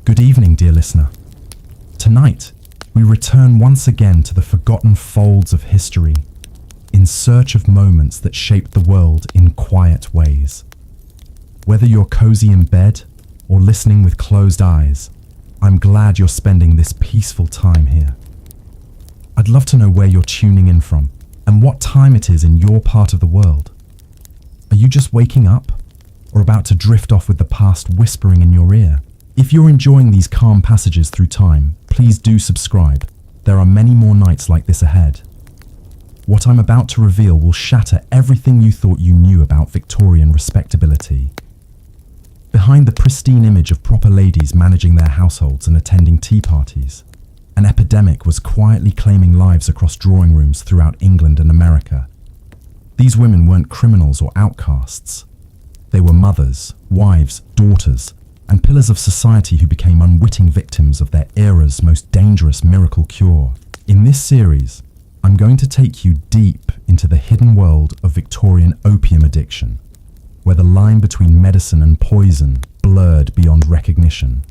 Good evening, dear listener. Tonight, we return once again to the forgotten folds of history, in search of moments that shaped the world in quiet ways. Whether you're cozy in bed or listening with closed eyes, I'm glad you're spending this peaceful time here. I'd love to know where you're tuning in from and what time it is in your part of the world. Are you just waking up or about to drift off with the past whispering in your ear? If you're enjoying these calm passages through time, please do subscribe. There are many more nights like this ahead. What I'm about to reveal will shatter everything you thought you knew about Victorian respectability. Behind the pristine image of proper ladies managing their households and attending tea parties, an epidemic was quietly claiming lives across drawing rooms throughout England and America. These women weren't criminals or outcasts. They were mothers, wives, daughters, and pillars of society who became unwitting victims of their era's most dangerous miracle cure. In this series, I'm going to take you deep into the hidden world of Victorian opium addiction, where the line between medicine and poison blurred beyond recognition.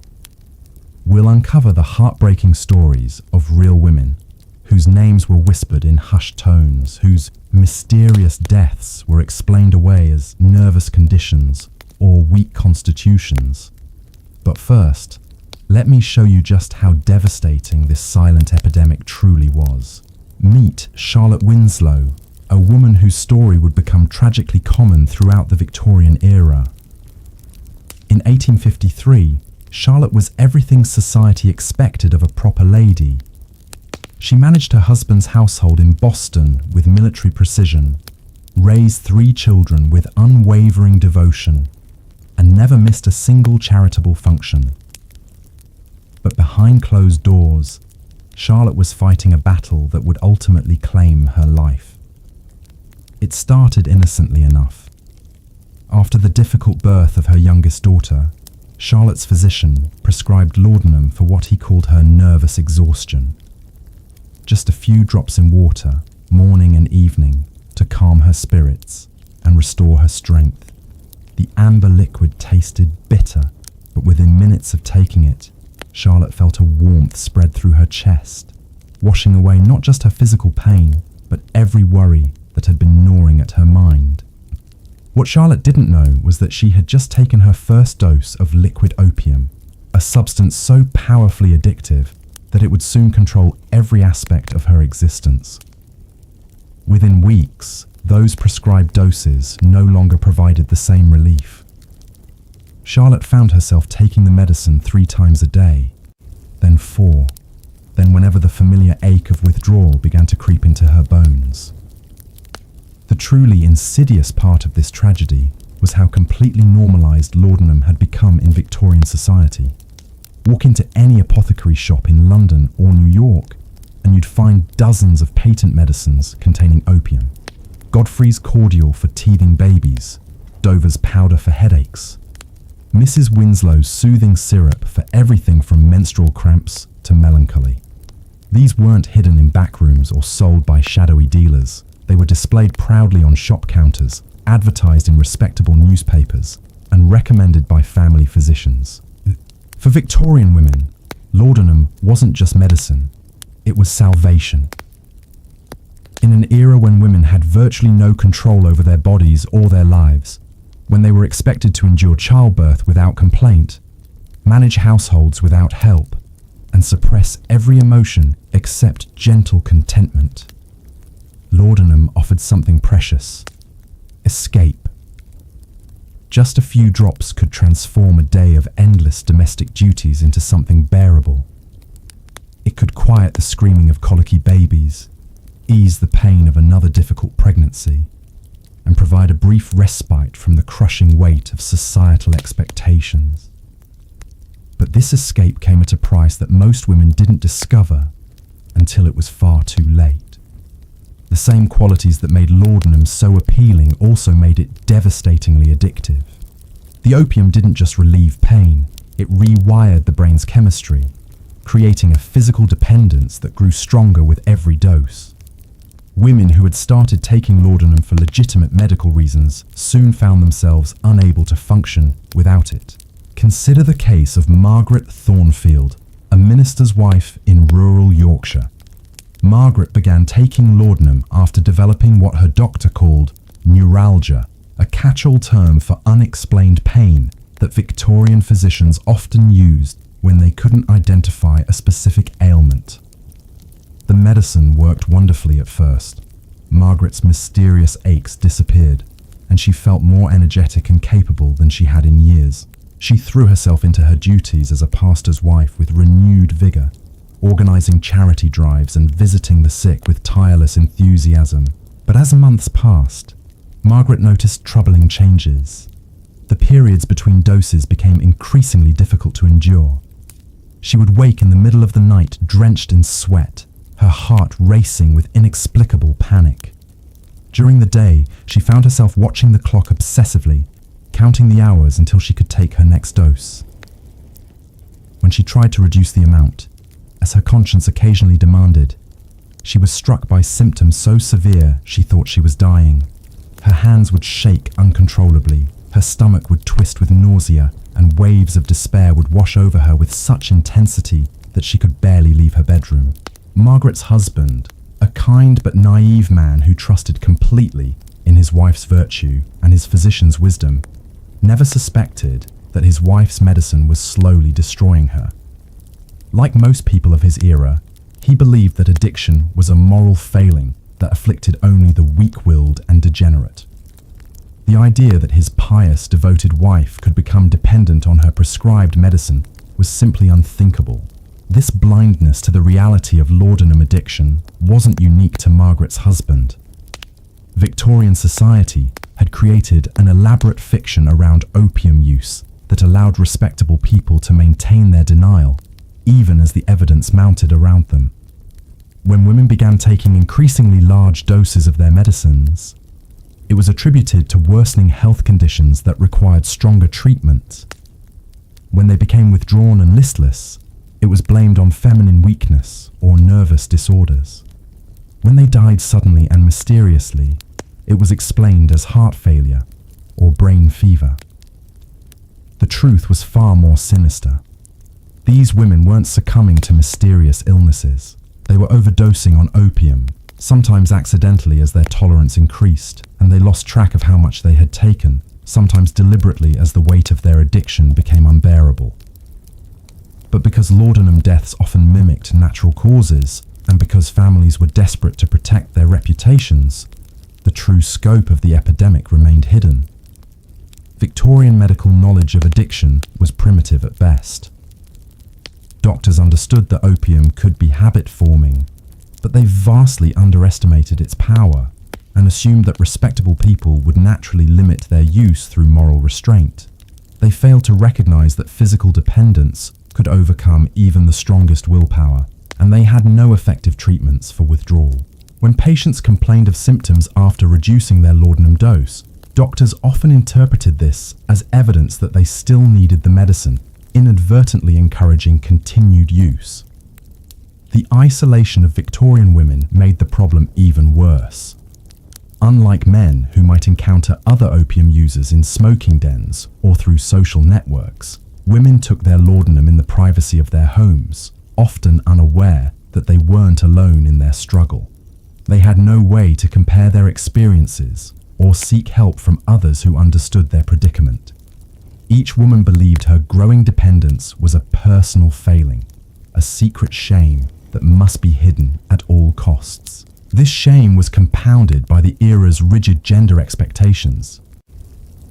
We'll uncover the heartbreaking stories of real women, whose names were whispered in hushed tones, whose mysterious deaths were explained away as nervous conditions or weak constitutions. But first, let me show you just how devastating this silent epidemic truly was. Meet Charlotte Winslow, a woman whose story would become tragically common throughout the Victorian era. In 1853, Charlotte was everything society expected of a proper lady. She managed her husband's household in Boston with military precision, raised 3 children with unwavering devotion, and never missed a single charitable function. But behind closed doors, Charlotte was fighting a battle that would ultimately claim her life. It started innocently enough. After the difficult birth of her youngest daughter, Charlotte's physician prescribed laudanum for what he called her nervous exhaustion. Just a few drops in water, morning and evening, to calm her spirits and restore her strength. The amber liquid tasted bitter, but within minutes of taking it, Charlotte felt a warmth spread through her chest, washing away not just her physical pain, but every worry that had been gnawing at her mind. What Charlotte didn't know was that she had just taken her first dose of liquid opium, a substance so powerfully addictive that it would soon control every aspect of her existence. Within weeks, those prescribed doses no longer provided the same relief. Charlotte found herself taking the medicine 3 times a day, then 4, then whenever the familiar ache of withdrawal began to creep into her bones. The truly insidious part of this tragedy was how completely normalized laudanum had become in Victorian society. Walk into any apothecary shop in London or New York, and you'd find dozens of patent medicines containing opium. Godfrey's cordial for teething babies, Dover's powder for headaches, Mrs. Winslow's soothing syrup for everything from menstrual cramps to melancholy. These weren't hidden in back rooms or sold by shadowy dealers. They were displayed proudly on shop counters, advertised in respectable newspapers, and recommended by family physicians. For Victorian women, laudanum wasn't just medicine, it was salvation. In an era when women had virtually no control over their bodies or their lives, when they were expected to endure childbirth without complaint, manage households without help, and suppress every emotion except gentle contentment, laudanum offered something precious: escape. Just a few drops could transform a day of endless domestic duties into something bearable. It could quiet the screaming of colicky babies, ease the pain of another difficult pregnancy, and provide a brief respite from the crushing weight of societal expectations. But this escape came at a price that most women didn't discover until it was far too late. The same qualities that made laudanum so appealing also made it devastatingly addictive. The opium didn't just relieve pain, it rewired the brain's chemistry, creating a physical dependence that grew stronger with every dose. Women who had started taking laudanum for legitimate medical reasons soon found themselves unable to function without it, Consider the case of Margaret Thornfield, a minister's wife in rural Yorkshire. Margaret began taking laudanum after developing what her doctor called neuralgia, a catch-all term for unexplained pain that Victorian physicians often used when they couldn't identify a specific ailment. The medicine worked wonderfully at first. Margaret's mysterious aches disappeared, and she felt more energetic and capable than she had in years. She threw herself into her duties as a pastor's wife with renewed vigour, organising charity drives and visiting the sick with tireless enthusiasm. But as months passed, Margaret noticed troubling changes. The periods between doses became increasingly difficult to endure. She would wake in the middle of the night drenched in sweat, her heart racing with inexplicable panic. During the day, she found herself watching the clock obsessively, counting the hours until she could take her next dose. When she tried to reduce the amount, as her conscience occasionally demanded, she was struck by symptoms so severe she thought she was dying. Her hands would shake uncontrollably, her stomach would twist with nausea, and waves of despair would wash over her with such intensity that she could barely leave her bedroom. Margaret's husband, a kind but naive man who trusted completely in his wife's virtue and his physician's wisdom, never suspected that his wife's medicine was slowly destroying her. Like most people of his era, he believed that addiction was a moral failing that afflicted only the weak-willed and degenerate. The idea that his pious, devoted wife could become dependent on her prescribed medicine was simply unthinkable. This blindness to the reality of laudanum addiction wasn't unique to Margaret's husband. Victorian society had created an elaborate fiction around opium use that allowed respectable people to maintain their denial, even as the evidence mounted around them. When women began taking increasingly large doses of their medicines, it was attributed to worsening health conditions that required stronger treatment. When they became withdrawn and listless, it was blamed on feminine weakness or nervous disorders. When they died suddenly and mysteriously, it was explained as heart failure or brain fever. The truth was far more sinister. These women weren't succumbing to mysterious illnesses. They were overdosing on opium, sometimes accidentally as their tolerance increased, and they lost track of how much they had taken, sometimes deliberately as the weight of their addiction became unbearable. But because laudanum deaths often mimicked natural causes, and because families were desperate to protect their reputations, the true scope of the epidemic remained hidden. Victorian medical knowledge of addiction was primitive at best. Doctors understood that opium could be habit-forming, but they vastly underestimated its power and assumed that respectable people would naturally limit their use through moral restraint. They failed to recognize that physical dependence could overcome even the strongest willpower, and they had no effective treatments for withdrawal. When patients complained of symptoms after reducing their laudanum dose, doctors often interpreted this as evidence that they still needed the medicine, inadvertently encouraging continued use. The isolation of Victorian women made the problem even worse. Unlike men who might encounter other opium users in smoking dens or through social networks, women took their laudanum in the privacy of their homes, often unaware that they weren't alone in their struggle. They had no way to compare their experiences or seek help from others who understood their predicament. Each woman believed her growing dependence was a personal failing, a secret shame that must be hidden at all costs. This shame was compounded by the era's rigid gender expectations.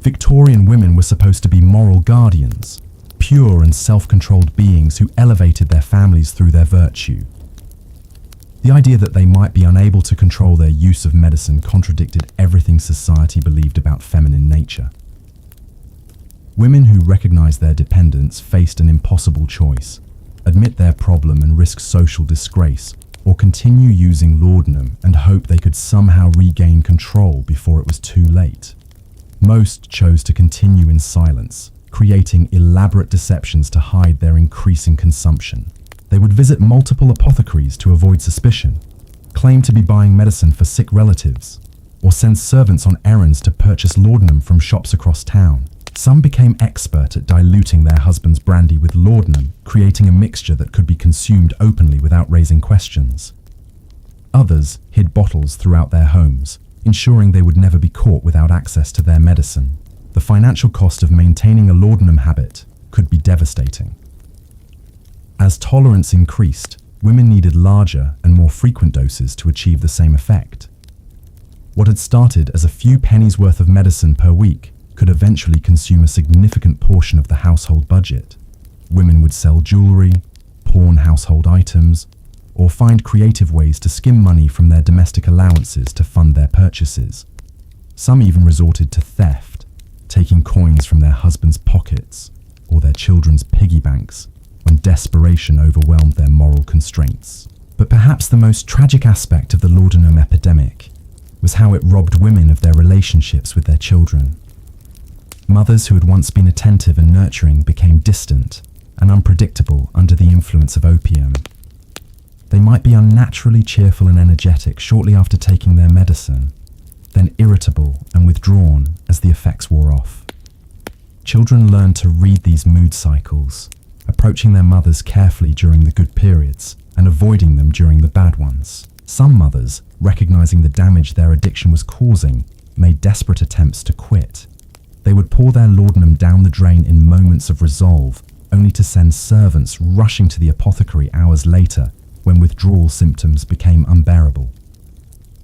Victorian women were supposed to be moral guardians, pure and self-controlled beings who elevated their families through their virtue. The idea that they might be unable to control their use of medicine contradicted everything society believed about feminine nature. Women who recognized their dependence faced an impossible choice: admit their problem and risk social disgrace, or continue using laudanum and hope they could somehow regain control before it was too late. Most chose to continue in silence, creating elaborate deceptions to hide their increasing consumption. They would visit multiple apothecaries to avoid suspicion, claim to be buying medicine for sick relatives, or send servants on errands to purchase laudanum from shops across town. Some became expert at diluting their husband's brandy with laudanum, creating a mixture that could be consumed openly without raising questions. Others hid bottles throughout their homes, ensuring they would never be caught without access to their medicine. The financial cost of maintaining a laudanum habit could be devastating. As tolerance increased, women needed larger and more frequent doses to achieve the same effect. What had started as a few pennies worth of medicine per week could eventually consume a significant portion of the household budget. Women would sell jewelry, pawn household items, or find creative ways to skim money from their domestic allowances to fund their purchases. Some even resorted to theft, taking coins from their husbands' pockets or their children's piggy banks when desperation overwhelmed their moral constraints. But perhaps the most tragic aspect of the laudanum epidemic was how it robbed women of their relationships with their children. Mothers who had once been attentive and nurturing became distant and unpredictable under the influence of opium. They might be unnaturally cheerful and energetic shortly after taking their medicine, then irritable and withdrawn as the effects wore off. Children learn to read these mood cycles, approaching their mothers carefully during the good periods and avoiding them during the bad ones. Some mothers, recognizing the damage their addiction was causing, made desperate attempts to quit. They would pour their laudanum down the drain in moments of resolve, only to send servants rushing to the apothecary hours later when withdrawal symptoms became unbearable.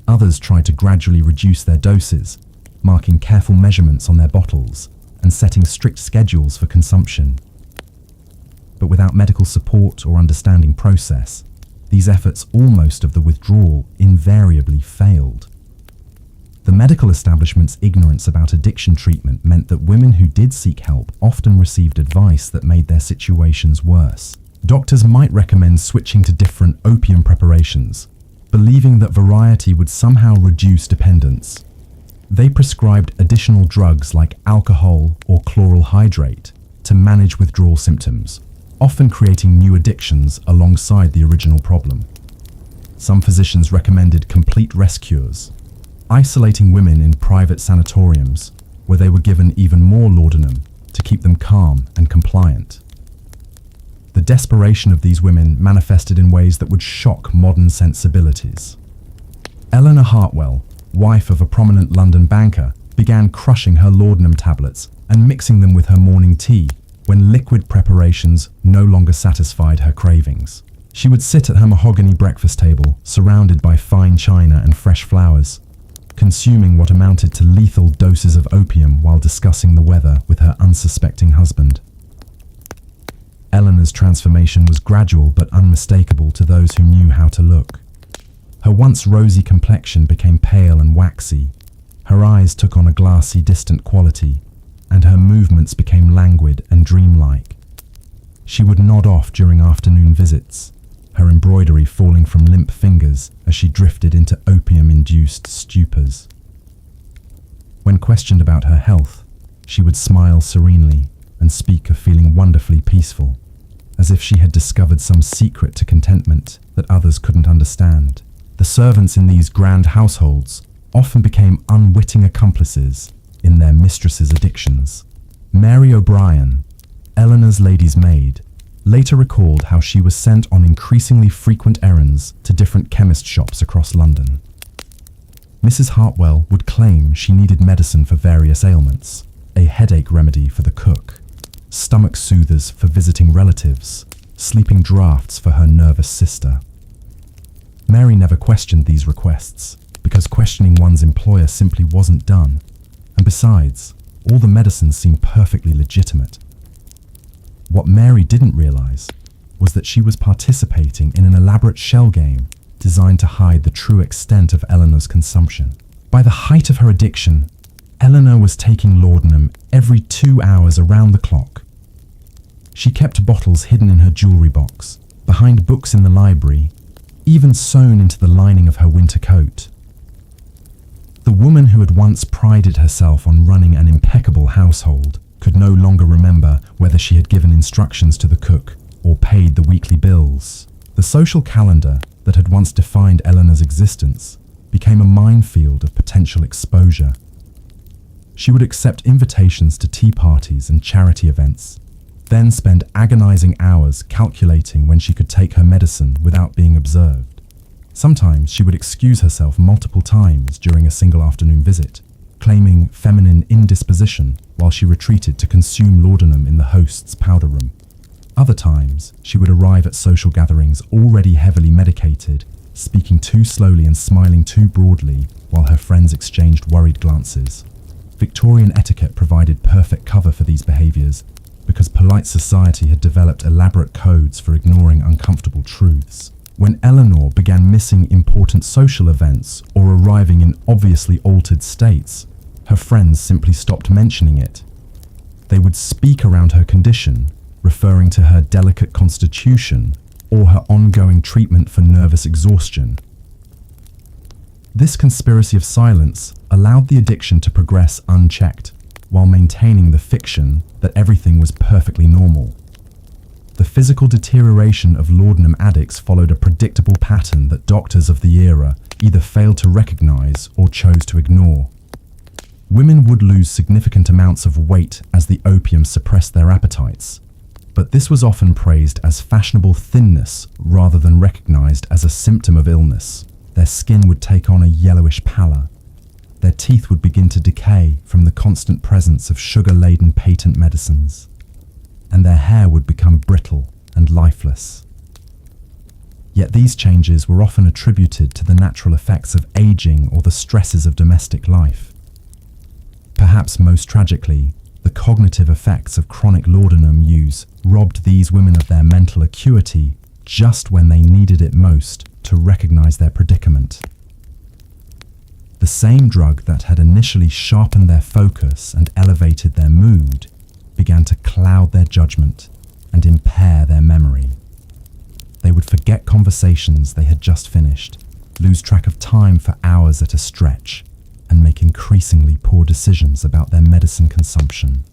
Others tried to gradually reduce their doses, marking careful measurements on their bottles and setting strict schedules for consumption. But without medical support or understanding process, these efforts almost of the withdrawal invariably failed. The medical establishment's ignorance about addiction treatment meant that women who did seek help often received advice that made their situations worse. Doctors might recommend switching to different opium preparations, believing that variety would somehow reduce dependence. They prescribed additional drugs like alcohol or chloral hydrate to manage withdrawal symptoms, often creating new addictions alongside the original problem. Some physicians recommended complete rest cures, isolating women in private sanatoriums where they were given even more laudanum to keep them calm and compliant. The desperation of these women manifested in ways that would shock modern sensibilities. Eleanor Hartwell, wife of a prominent London banker, began crushing her laudanum tablets and mixing them with her morning tea when liquid preparations no longer satisfied her cravings. She would sit at her mahogany breakfast table, surrounded by fine china and fresh flowers, consuming what amounted to lethal doses of opium while discussing the weather with her unsuspecting husband. Eleanor's transformation was gradual but unmistakable to those who knew how to look. Her once rosy complexion became pale and waxy, her eyes took on a glassy, distant quality, and her movements became languid and dreamlike. She would nod off during afternoon visits, her embroidery falling from limp fingers as she drifted into opium-induced stupors. When questioned about her health, she would smile serenely and speak of feeling wonderfully peaceful, as if she had discovered some secret to contentment that others couldn't understand. The servants in these grand households often became unwitting accomplices in their mistress's addictions. Mary O'Brien, Eleanor's lady's maid, later recalled how she was sent on increasingly frequent errands to different chemist shops across London. Mrs. Hartwell would claim she needed medicine for various ailments, a headache remedy for the cook, stomach soothers for visiting relatives, sleeping draughts for her nervous sister. Mary never questioned these requests, because questioning one's employer simply wasn't done, and besides, all the medicines seemed perfectly legitimate. What Mary didn't realize was that she was participating in an elaborate shell game designed to hide the true extent of Eleanor's consumption. By the height of her addiction, Eleanor was taking laudanum every 2 hours around the clock. She kept bottles hidden in her jewelry box, behind books in the library, even sewn into the lining of her winter coat. The woman who had once prided herself on running an impeccable household could no longer remember whether she had given instructions to the cook or paid the weekly bills. The social calendar that had once defined Eleanor's existence became a minefield of potential exposure. She would accept invitations to tea parties and charity events, then spend agonizing hours calculating when she could take her medicine without being observed. Sometimes she would excuse herself multiple times during a single afternoon visit, claiming feminine indisposition while she retreated to consume laudanum in the host's powder room. Other times, she would arrive at social gatherings already heavily medicated, speaking too slowly and smiling too broadly while her friends exchanged worried glances. Victorian etiquette provided perfect cover for these behaviours because polite society had developed elaborate codes for ignoring uncomfortable truths. When Eleanor began missing important social events or arriving in obviously altered states, her friends simply stopped mentioning it. They would speak around her condition, referring to her delicate constitution or her ongoing treatment for nervous exhaustion. This conspiracy of silence allowed the addiction to progress unchecked, while maintaining the fiction that everything was perfectly normal. The physical deterioration of laudanum addicts followed a predictable pattern that doctors of the era either failed to recognize or chose to ignore. Women would lose significant amounts of weight as the opium suppressed their appetites, but this was often praised as fashionable thinness rather than recognized as a symptom of illness. Their skin would take on a yellowish pallor. Their teeth would begin to decay from the constant presence of sugar-laden patent medicines, and their hair would become brittle and lifeless. Yet these changes were often attributed to the natural effects of aging or the stresses of domestic life. Perhaps most tragically, the cognitive effects of chronic laudanum use robbed these women of their mental acuity just when they needed it most to recognize their predicament. The same drug that had initially sharpened their focus and elevated their mood began to cloud their judgment and impair their memory. They would forget conversations they had just finished, lose track of time for hours at a stretch, and make increasingly poor decisions about their medicine consumption.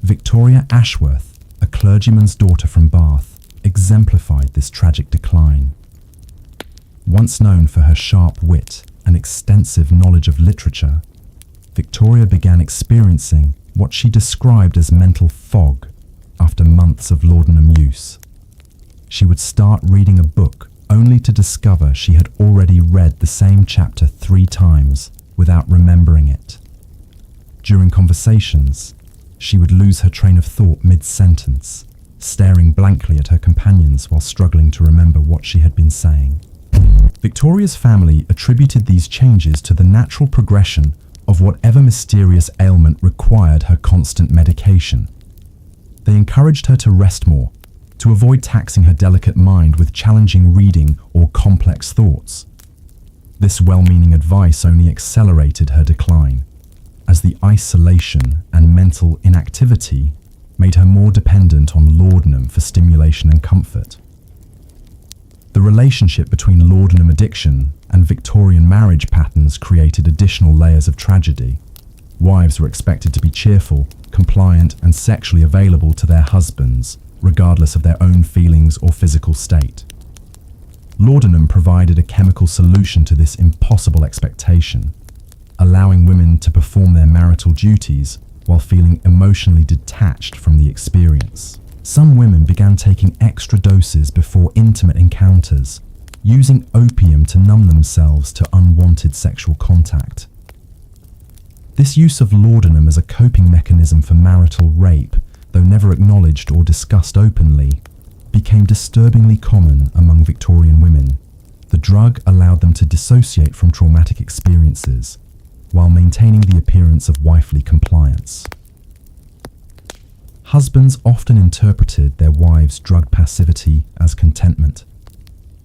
Victoria Ashworth, a clergyman's daughter from Bath, exemplified this tragic decline. Once known for her sharp wit and extensive knowledge of literature, Victoria began experiencing what she described as mental fog after months of laudanum use. She would start reading a book only to discover she had already read the same chapter 3 times without remembering it. During conversations, she would lose her train of thought mid-sentence, staring blankly at her companions while struggling to remember what she had been saying. Victoria's family attributed these changes to the natural progression of whatever mysterious ailment required her constant medication. They encouraged her to rest more, to avoid taxing her delicate mind with challenging reading or complex thoughts. This well-meaning advice only accelerated her decline, as the isolation and mental inactivity made her more dependent on laudanum for stimulation and comfort. The relationship between laudanum addiction and Victorian marriage patterns created additional layers of tragedy. Wives were expected to be cheerful, compliant, and sexually available to their husbands, regardless of their own feelings or physical state. Laudanum provided a chemical solution to this impossible expectation, allowing women to perform their marital duties while feeling emotionally detached from the experience. Some women began taking extra doses before intimate encounters, using opium to numb themselves to unwanted sexual contact. This use of laudanum as a coping mechanism for marital rape, though never acknowledged or discussed openly, became disturbingly common among Victorian women. The drug allowed them to dissociate from traumatic experiences, while maintaining the appearance of wifely compliance. Husbands often interpreted their wives' drug passivity as contentment,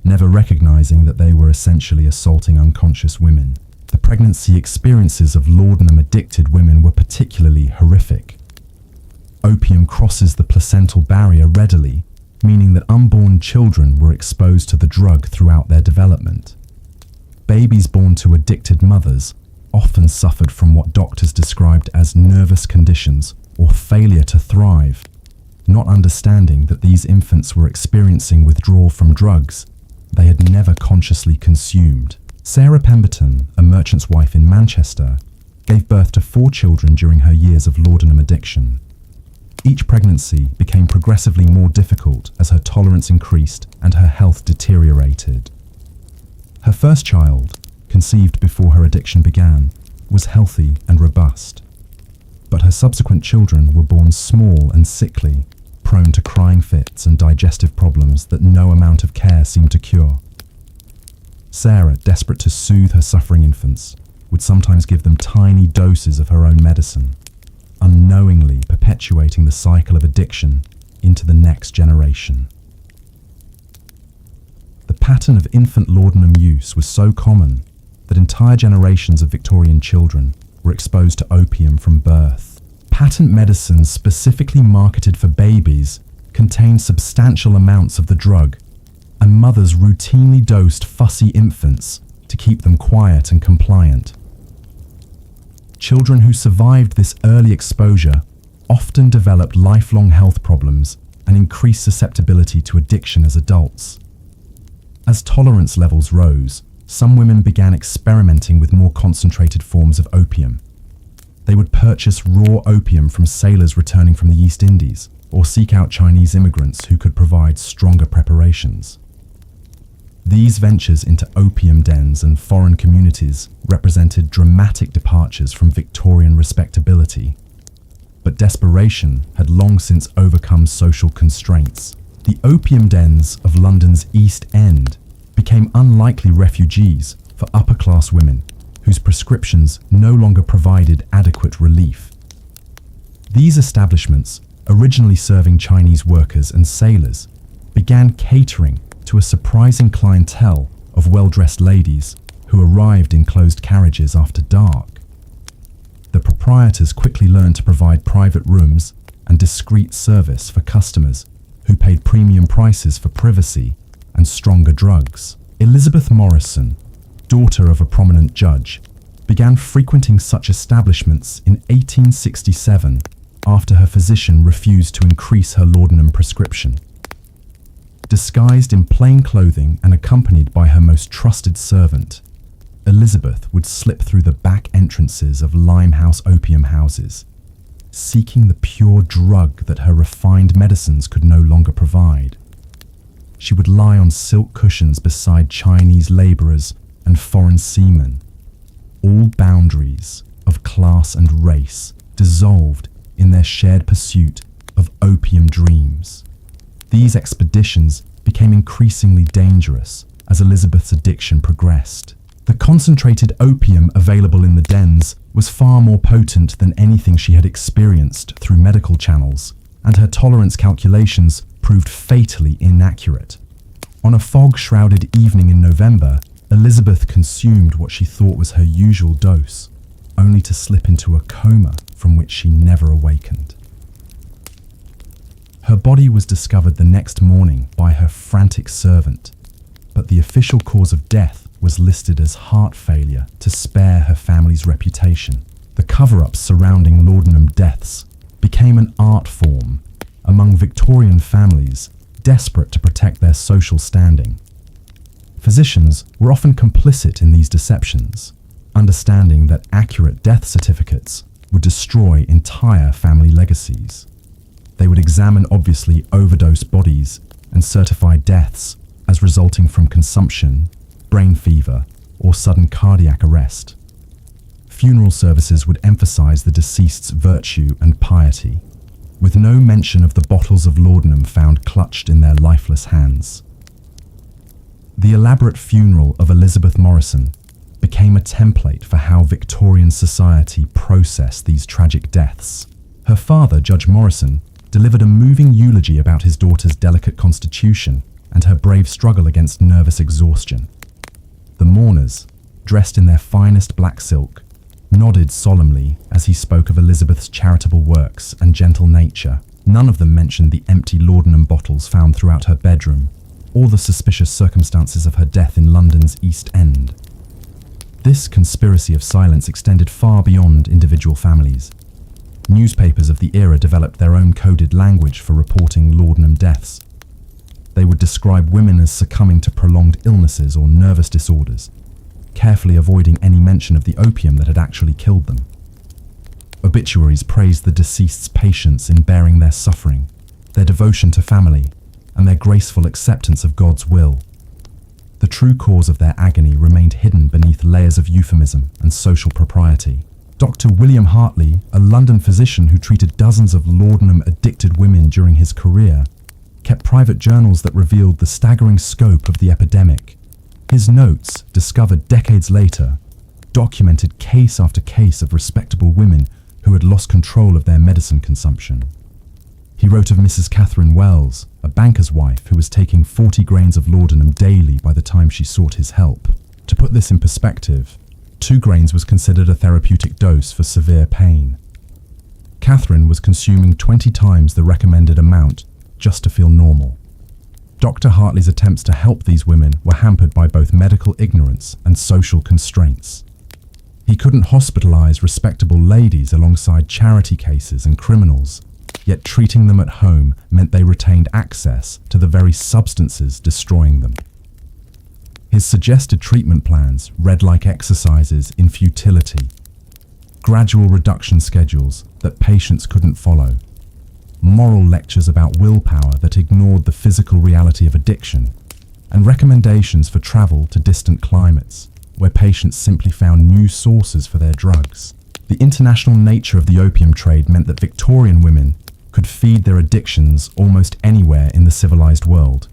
never recognizing that they were essentially assaulting unconscious women. The pregnancy experiences of laudanum-addicted women were particularly horrific. Opium crosses the placental barrier readily, meaning that unborn children were exposed to the drug throughout their development. Babies born to addicted mothers often suffered from what doctors described as nervous conditions or failure to thrive, not understanding that these infants were experiencing withdrawal from drugs they had never consciously consumed. Sarah Pemberton, a merchant's wife in Manchester, gave birth to 4 children during her years of laudanum addiction. Each pregnancy became progressively more difficult as her tolerance increased and her health deteriorated. Her first child, conceived before her addiction began, was healthy and robust. But her subsequent children were born small and sickly, prone to crying fits and digestive problems that no amount of care seemed to cure. Sarah, desperate to soothe her suffering infants, would sometimes give them tiny doses of her own medicine, unknowingly perpetuating the cycle of addiction into the next generation. The pattern of infant laudanum use was so common that entire generations of Victorian children were exposed to opium from birth. Patent medicines specifically marketed for babies contained substantial amounts of the drug, and mothers routinely dosed fussy infants to keep them quiet and compliant. Children who survived this early exposure often developed lifelong health problems and increased susceptibility to addiction as adults. As tolerance levels rose, some women began experimenting with more concentrated forms of opium. They would purchase raw opium from sailors returning from the East Indies, or seek out Chinese immigrants who could provide stronger preparations. These ventures into opium dens and foreign communities represented dramatic departures from Victorian respectability. But desperation had long since overcome social constraints. The opium dens of London's East End became unlikely refugees for upper-class women whose prescriptions no longer provided adequate relief. These establishments, originally serving Chinese workers and sailors, began catering to a surprising clientele of well-dressed ladies who arrived in closed carriages after dark. The proprietors quickly learned to provide private rooms and discreet service for customers who paid premium prices for privacy and stronger drugs. Elizabeth Morrison, daughter of a prominent judge, began frequenting such establishments in 1867 after her physician refused to increase her laudanum prescription. Disguised in plain clothing and accompanied by her most trusted servant, Elizabeth would slip through the back entrances of Limehouse opium houses, seeking the pure drug that her refined medicines could no longer provide. She would lie on silk cushions beside Chinese labourers and foreign seamen. All boundaries of class and race dissolved in their shared pursuit of opium dreams. These expeditions became increasingly dangerous as Elizabeth's addiction progressed. The concentrated opium available in the dens was far more potent than anything she had experienced through medical channels, and her tolerance calculations proved fatally inaccurate. On a fog-shrouded evening in November, Elizabeth consumed what she thought was her usual dose, only to slip into a coma from which she never awakened. Her body was discovered the next morning by her frantic servant, but the official cause of death was listed as heart failure to spare her family's reputation. The cover-ups surrounding laudanum deaths became an art form among Victorian families desperate to protect their social standing. Physicians were often complicit in these deceptions, understanding that accurate death certificates would destroy entire family legacies. They would examine obviously overdosed bodies and certify deaths as resulting from consumption, brain fever, or sudden cardiac arrest. Funeral services would emphasize the deceased's virtue and piety, with no mention of the bottles of laudanum found clutched in their lifeless hands. The elaborate funeral of Elizabeth Morrison became a template for how Victorian society processed these tragic deaths. Her father, Judge Morrison, delivered a moving eulogy about his daughter's delicate constitution and her brave struggle against nervous exhaustion. The mourners, dressed in their finest black silk, nodded solemnly as he spoke of Elizabeth's charitable works and gentle nature. None of them mentioned the empty laudanum bottles found throughout her bedroom, or the suspicious circumstances of her death in London's East End. This conspiracy of silence extended far beyond individual families. Newspapers of the era developed their own coded language for reporting laudanum deaths. They would describe women as succumbing to prolonged illnesses or nervous disorders, carefully avoiding any mention of the opium that had actually killed them. Obituaries praised the deceased's patience in bearing their suffering, their devotion to family, and their graceful acceptance of God's will. The true cause of their agony remained hidden beneath layers of euphemism and social propriety. Dr. William Hartley, a London physician who treated dozens of laudanum-addicted women during his career, kept private journals that revealed the staggering scope of the epidemic. His notes, discovered decades later, documented case after case of respectable women who had lost control of their medicine consumption. He wrote of Mrs. Catherine Wells, a banker's wife who was taking 40 grains of laudanum daily by the time she sought his help. To put this in perspective, 2 grains was considered a therapeutic dose for severe pain. Catherine was consuming 20 times the recommended amount just to feel normal. Dr. Hartley's attempts to help these women were hampered by both medical ignorance and social constraints. He couldn't hospitalize respectable ladies alongside charity cases and criminals, yet treating them at home meant they retained access to the very substances destroying them. His suggested treatment plans read like exercises in futility, gradual reduction schedules that patients couldn't follow, moral lectures about willpower that ignored the physical reality of addiction, and recommendations for travel to distant climates, where patients simply found new sources for their drugs. The international nature of the opium trade meant that Victorian women could feed their addictions almost anywhere in the civilized world.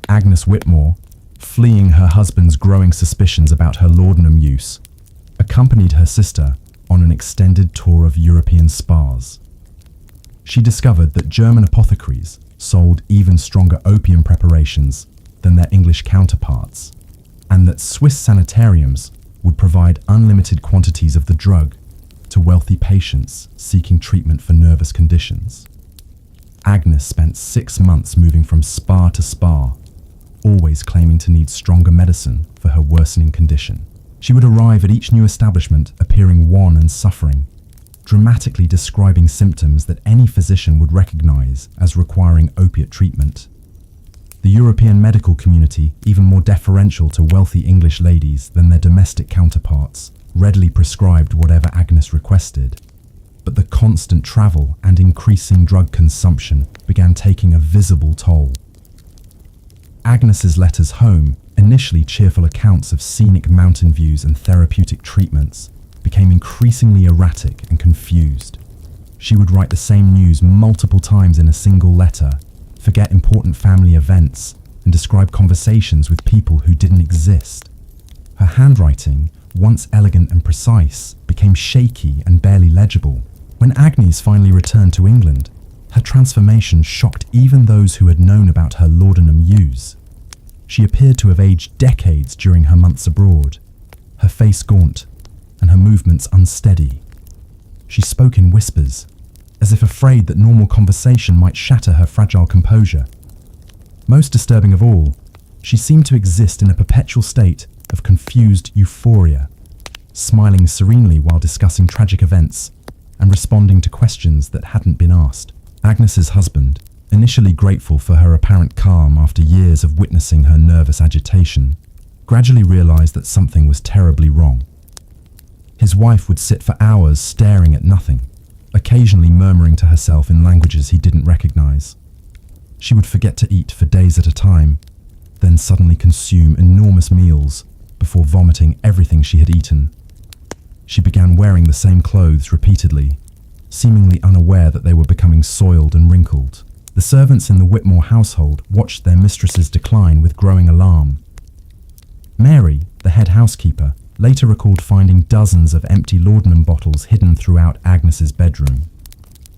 Agnes Whitmore, fleeing her husband's growing suspicions about her laudanum use, accompanied her sister on an extended tour of European spas. She discovered that German apothecaries sold even stronger opium preparations than their English counterparts, and that Swiss sanitariums would provide unlimited quantities of the drug to wealthy patients seeking treatment for nervous conditions. Agnes spent 6 months moving from spa to spa, always claiming to need stronger medicine for her worsening condition. She would arrive at each new establishment appearing wan and suffering, dramatically describing symptoms that any physician would recognize as requiring opiate treatment. The European medical community, even more deferential to wealthy English ladies than their domestic counterparts, readily prescribed whatever Agnes requested. But the constant travel and increasing drug consumption began taking a visible toll. Agnes's letters home, initially cheerful accounts of scenic mountain views and therapeutic treatments, became increasingly erratic and confused. She would write the same news multiple times in a single letter, forget important family events, and describe conversations with people who didn't exist. Her handwriting, once elegant and precise, became shaky and barely legible. When Agnes finally returned to England, her transformation shocked even those who had known about her laudanum use. She appeared to have aged decades during her months abroad, her face gaunt and her movements unsteady. She spoke in whispers, as if afraid that normal conversation might shatter her fragile composure. Most disturbing of all, she seemed to exist in a perpetual state of confused euphoria, smiling serenely while discussing tragic events and responding to questions that hadn't been asked. Agnes's husband, initially grateful for her apparent calm after years of witnessing her nervous agitation, gradually realized that something was terribly wrong. His wife would sit for hours staring at nothing, occasionally murmuring to herself in languages he didn't recognize. She would forget to eat for days at a time, then suddenly consume enormous meals before vomiting everything she had eaten. She began wearing the same clothes repeatedly, seemingly unaware that they were becoming soiled and wrinkled. The servants in the Whitmore household watched their mistress's decline with growing alarm. Mary, the head housekeeper, later recalled finding dozens of empty laudanum bottles hidden throughout Agnes's bedroom.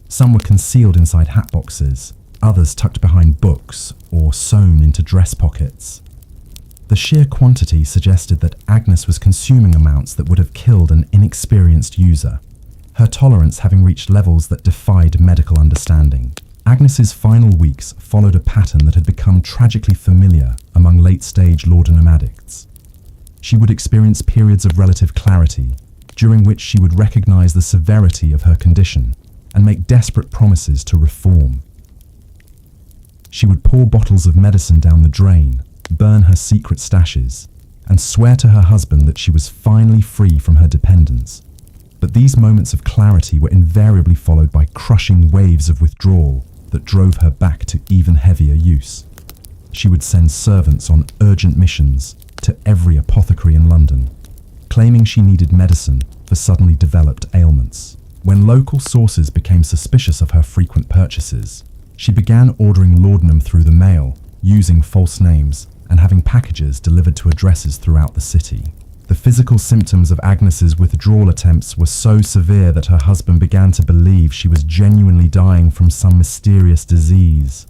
Some were concealed inside hat boxes, others tucked behind books or sewn into dress pockets. The sheer quantity suggested that Agnes was consuming amounts that would have killed an inexperienced user, her tolerance having reached levels that defied medical understanding. Agnes's final weeks followed a pattern that had become tragically familiar among late-stage laudanum addicts. She would experience periods of relative clarity, during which she would recognize the severity of her condition and make desperate promises to reform. She would pour bottles of medicine down the drain, burn her secret stashes, and swear to her husband that she was finally free from her dependence. But these moments of clarity were invariably followed by crushing waves of withdrawal that drove her back to even heavier use. She would send servants on urgent missions to every apothecary in London, claiming she needed medicine for suddenly developed ailments. When local sources became suspicious of her frequent purchases, she began ordering laudanum through the mail, using false names and having packages delivered to addresses throughout the city. The physical symptoms of Agnes's withdrawal attempts were so severe that her husband began to believe she was genuinely dying from some mysterious disease.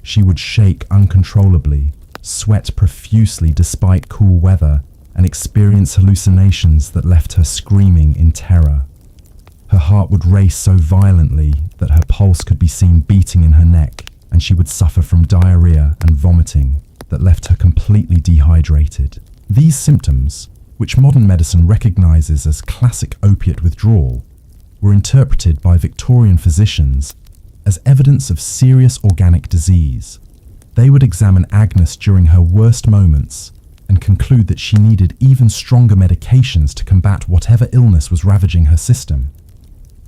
She would shake uncontrollably, sweat profusely despite cool weather, and experience hallucinations that left her screaming in terror. Her heart would race so violently that her pulse could be seen beating in her neck, and she would suffer from diarrhea and vomiting that left her completely dehydrated. These symptoms, which modern medicine recognizes as classic opiate withdrawal, were interpreted by Victorian physicians as evidence of serious organic disease. They would examine Agnes during her worst moments and conclude that she needed even stronger medications to combat whatever illness was ravaging her system.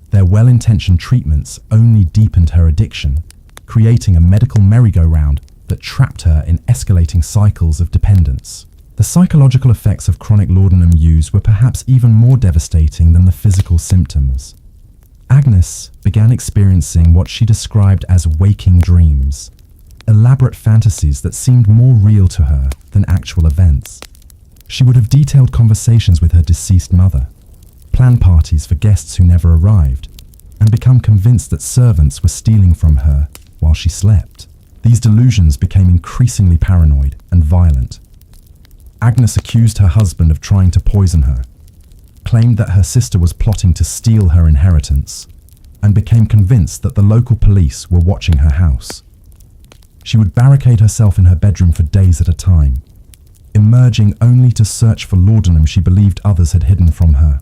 Their well-intentioned treatments only deepened her addiction, creating a medical merry-go-round that trapped her in escalating cycles of dependence. The psychological effects of chronic laudanum use were perhaps even more devastating than the physical symptoms. Agnes began experiencing what she described as waking dreams, elaborate fantasies that seemed more real to her than actual events. She would have detailed conversations with her deceased mother, plan parties for guests who never arrived, and become convinced that servants were stealing from her while she slept. These delusions became increasingly paranoid and violent. Agnes accused her husband of trying to poison her, claimed that her sister was plotting to steal her inheritance, and became convinced that the local police were watching her house. She would barricade herself in her bedroom for days at a time, emerging only to search for laudanum she believed others had hidden from her.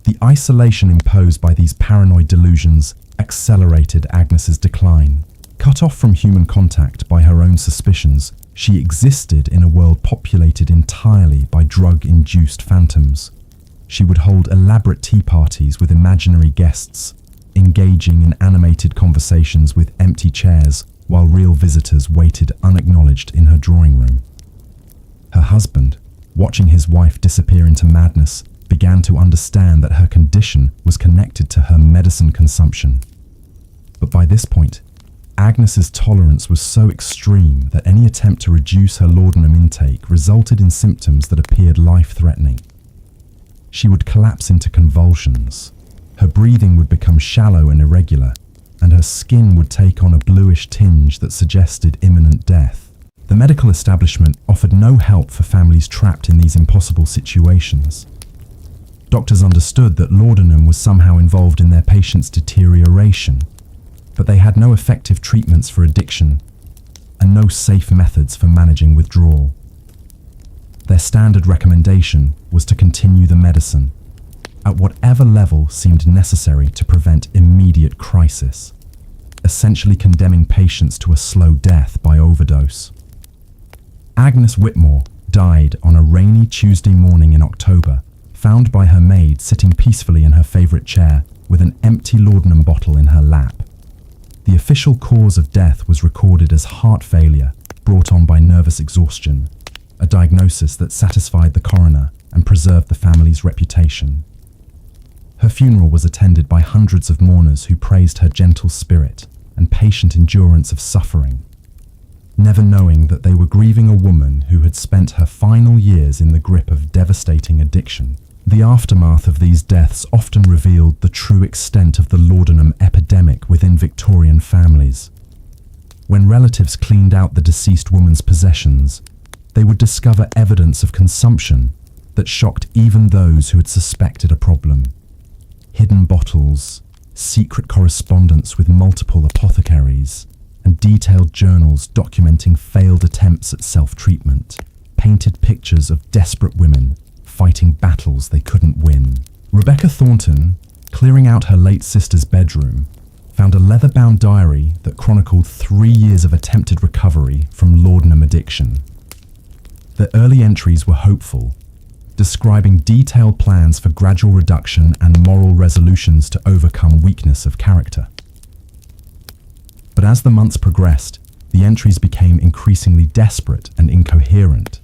The isolation imposed by these paranoid delusions accelerated Agnes's decline. Cut off from human contact by her own suspicions, she existed in a world populated entirely by drug-induced phantoms. She would hold elaborate tea parties with imaginary guests, engaging in animated conversations with empty chairs while real visitors waited unacknowledged in her drawing room. Her husband, watching his wife disappear into madness, began to understand that her condition was connected to her medicine consumption. But by this point, Agnes's tolerance was so extreme that any attempt to reduce her laudanum intake resulted in symptoms that appeared life-threatening. She would collapse into convulsions, her breathing would become shallow and irregular, and her skin would take on a bluish tinge that suggested imminent death. The medical establishment offered no help for families trapped in these impossible situations. Doctors understood that laudanum was somehow involved in their patients' deterioration, but they had no effective treatments for addiction and no safe methods for managing withdrawal. Their standard recommendation was to continue the medicine at whatever level seemed necessary to prevent immediate crisis, essentially condemning patients to a slow death by overdose. Agnes Whitmore died on a rainy Tuesday morning in October, found by her maid sitting peacefully in her favorite chair with an empty laudanum bottle in her lap. The official cause of death was recorded as heart failure brought on by nervous exhaustion, a diagnosis that satisfied the coroner and preserved the family's reputation. Her funeral was attended by hundreds of mourners who praised her gentle spirit and patient endurance of suffering, never knowing that they were grieving a woman who had spent her final years in the grip of devastating addiction. The aftermath of these deaths often revealed the true extent of the laudanum epidemic within Victorian families. When relatives cleaned out the deceased woman's possessions, they would discover evidence of consumption that shocked even those who had suspected a problem. Hidden bottles, secret correspondence with multiple apothecaries, and detailed journals documenting failed attempts at self-treatment painted pictures of desperate women fighting battles they couldn't win. Rebecca Thornton, clearing out her late sister's bedroom, found a leather-bound diary that chronicled 3 years of attempted recovery from laudanum addiction. The early entries were hopeful, describing detailed plans for gradual reduction and moral resolutions to overcome weakness of character. But as the months progressed, the entries became increasingly desperate and incoherent.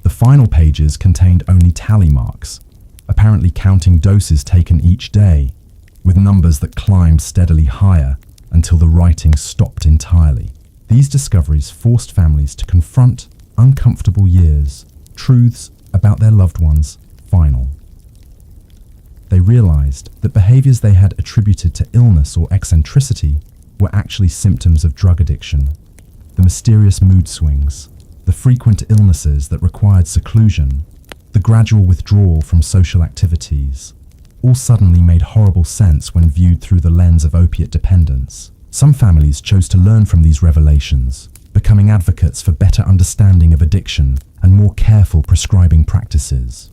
The final pages contained only tally marks, apparently counting doses taken each day, with numbers that climbed steadily higher until the writing stopped entirely. These discoveries forced families to confront uncomfortable truths about their loved ones, final. They realized that behaviors they had attributed to illness or eccentricity were actually symptoms of drug addiction. The mysterious mood swings, the frequent illnesses that required seclusion, the gradual withdrawal from social activities, all suddenly made horrible sense when viewed through the lens of opiate dependence. Some families chose to learn from these revelations, becoming advocates for better understanding of addiction and more careful prescribing practices.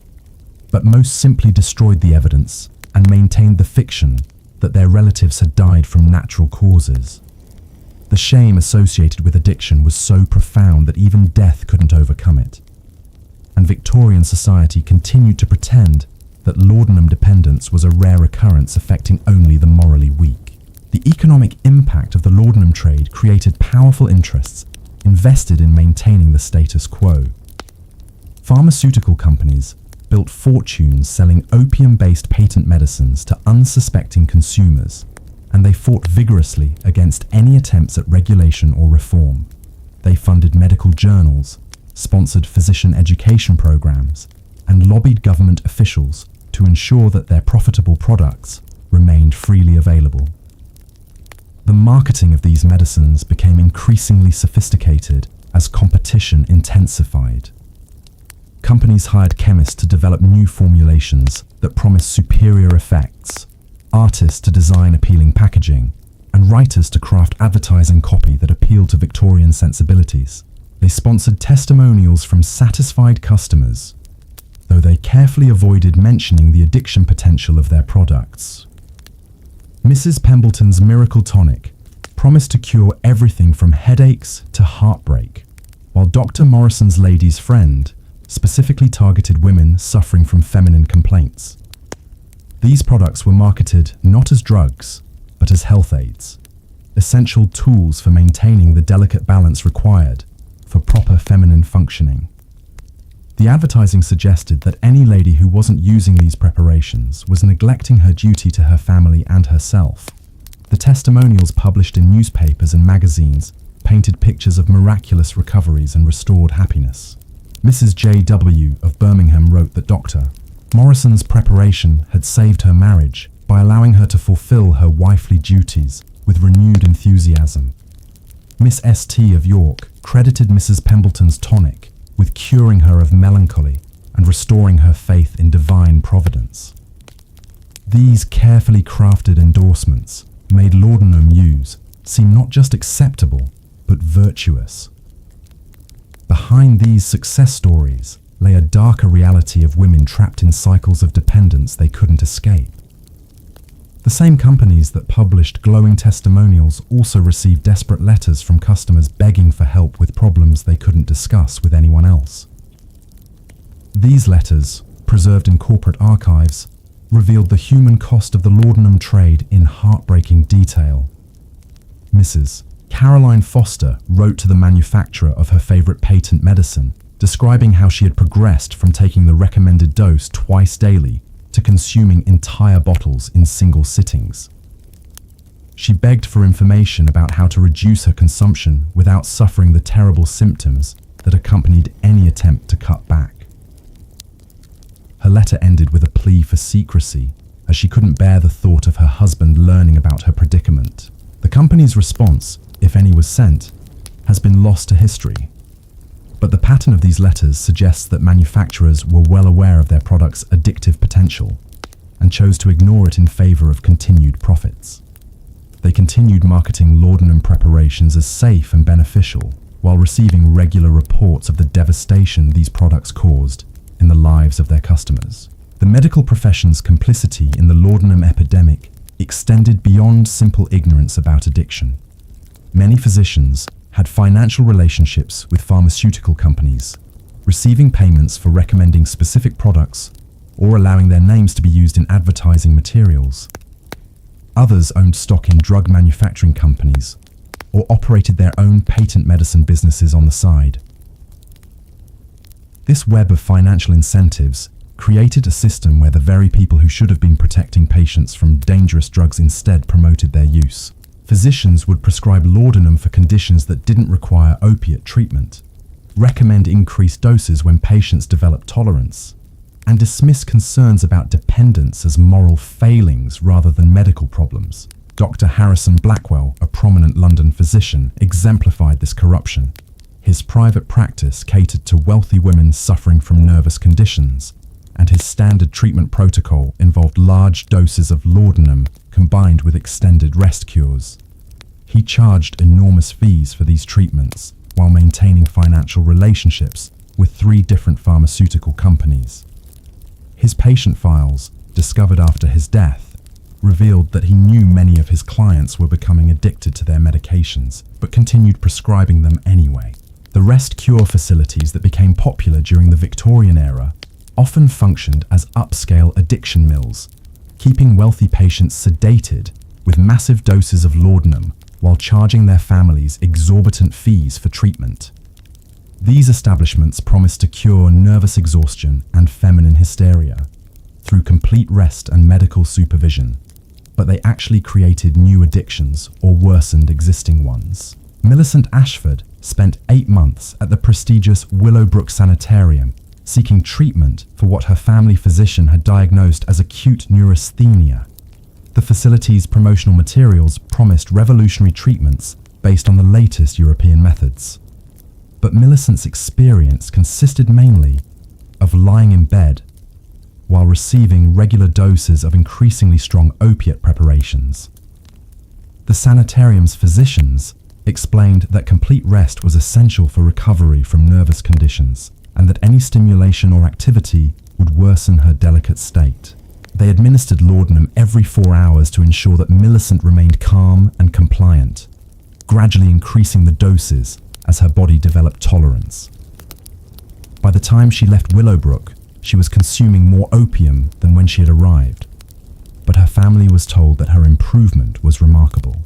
But most simply destroyed the evidence and maintained the fiction that their relatives had died from natural causes. The shame associated with addiction was so profound that even death couldn't overcome it. And Victorian society continued to pretend that laudanum dependence was a rare occurrence affecting only the morally weak. The economic impact of the laudanum trade created powerful interests invested in maintaining the status quo. Pharmaceutical companies built fortunes selling opium-based patent medicines to unsuspecting consumers, and they fought vigorously against any attempts at regulation or reform. They funded medical journals, sponsored physician education programs, and lobbied government officials to ensure that their profitable products remained freely available. The marketing of these medicines became increasingly sophisticated as competition intensified. Companies hired chemists to develop new formulations that promised superior effects, artists to design appealing packaging, and writers to craft advertising copy that appealed to Victorian sensibilities. They sponsored testimonials from satisfied customers, though they carefully avoided mentioning the addiction potential of their products. Mrs. Pembleton's Miracle Tonic promised to cure everything from headaches to heartbreak, while Dr. Morrison's Lady's Friend specifically targeted women suffering from feminine complaints. These products were marketed not as drugs, but as health aids, essential tools for maintaining the delicate balance required for proper feminine functioning. The advertising suggested that any lady who wasn't using these preparations was neglecting her duty to her family and herself. The testimonials published in newspapers and magazines painted pictures of miraculous recoveries and restored happiness. Mrs. J.W. of Birmingham wrote that Dr. Morrison's preparation had saved her marriage by allowing her to fulfill her wifely duties with renewed enthusiasm. Miss S.T. of York credited Mrs. Pembleton's tonic with curing her of melancholy and restoring her faith in divine providence. These carefully crafted endorsements made laudanum use seem not just acceptable, but virtuous. Behind these success stories lay a darker reality of women trapped in cycles of dependence they couldn't escape. The same companies that published glowing testimonials also received desperate letters from customers begging for help with problems they couldn't discuss with anyone else. These letters, preserved in corporate archives, revealed the human cost of the laudanum trade in heartbreaking detail. Mrs. Caroline Foster wrote to the manufacturer of her favorite patent medicine, describing how she had progressed from taking the recommended dose twice daily to consuming entire bottles in single sittings. She begged for information about how to reduce her consumption without suffering the terrible symptoms that accompanied any attempt to cut back. Her letter ended with a plea for secrecy, as she couldn't bear the thought of her husband learning about her predicament. The company's response, if any was sent, has been lost to history. But the pattern of these letters suggests that manufacturers were well aware of their product's addictive potential and chose to ignore it in favor of continued profits. They continued marketing laudanum preparations as safe and beneficial, while receiving regular reports of the devastation these products caused in the lives of their customers. The medical profession's complicity in the laudanum epidemic extended beyond simple ignorance about addiction. Many physicians had financial relationships with pharmaceutical companies, receiving payments for recommending specific products or allowing their names to be used in advertising materials. Others owned stock in drug manufacturing companies or operated their own patent medicine businesses on the side. This web of financial incentives created a system where the very people who should have been protecting patients from dangerous drugs instead promoted their use. Physicians would prescribe laudanum for conditions that didn't require opiate treatment, recommend increased doses when patients developed tolerance, and dismiss concerns about dependence as moral failings rather than medical problems. Dr. Harrison Blackwell, a prominent London physician, exemplified this corruption. His private practice catered to wealthy women suffering from nervous conditions, and his standard treatment protocol involved large doses of laudanum combined with extended rest cures. He charged enormous fees for these treatments while maintaining financial relationships with 3 different pharmaceutical companies. His patient files, discovered after his death, revealed that he knew many of his clients were becoming addicted to their medications, but continued prescribing them anyway. The rest cure facilities that became popular during the Victorian era often functioned as upscale addiction mills, keeping wealthy patients sedated with massive doses of laudanum while charging their families exorbitant fees for treatment. These establishments promised to cure nervous exhaustion and feminine hysteria through complete rest and medical supervision, but they actually created new addictions or worsened existing ones. Millicent Ashford spent 8 months at the prestigious Willowbrook Sanitarium seeking treatment for what her family physician had diagnosed as acute neurasthenia. The facility's promotional materials promised revolutionary treatments based on the latest European methods. But Millicent's experience consisted mainly of lying in bed while receiving regular doses of increasingly strong opiate preparations. The sanitarium's physicians explained that complete rest was essential for recovery from nervous conditions, and that any stimulation or activity would worsen her delicate state. They administered laudanum every 4 hours to ensure that Millicent remained calm and compliant, gradually increasing the doses as her body developed tolerance. By the time she left Willowbrook, she was consuming more opium than when she had arrived, but her family was told that her improvement was remarkable.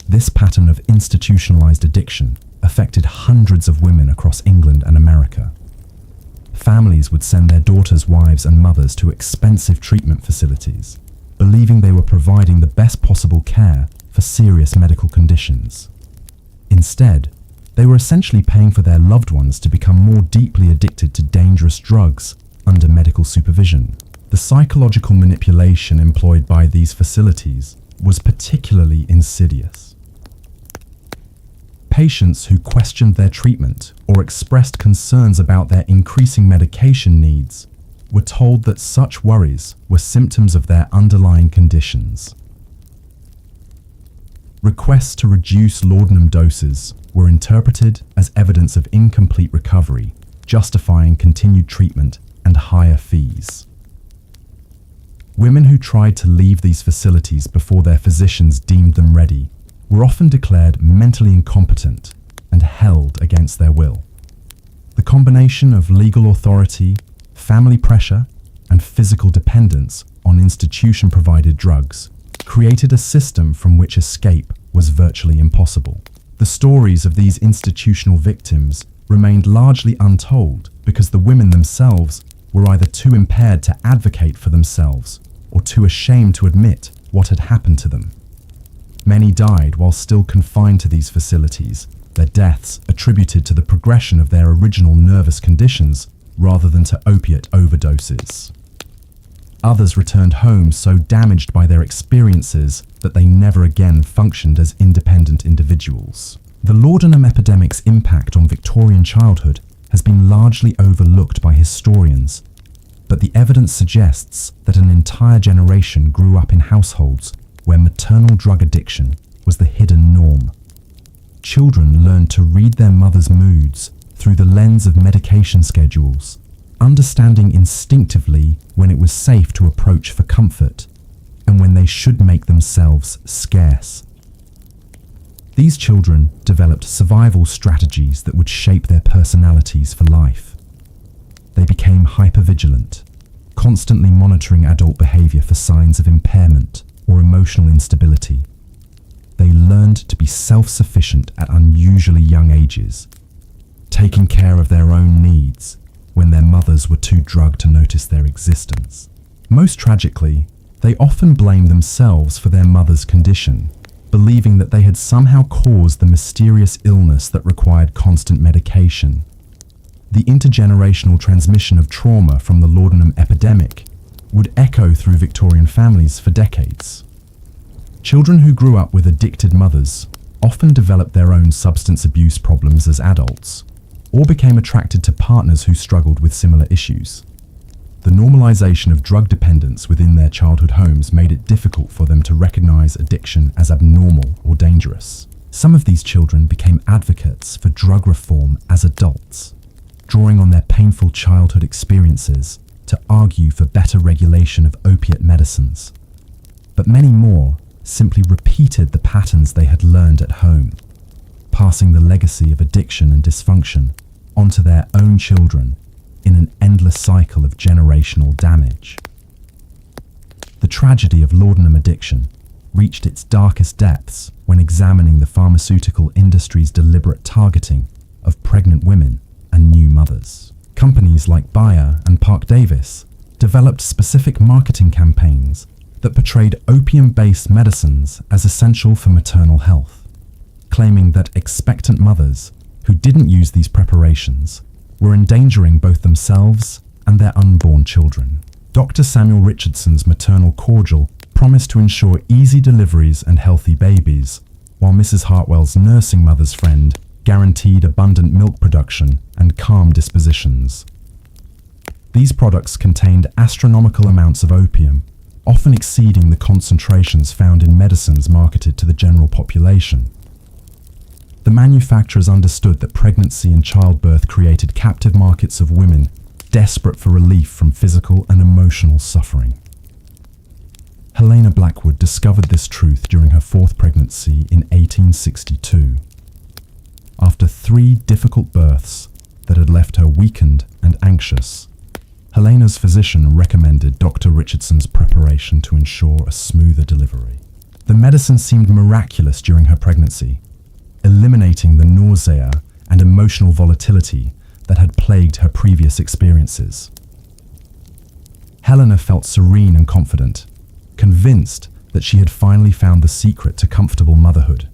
This pattern of institutionalized addiction affected hundreds of women across England and America. Families would send their daughters, wives, and mothers to expensive treatment facilities, believing they were providing the best possible care for serious medical conditions. Instead, they were essentially paying for their loved ones to become more deeply addicted to dangerous drugs under medical supervision. The psychological manipulation employed by these facilities was particularly insidious. Patients who questioned their treatment or expressed concerns about their increasing medication needs were told that such worries were symptoms of their underlying conditions. Requests to reduce laudanum doses were interpreted as evidence of incomplete recovery, justifying continued treatment and higher fees. Women who tried to leave these facilities before their physicians deemed them ready were often declared mentally incompetent and held against their will. The combination of legal authority, family pressure, and physical dependence on institution-provided drugs created a system from which escape was virtually impossible. The stories of these institutional victims remained largely untold because the women themselves were either too impaired to advocate for themselves or too ashamed to admit what had happened to them. Many died while still confined to these facilities, their deaths attributed to the progression of their original nervous conditions rather than to opiate overdoses. Others returned home so damaged by their experiences that they never again functioned as independent individuals. The laudanum epidemic's impact on Victorian childhood has been largely overlooked by historians, but the evidence suggests that an entire generation grew up in households where maternal drug addiction was the hidden norm. Children learned to read their mother's moods through the lens of medication schedules, understanding instinctively when it was safe to approach for comfort and when they should make themselves scarce. These children developed survival strategies that would shape their personalities for life. They became hypervigilant, constantly monitoring adult behavior for signs of impairment or emotional instability. They learned to be self-sufficient at unusually young ages, taking care of their own needs when their mothers were too drugged to notice their existence. Most tragically, they often blamed themselves for their mother's condition, believing that they had somehow caused the mysterious illness that required constant medication. The intergenerational transmission of trauma from the Laudanum epidemic would echo through Victorian families for decades. Children who grew up with addicted mothers often developed their own substance abuse problems as adults, or became attracted to partners who struggled with similar issues. The normalization of drug dependence within their childhood homes made it difficult for them to recognize addiction as abnormal or dangerous. Some of these children became advocates for drug reform as adults, drawing on their painful childhood experiences to argue for better regulation of opiate medicines. But many more simply repeated the patterns they had learned at home, passing the legacy of addiction and dysfunction onto their own children in an endless cycle of generational damage. The tragedy of laudanum addiction reached its darkest depths when examining the pharmaceutical industry's deliberate targeting of pregnant women and new mothers. Companies like Bayer and Park Davis developed specific marketing campaigns that portrayed opium-based medicines as essential for maternal health, claiming that expectant mothers who didn't use these preparations were endangering both themselves and their unborn children. Dr. Samuel Richardson's maternal cordial promised to ensure easy deliveries and healthy babies, while Mrs. Hartwell's nursing mother's friend guaranteed abundant milk production and calm dispositions. These products contained astronomical amounts of opium, often exceeding the concentrations found in medicines marketed to the general population. The manufacturers understood that pregnancy and childbirth created captive markets of women desperate for relief from physical and emotional suffering. Helena Blackwood discovered this truth during her fourth pregnancy in 1862. After 3 difficult births that had left her weakened and anxious, Helena's physician recommended Dr. Richardson's preparation to ensure a smoother delivery. The medicine seemed miraculous during her pregnancy, eliminating the nausea and emotional volatility that had plagued her previous experiences. Helena felt serene and confident, convinced that she had finally found the secret to comfortable motherhood.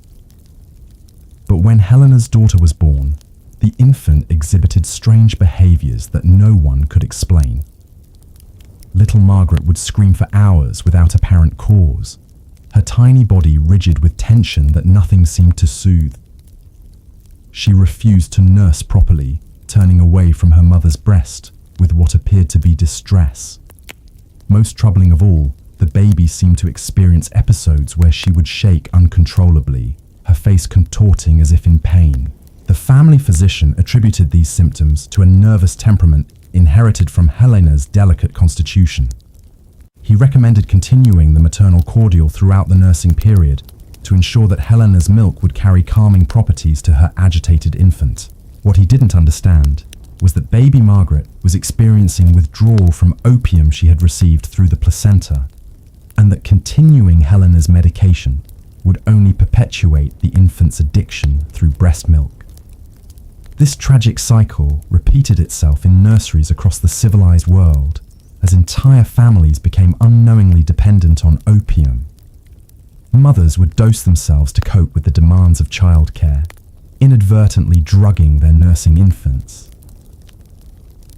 But when Helena's daughter was born, the infant exhibited strange behaviors that no one could explain. Little Margaret would scream for hours without apparent cause, her tiny body rigid with tension that nothing seemed to soothe. She refused to nurse properly, turning away from her mother's breast with what appeared to be distress. Most troubling of all, the baby seemed to experience episodes where she would shake uncontrollably, her face contorting as if in pain. The family physician attributed these symptoms to a nervous temperament inherited from Helena's delicate constitution. He recommended continuing the maternal cordial throughout the nursing period to ensure that Helena's milk would carry calming properties to her agitated infant. What he didn't understand was that baby Margaret was experiencing withdrawal from opium she had received through the placenta, and that continuing Helena's medication would only perpetuate the infant's addiction through breast milk. This tragic cycle repeated itself in nurseries across the civilized world, as entire families became unknowingly dependent on opium. Mothers would dose themselves to cope with the demands of childcare, inadvertently drugging their nursing infants.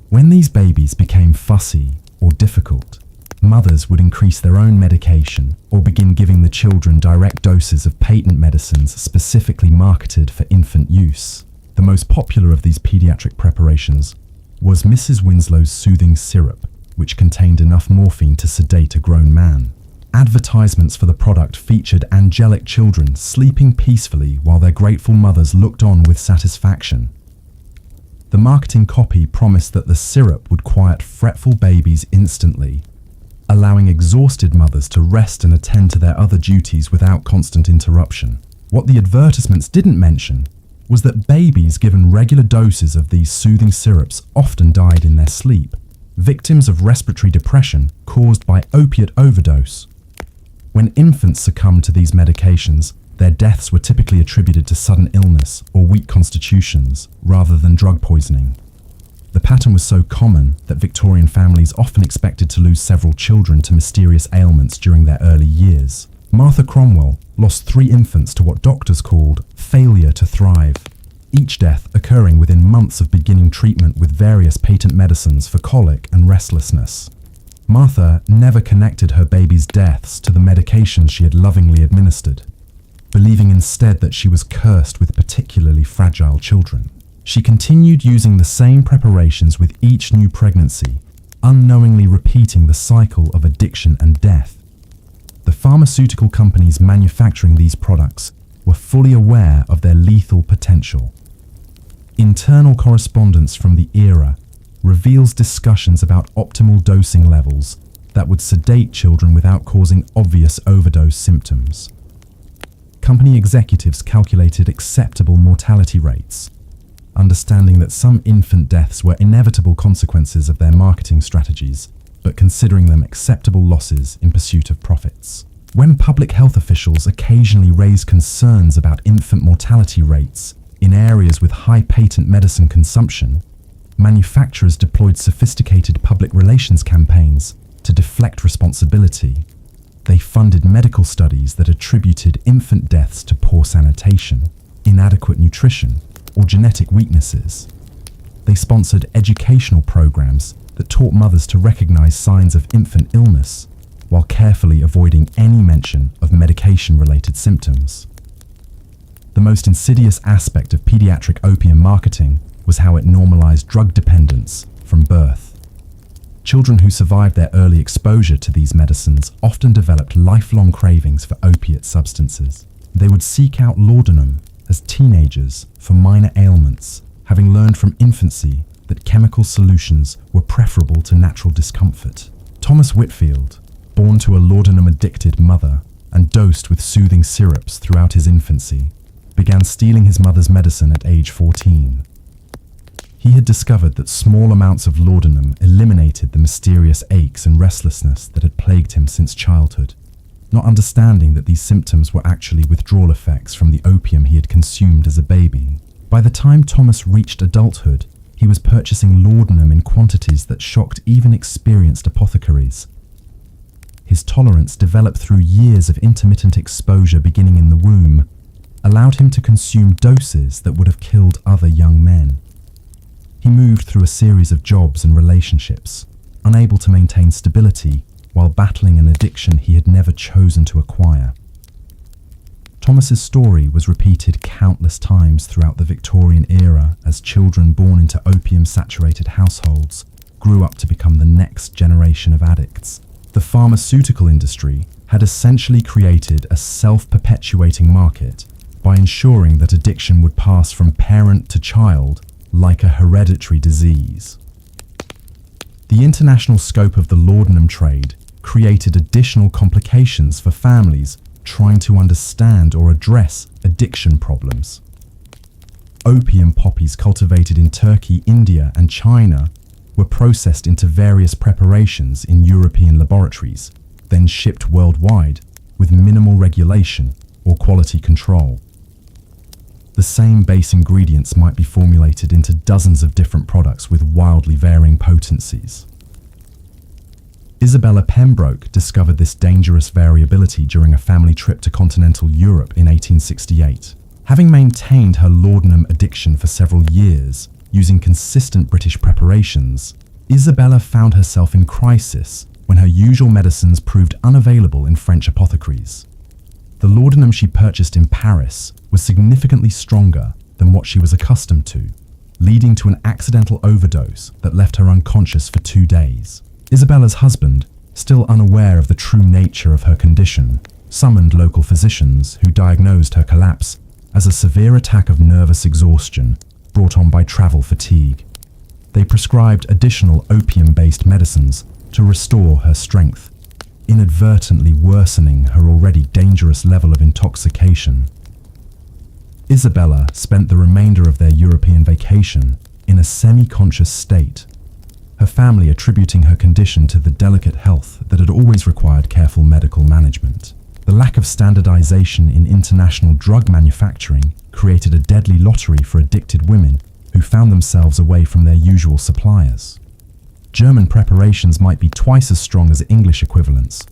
When these babies became fussy or difficult, mothers would increase their own medication or begin giving the children direct doses of patent medicines specifically marketed for infant use. The most popular of these pediatric preparations was Mrs. Winslow's soothing syrup, which contained enough morphine to sedate a grown man. Advertisements for the product featured angelic children sleeping peacefully while their grateful mothers looked on with satisfaction. The marketing copy promised that the syrup would quiet fretful babies instantly, allowing exhausted mothers to rest and attend to their other duties without constant interruption. What the advertisements didn't mention was that babies given regular doses of these soothing syrups often died in their sleep, victims of respiratory depression caused by opiate overdose. When infants succumbed to these medications, their deaths were typically attributed to sudden illness or weak constitutions rather than drug poisoning. The pattern was so common that Victorian families often expected to lose several children to mysterious ailments during their early years. Martha Cromwell lost 3 infants to what doctors called failure to thrive, each death occurring within months of beginning treatment with various patent medicines for colic and restlessness. Martha never connected her baby's deaths to the medications she had lovingly administered, believing instead that she was cursed with particularly fragile children. She continued using the same preparations with each new pregnancy, unknowingly repeating the cycle of addiction and death. The pharmaceutical companies manufacturing these products were fully aware of their lethal potential. Internal correspondence from the era reveals discussions about optimal dosing levels that would sedate children without causing obvious overdose symptoms. Company executives calculated acceptable mortality rates, understanding that some infant deaths were inevitable consequences of their marketing strategies, but considering them acceptable losses in pursuit of profits. When public health officials occasionally raised concerns about infant mortality rates in areas with high patent medicine consumption, manufacturers deployed sophisticated public relations campaigns to deflect responsibility. They funded medical studies that attributed infant deaths to poor sanitation, inadequate nutrition, or genetic weaknesses. They sponsored educational programs that taught mothers to recognize signs of infant illness while carefully avoiding any mention of medication-related symptoms. The most insidious aspect of pediatric opium marketing was how it normalized drug dependence from birth. Children who survived their early exposure to these medicines often developed lifelong cravings for opiate substances. They would seek out laudanum as teenagers for minor ailments, having learned from infancy that chemical solutions were preferable to natural discomfort. Thomas Whitfield, born to a laudanum-addicted mother and dosed with soothing syrups throughout his infancy, began stealing his mother's medicine at age 14. He had discovered that small amounts of laudanum eliminated the mysterious aches and restlessness that had plagued him since childhood, not understanding that these symptoms were actually withdrawal effects from the opium he had consumed as a baby. By the time Thomas reached adulthood, he was purchasing laudanum in quantities that shocked even experienced apothecaries. His tolerance, developed through years of intermittent exposure beginning in the womb, allowed him to consume doses that would have killed other young men. He moved through a series of jobs and relationships, unable to maintain stability while battling an addiction he had never chosen to acquire. Thomas's story was repeated countless times throughout the Victorian era as children born into opium-saturated households grew up to become the next generation of addicts. The pharmaceutical industry had essentially created a self-perpetuating market by ensuring that addiction would pass from parent to child like a hereditary disease. The international scope of the laudanum trade created additional complications for families trying to understand or address addiction problems. Opium poppies cultivated in Turkey, India, and China were processed into various preparations in European laboratories, then shipped worldwide with minimal regulation or quality control. The same base ingredients might be formulated into dozens of different products with wildly varying potencies. Isabella Pembroke discovered this dangerous variability during a family trip to continental Europe in 1868. Having maintained her laudanum addiction for several years, using consistent British preparations, Isabella found herself in crisis when her usual medicines proved unavailable in French apothecaries. The laudanum she purchased in Paris was significantly stronger than what she was accustomed to, leading to an accidental overdose that left her unconscious for 2 days. Isabella's husband, still unaware of the true nature of her condition, summoned local physicians who diagnosed her collapse as a severe attack of nervous exhaustion brought on by travel fatigue. They prescribed additional opium-based medicines to restore her strength, inadvertently worsening her already dangerous level of intoxication. Isabella spent the remainder of their European vacation in a semi-conscious state, her family attributing her condition to the delicate health that had always required careful medical management. The lack of standardization in international drug manufacturing created a deadly lottery for addicted women who found themselves away from their usual suppliers. German preparations might be twice as strong as English equivalents,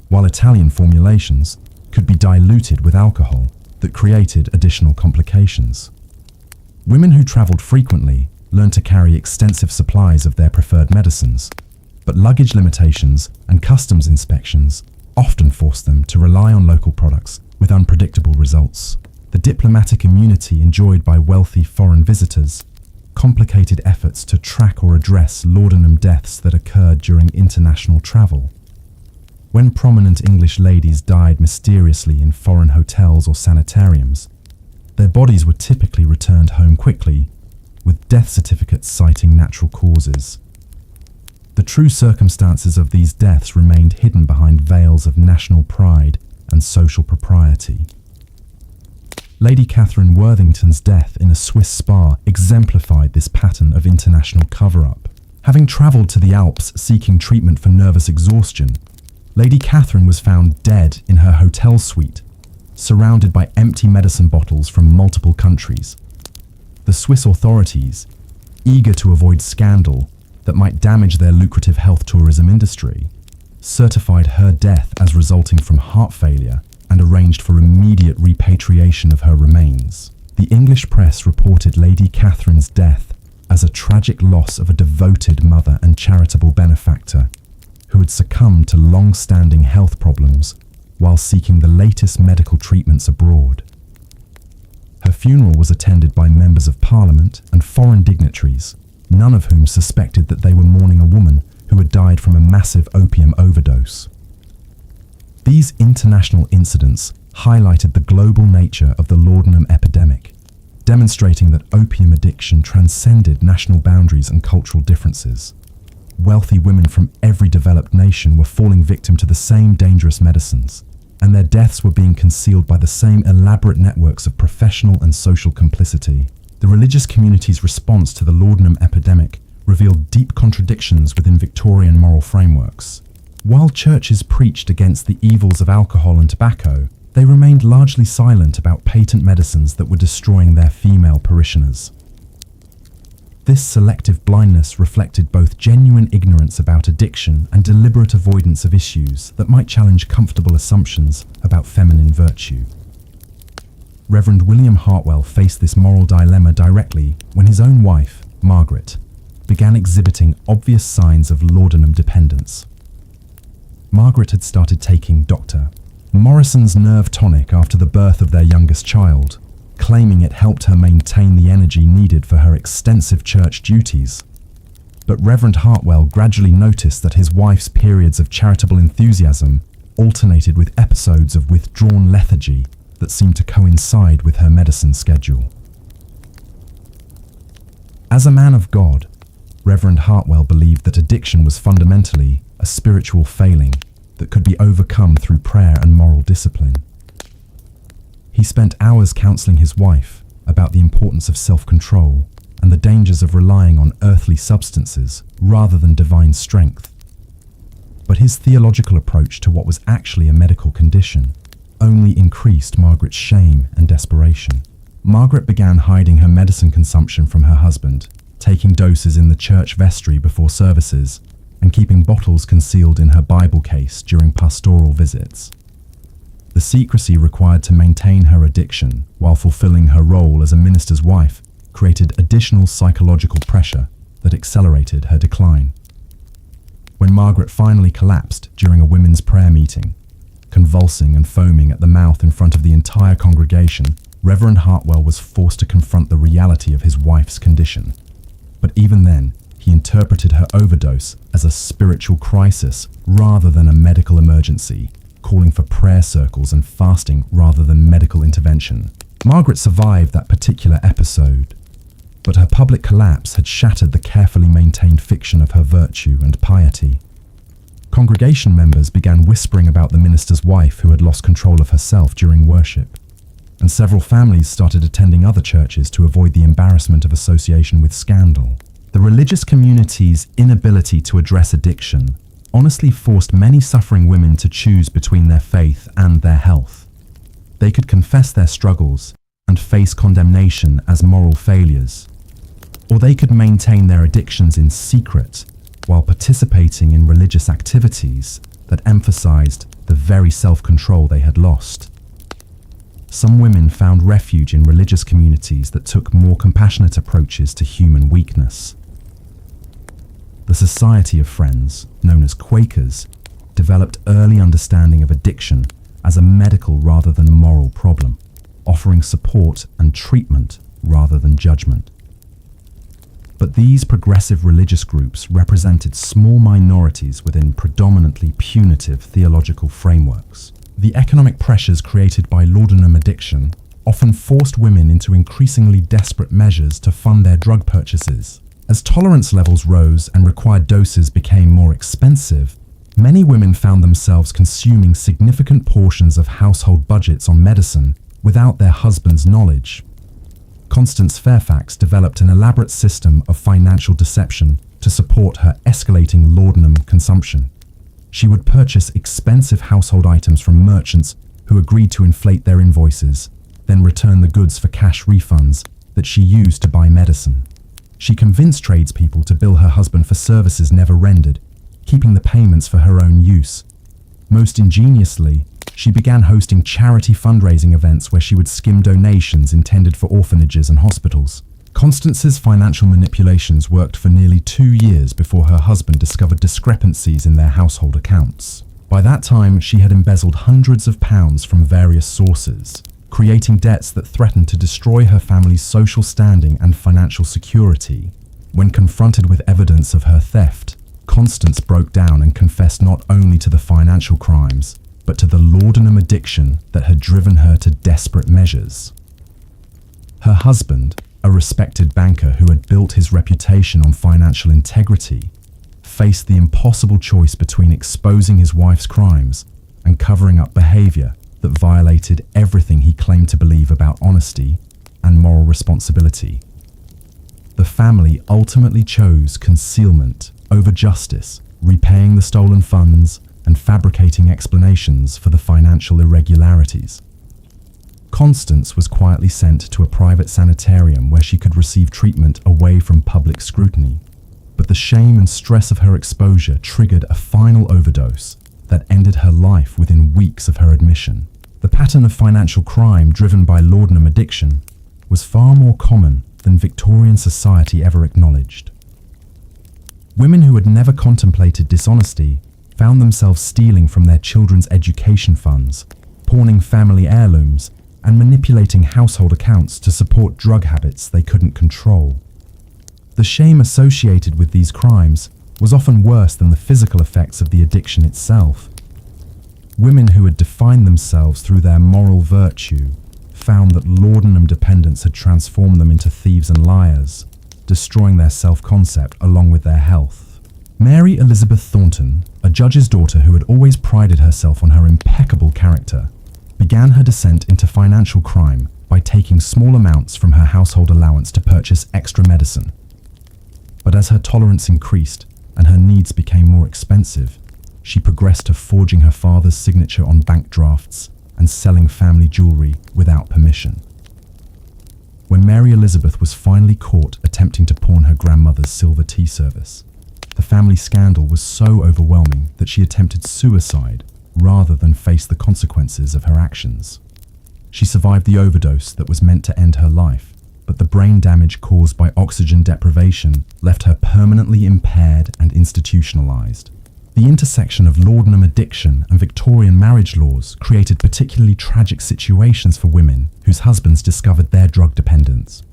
while Italian formulations could be diluted with alcohol that created additional complications. Women who traveled frequently learned to carry extensive supplies of their preferred medicines, but luggage limitations and customs inspections often forced them to rely on local products with unpredictable results. The diplomatic immunity enjoyed by wealthy foreign visitors complicated efforts to track or address laudanum deaths that occurred during international travel. When prominent English ladies died mysteriously in foreign hotels or sanitariums, their bodies were typically returned home quickly, with death certificates citing natural causes. The true circumstances of these deaths remained hidden behind veils of national pride and social propriety. Lady Catherine Worthington's death in a Swiss spa exemplified this pattern of international cover-up. Having travelled to the Alps seeking treatment for nervous exhaustion, Lady Catherine was found dead in her hotel suite, surrounded by empty medicine bottles from multiple countries. The Swiss authorities, eager to avoid scandal that might damage their lucrative health tourism industry, certified her death as resulting from heart failure and arranged for immediate repatriation of her remains. The English press reported Lady Catherine's death as a tragic loss of a devoted mother and charitable benefactor who had succumbed to long-standing health problems while seeking the latest medical treatments abroad. Her funeral was attended by members of Parliament and foreign dignitaries, none of whom suspected that they were mourning a woman who had died from a massive opium overdose. These international incidents highlighted the global nature of the laudanum epidemic, demonstrating that opium addiction transcended national boundaries and cultural differences. Wealthy women from every developed nation were falling victim to the same dangerous medicines, and their deaths were being concealed by the same elaborate networks of professional and social complicity. The religious community's response to the laudanum epidemic revealed deep contradictions within Victorian moral frameworks. While churches preached against the evils of alcohol and tobacco, they remained largely silent about patent medicines that were destroying their female parishioners. This selective blindness reflected both genuine ignorance about addiction and deliberate avoidance of issues that might challenge comfortable assumptions about feminine virtue. Reverend William Hartwell faced this moral dilemma directly when his own wife, Margaret, began exhibiting obvious signs of laudanum dependence. Margaret had started taking Dr. Morrison's nerve tonic after the birth of their youngest child, claiming it helped her maintain the energy needed for her extensive church duties. But Reverend Hartwell gradually noticed that his wife's periods of charitable enthusiasm alternated with episodes of withdrawn lethargy that seemed to coincide with her medicine schedule. As a man of God, Reverend Hartwell believed that addiction was fundamentally a spiritual failing that could be overcome through prayer and moral discipline. He spent hours counseling his wife about the importance of self-control and the dangers of relying on earthly substances rather than divine strength. But his theological approach to what was actually a medical condition only increased Margaret's shame and desperation. Margaret began hiding her medicine consumption from her husband, taking doses in the church vestry before services, and keeping bottles concealed in her Bible case during pastoral visits. The secrecy required to maintain her addiction while fulfilling her role as a minister's wife created additional psychological pressure that accelerated her decline. When Margaret finally collapsed during a women's prayer meeting, convulsing and foaming at the mouth in front of the entire congregation, Reverend Hartwell was forced to confront the reality of his wife's condition. But even then, he interpreted her overdose as a spiritual crisis rather than a medical emergency, calling for prayer circles and fasting rather than medical intervention. Margaret survived that particular episode, but her public collapse had shattered the carefully maintained fiction of her virtue and piety. Congregation members began whispering about the minister's wife who had lost control of herself during worship. and several families started attending other churches to avoid the embarrassment of association with scandal. The religious community's inability to address addiction honestly forced many suffering women to choose between their faith and their health. They could confess their struggles and face condemnation as moral failures, or they could maintain their addictions in secret while participating in religious activities that emphasized the very self-control they had lost. Some women found refuge in religious communities that took more compassionate approaches to human weakness. The Society of Friends, known as Quakers, developed early understanding of addiction as a medical rather than moral problem, offering support and treatment rather than judgment. But these progressive religious groups represented small minorities within predominantly punitive theological frameworks. The economic pressures created by laudanum addiction often forced women into increasingly desperate measures to fund their drug purchases. As tolerance levels rose and required doses became more expensive, many women found themselves consuming significant portions of household budgets on medicine without their husband's knowledge. Constance Fairfax developed an elaborate system of financial deception to support her escalating laudanum consumption. She would purchase expensive household items from merchants who agreed to inflate their invoices, then return the goods for cash refunds that she used to buy medicine. She convinced tradespeople to bill her husband for services never rendered, keeping the payments for her own use. Most ingeniously, she began hosting charity fundraising events where she would skim donations intended for orphanages and hospitals. Constance's financial manipulations worked for nearly 2 years before her husband discovered discrepancies in their household accounts. By that time, she had embezzled hundreds of pounds from various sources, creating debts that threatened to destroy her family's social standing and financial security. When confronted with evidence of her theft, Constance broke down and confessed not only to the financial crimes, but to the laudanum addiction that had driven her to desperate measures. Her husband, a respected banker who had built his reputation on financial integrity, faced the impossible choice between exposing his wife's crimes and covering up behavior that violated everything he claimed to believe about honesty and moral responsibility. The family ultimately chose concealment over justice, repaying the stolen funds and fabricating explanations for the financial irregularities. Constance was quietly sent to a private sanitarium where she could receive treatment away from public scrutiny. But the shame and stress of her exposure triggered a final overdose that ended her life within weeks of her admission. The pattern of financial crime driven by laudanum addiction was far more common than Victorian society ever acknowledged. Women who had never contemplated dishonesty found themselves stealing from their children's education funds, pawning family heirlooms, and manipulating household accounts to support drug habits they couldn't control. The shame associated with these crimes was often worse than the physical effects of the addiction itself. Women who had defined themselves through their moral virtue found that laudanum dependence had transformed them into thieves and liars, destroying their self-concept along with their health. Mary Elizabeth Thornton, a judge's daughter who had always prided herself on her impeccable character, began her descent into financial crime by taking small amounts from her household allowance to purchase extra medicine. But as her tolerance increased and her needs became more expensive, she progressed to forging her father's signature on bank drafts and selling family jewelry without permission. When Mary Elizabeth was finally caught attempting to pawn her grandmother's silver tea service, the family scandal was so overwhelming that she attempted suicide rather than face the consequences of her actions. She survived the overdose that was meant to end her life, but the brain damage caused by oxygen deprivation left her permanently impaired and institutionalized. The intersection of laudanum addiction and Victorian marriage laws created particularly tragic situations for women whose husbands discovered their drug dependence.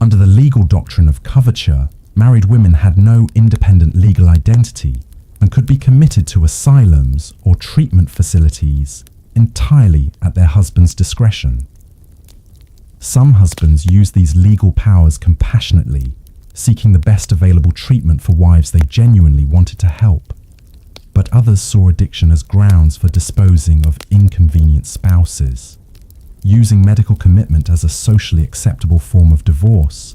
Under the legal doctrine of coverture, married women had no independent legal identity and could be committed to asylums or treatment facilities entirely at their husband's discretion. Some husbands used these legal powers compassionately, seeking the best available treatment for wives they genuinely wanted to help. But others saw addiction as grounds for disposing of inconvenient spouses. using medical commitment as a socially acceptable form of divorce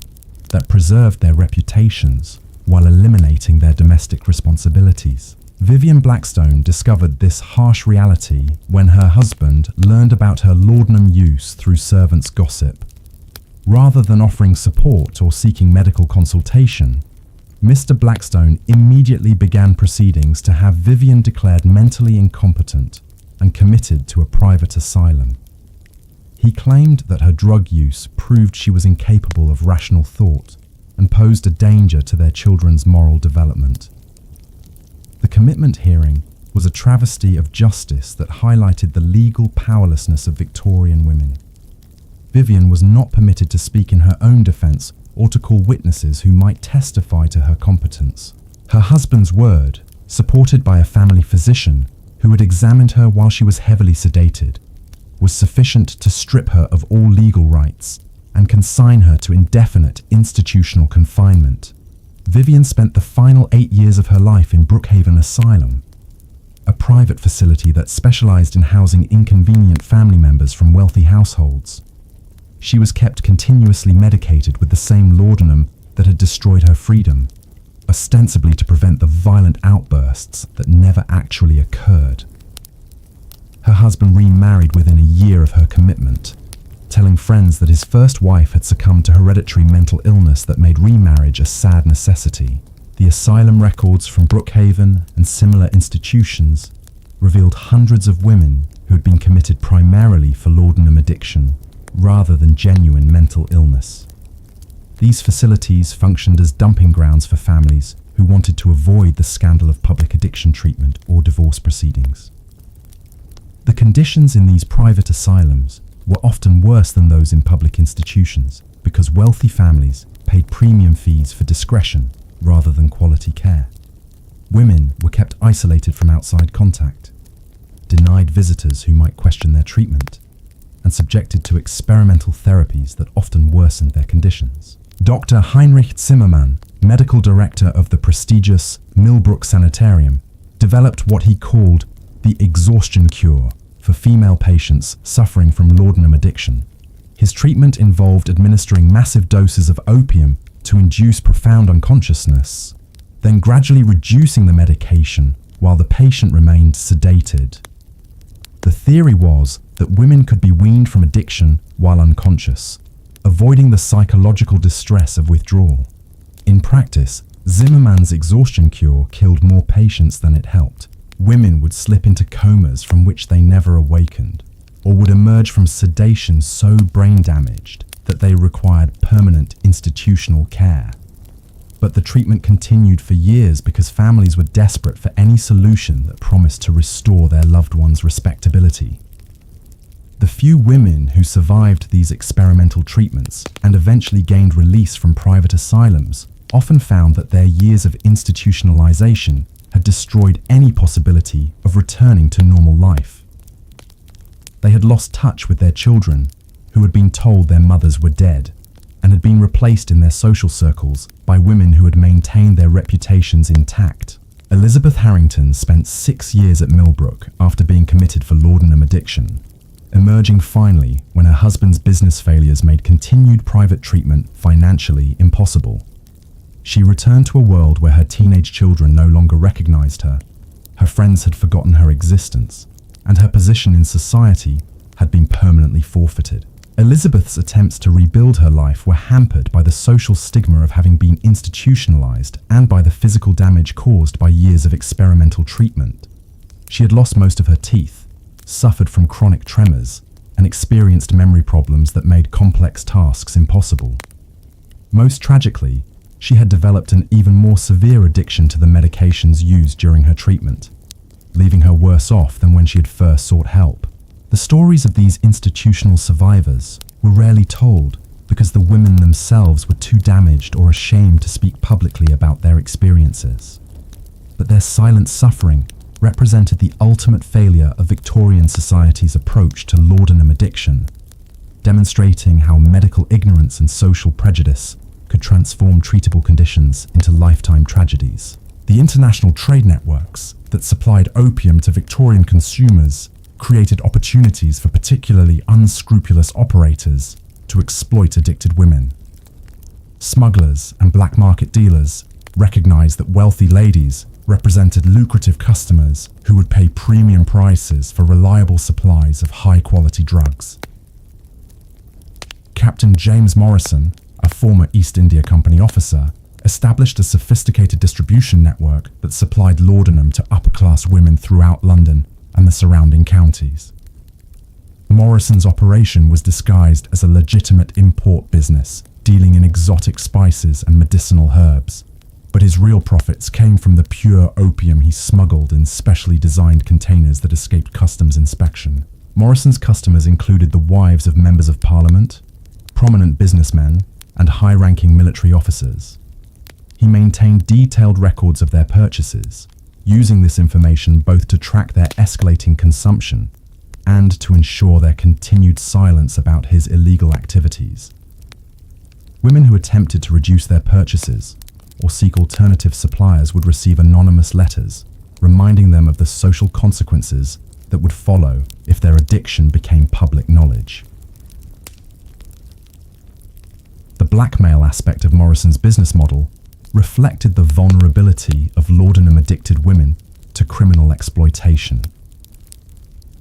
that preserved their reputations while eliminating their domestic responsibilities. Vivian Blackstone discovered this harsh reality when her husband learned about her laudanum use through servants' gossip. Rather than offering support or seeking medical consultation, Mr. Blackstone immediately began proceedings to have Vivian declared mentally incompetent and committed to a private asylum. He claimed that her drug use proved she was incapable of rational thought and posed a danger to their children's moral development. The commitment hearing was a travesty of justice that highlighted the legal powerlessness of Victorian women. Vivian was not permitted to speak in her own defence or to call witnesses who might testify to her competence. Her husband's word, supported by a family physician who had examined her while she was heavily sedated, was sufficient to strip her of all legal rights and consign her to indefinite institutional confinement. Vivian spent the final 8 years of her life in Brookhaven Asylum, a private facility that specialised in housing inconvenient family members from wealthy households. She was kept continuously medicated with the same laudanum that had destroyed her freedom, ostensibly to prevent the violent outbursts that never actually occurred. Her husband remarried within a year of her commitment, telling friends that his first wife had succumbed to hereditary mental illness that made remarriage a sad necessity. The asylum records from Brookhaven and similar institutions revealed hundreds of women who had been committed primarily for laudanum addiction rather than genuine mental illness. These facilities functioned as dumping grounds for families who wanted to avoid the scandal of public addiction treatment or divorce proceedings. The conditions in these private asylums were often worse than those in public institutions because wealthy families paid premium fees for discretion rather than quality care. Women were kept isolated from outside contact, denied visitors who might question their treatment, and subjected to experimental therapies that often worsened their conditions. Dr. Heinrich Zimmermann, medical director of the prestigious Millbrook Sanitarium, developed what he called the exhaustion cure for female patients suffering from laudanum addiction. His treatment involved administering massive doses of opium to induce profound unconsciousness, then gradually reducing the medication while the patient remained sedated. The theory was that women could be weaned from addiction while unconscious, avoiding the psychological distress of withdrawal. In practice, Zimmermann's exhaustion cure killed more patients than it helped. Women would slip into comas from which they never awakened, or would emerge from sedation so brain damaged that they required permanent institutional care. But the treatment continued for years because families were desperate for any solution that promised to restore their loved one's respectability. The few women who survived these experimental treatments and eventually gained release from private asylums often found that their years of institutionalization had destroyed any possibility of returning to normal life. They had lost touch with their children, who had been told their mothers were dead, and had been replaced in their social circles by women who had maintained their reputations intact. Elizabeth Harrington spent 6 years at Millbrook after being committed for laudanum addiction, emerging finally when her husband's business failures made continued private treatment financially impossible. She returned to a world where her teenage children no longer recognized her, her friends had forgotten her existence, and her position in society had been permanently forfeited. Elizabeth's attempts to rebuild her life were hampered by the social stigma of having been institutionalized and by the physical damage caused by years of experimental treatment. She had lost most of her teeth, suffered from chronic tremors, and experienced memory problems that made complex tasks impossible. Most tragically, she had developed an even more severe addiction to the medications used during her treatment, leaving her worse off than when she had first sought help. The stories of these institutional survivors were rarely told because the women themselves were too damaged or ashamed to speak publicly about their experiences. But their silent suffering represented the ultimate failure of Victorian society's approach to laudanum addiction, demonstrating how medical ignorance and social prejudice could transform treatable conditions into lifetime tragedies. The international trade networks that supplied opium to Victorian consumers created opportunities for particularly unscrupulous operators to exploit addicted women. Smugglers and black market dealers recognized that wealthy ladies represented lucrative customers who would pay premium prices for reliable supplies of high-quality drugs. Captain James Morrison, a former East India Company officer, established a sophisticated distribution network that supplied laudanum to upper-class women throughout London and the surrounding counties. Morrison's operation was disguised as a legitimate import business dealing in exotic spices and medicinal herbs, but his real profits came from the pure opium he smuggled in specially designed containers that escaped customs inspection. Morrison's customers included the wives of members of parliament, prominent businessmen, and high-ranking military officers. He maintained detailed records of their purchases, using this information both to track their escalating consumption and to ensure their continued silence about his illegal activities. Women who attempted to reduce their purchases or seek alternative suppliers would receive anonymous letters reminding them of the social consequences that would follow if their addiction became public knowledge. The blackmail aspect of Morrison's business model reflected the vulnerability of laudanum-addicted women to criminal exploitation.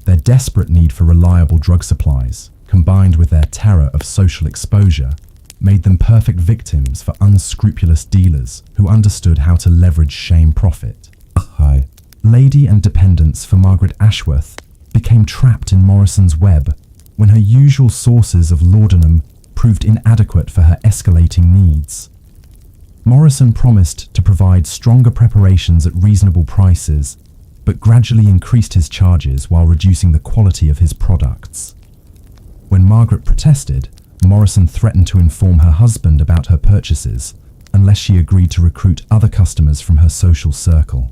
Their desperate need for reliable drug supplies, combined with their terror of social exposure, made them perfect victims for unscrupulous dealers who understood how to leverage shame profit. Lady and dependents for Margaret Ashworth became trapped in Morrison's web when her usual sources of laudanum proved inadequate for her escalating needs. Morrison promised to provide stronger preparations at reasonable prices, but gradually increased his charges while reducing the quality of his products. When Margaret protested, Morrison threatened to inform her husband about her purchases unless she agreed to recruit other customers from her social circle.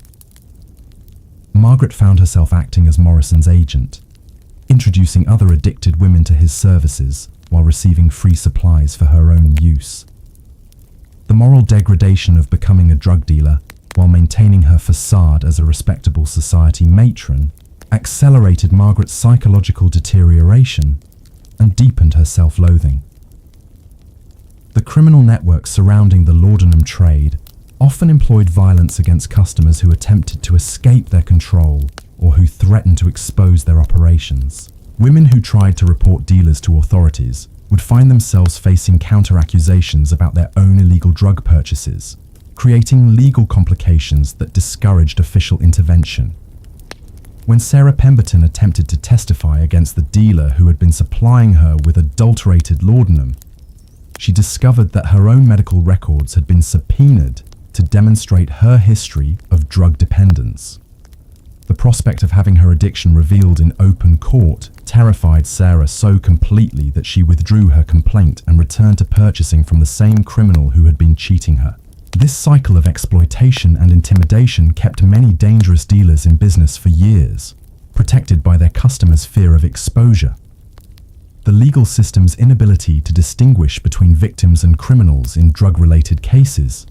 Margaret found herself acting as Morrison's agent, introducing other addicted women to his services while receiving free supplies for her own use. The moral degradation of becoming a drug dealer while maintaining her facade as a respectable society matron accelerated Margaret's psychological deterioration and deepened her self-loathing. The criminal networks surrounding the laudanum trade often employed violence against customers who attempted to escape their control or who threatened to expose their operations. Women who tried to report dealers to authorities would find themselves facing counter-accusations about their own illegal drug purchases, creating legal complications that discouraged official intervention. When Sarah Pemberton attempted to testify against the dealer who had been supplying her with adulterated laudanum, she discovered that her own medical records had been subpoenaed to demonstrate her history of drug dependence. The prospect of having her addiction revealed in open court terrified Sarah so completely that she withdrew her complaint and returned to purchasing from the same criminal who had been cheating her. This cycle of exploitation and intimidation kept many dangerous dealers in business for years, protected by their customers' fear of exposure. The legal system's inability to distinguish between victims and criminals in drug-related cases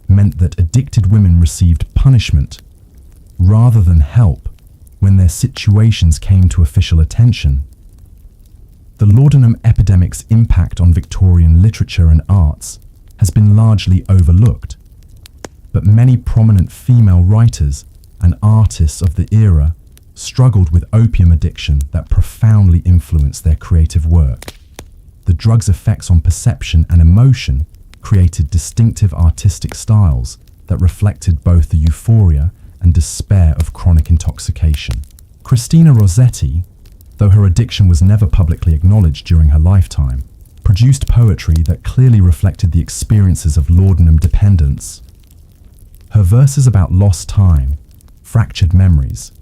meant that addicted women received punishment rather than help when their situations came to official attention. The laudanum epidemic's impact on Victorian literature and arts has been largely overlooked, but many prominent female writers and artists of the era struggled with opium addiction that profoundly influenced their creative work. The drug's effects on perception and emotion created distinctive artistic styles that reflected both the euphoria and despair of chronic intoxication. Christina Rossetti, though her addiction was never publicly acknowledged during her lifetime, produced poetry that clearly reflected the experiences of laudanum dependence. Her verses about lost time, fractured memories,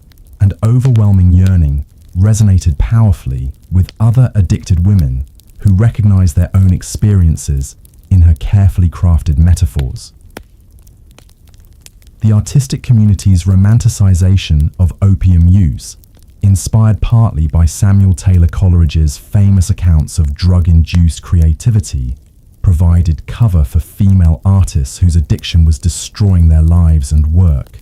and overwhelming yearning resonated powerfully with other addicted women who recognized their own experiences in her carefully crafted metaphors. The artistic community's romanticization of opium use, inspired partly by Samuel Taylor Coleridge's famous accounts of drug-induced creativity, provided cover for female artists whose addiction was destroying their lives and work.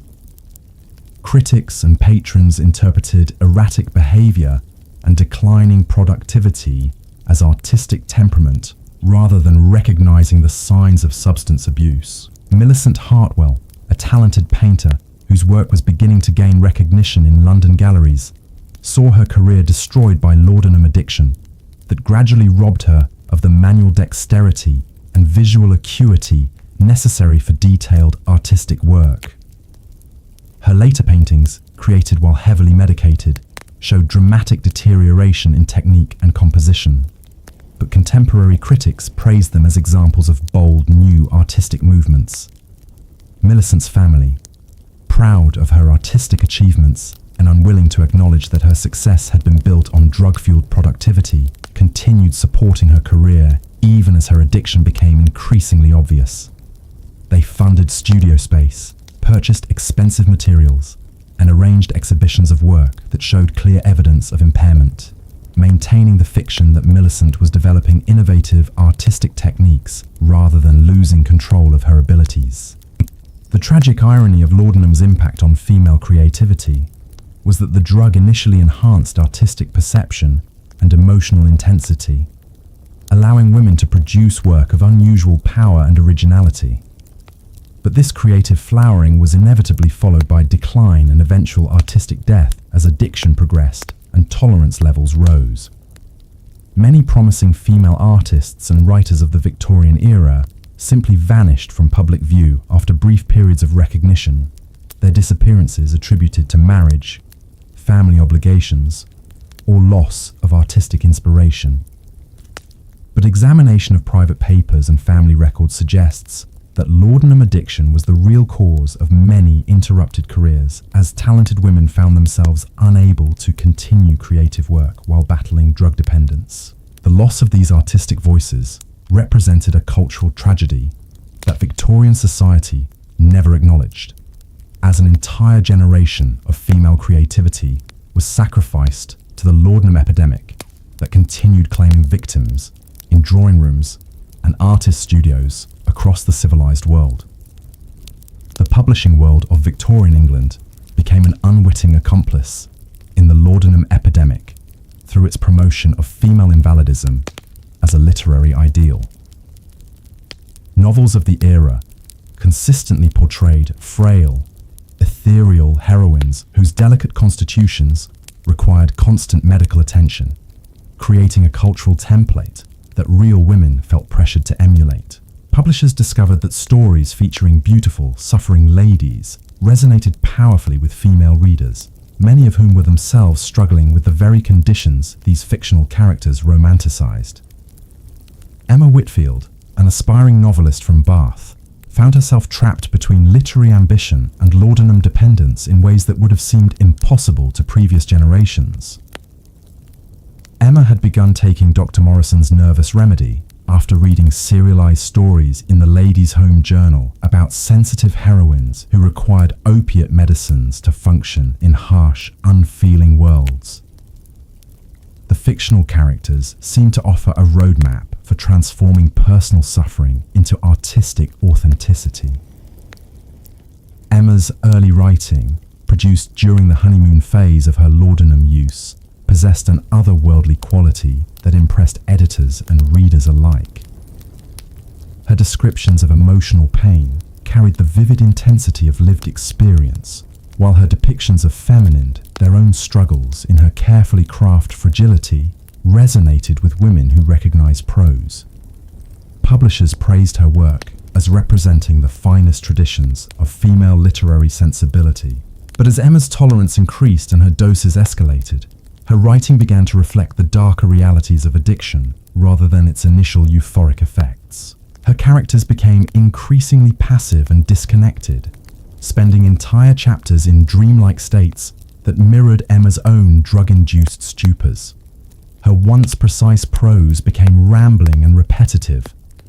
Critics and patrons interpreted erratic behavior and declining productivity as artistic temperament rather than recognizing the signs of substance abuse. Millicent Hartwell, a talented painter whose work was beginning to gain recognition in London galleries, saw her career destroyed by laudanum addiction that gradually robbed her of the manual dexterity and visual acuity necessary for detailed artistic work. Her later paintings, created while heavily medicated, showed dramatic deterioration in technique and composition, but contemporary critics praised them as examples of bold, new artistic movements. Millicent's family, proud of her artistic achievements and unwilling to acknowledge that her success had been built on drug-fueled productivity, continued supporting her career even as her addiction became increasingly obvious. They funded studio space, purchased expensive materials, and arranged exhibitions of work that showed clear evidence of impairment, maintaining the fiction that Millicent was developing innovative artistic techniques rather than losing control of her abilities. The tragic irony of laudanum's impact on female creativity was that the drug initially enhanced artistic perception and emotional intensity, allowing women to produce work of unusual power and originality. But this creative flowering was inevitably followed by decline and eventual artistic death as addiction progressed and tolerance levels rose. Many promising female artists and writers of the Victorian era simply vanished from public view after brief periods of recognition, their disappearances attributed to marriage, family obligations, or loss of artistic inspiration. But examination of private papers and family records suggests that laudanum addiction was the real cause of many interrupted careers, as talented women found themselves unable to continue creative work while battling drug dependence. The loss of these artistic voices represented a cultural tragedy that Victorian society never acknowledged, as an entire generation of female creativity was sacrificed to the laudanum epidemic that continued claiming victims in drawing rooms and artist studios across the civilized world. The publishing world of Victorian England became an unwitting accomplice in the laudanum epidemic through its promotion of female invalidism as a literary ideal. Novels of the era consistently portrayed frail, ethereal heroines whose delicate constitutions required constant medical attention, creating a cultural template that real women felt pressured to emulate. Publishers discovered that stories featuring beautiful, suffering ladies resonated powerfully with female readers, many of whom were themselves struggling with the very conditions these fictional characters romanticized. Emma Whitfield, an aspiring novelist from Bath, found herself trapped between literary ambition and laudanum dependence in ways that would have seemed impossible to previous generations. Emma had begun taking Dr. Morrison's Nervous Remedy after reading serialized stories in the Ladies' Home Journal about sensitive heroines who required opiate medicines to function in harsh, unfeeling worlds. The fictional characters seemed to offer a roadmap for transforming personal suffering into artistic authenticity. Emma's early writing, produced during the honeymoon phase of her laudanum use, possessed an otherworldly quality that impressed editors and readers alike. Her descriptions of emotional pain carried the vivid intensity of lived experience, while her depictions of feminine, their own struggles in her carefully crafted fragility, resonated with women who recognized prose. Publishers praised her work as representing the finest traditions of female literary sensibility. But as Emma's tolerance increased and her doses escalated, her writing began to reflect the darker realities of addiction rather than its initial euphoric effects. Her characters became increasingly passive and disconnected, spending entire chapters in dreamlike states that mirrored Emma's own drug-induced stupors. Her once precise prose became rambling and repetitive,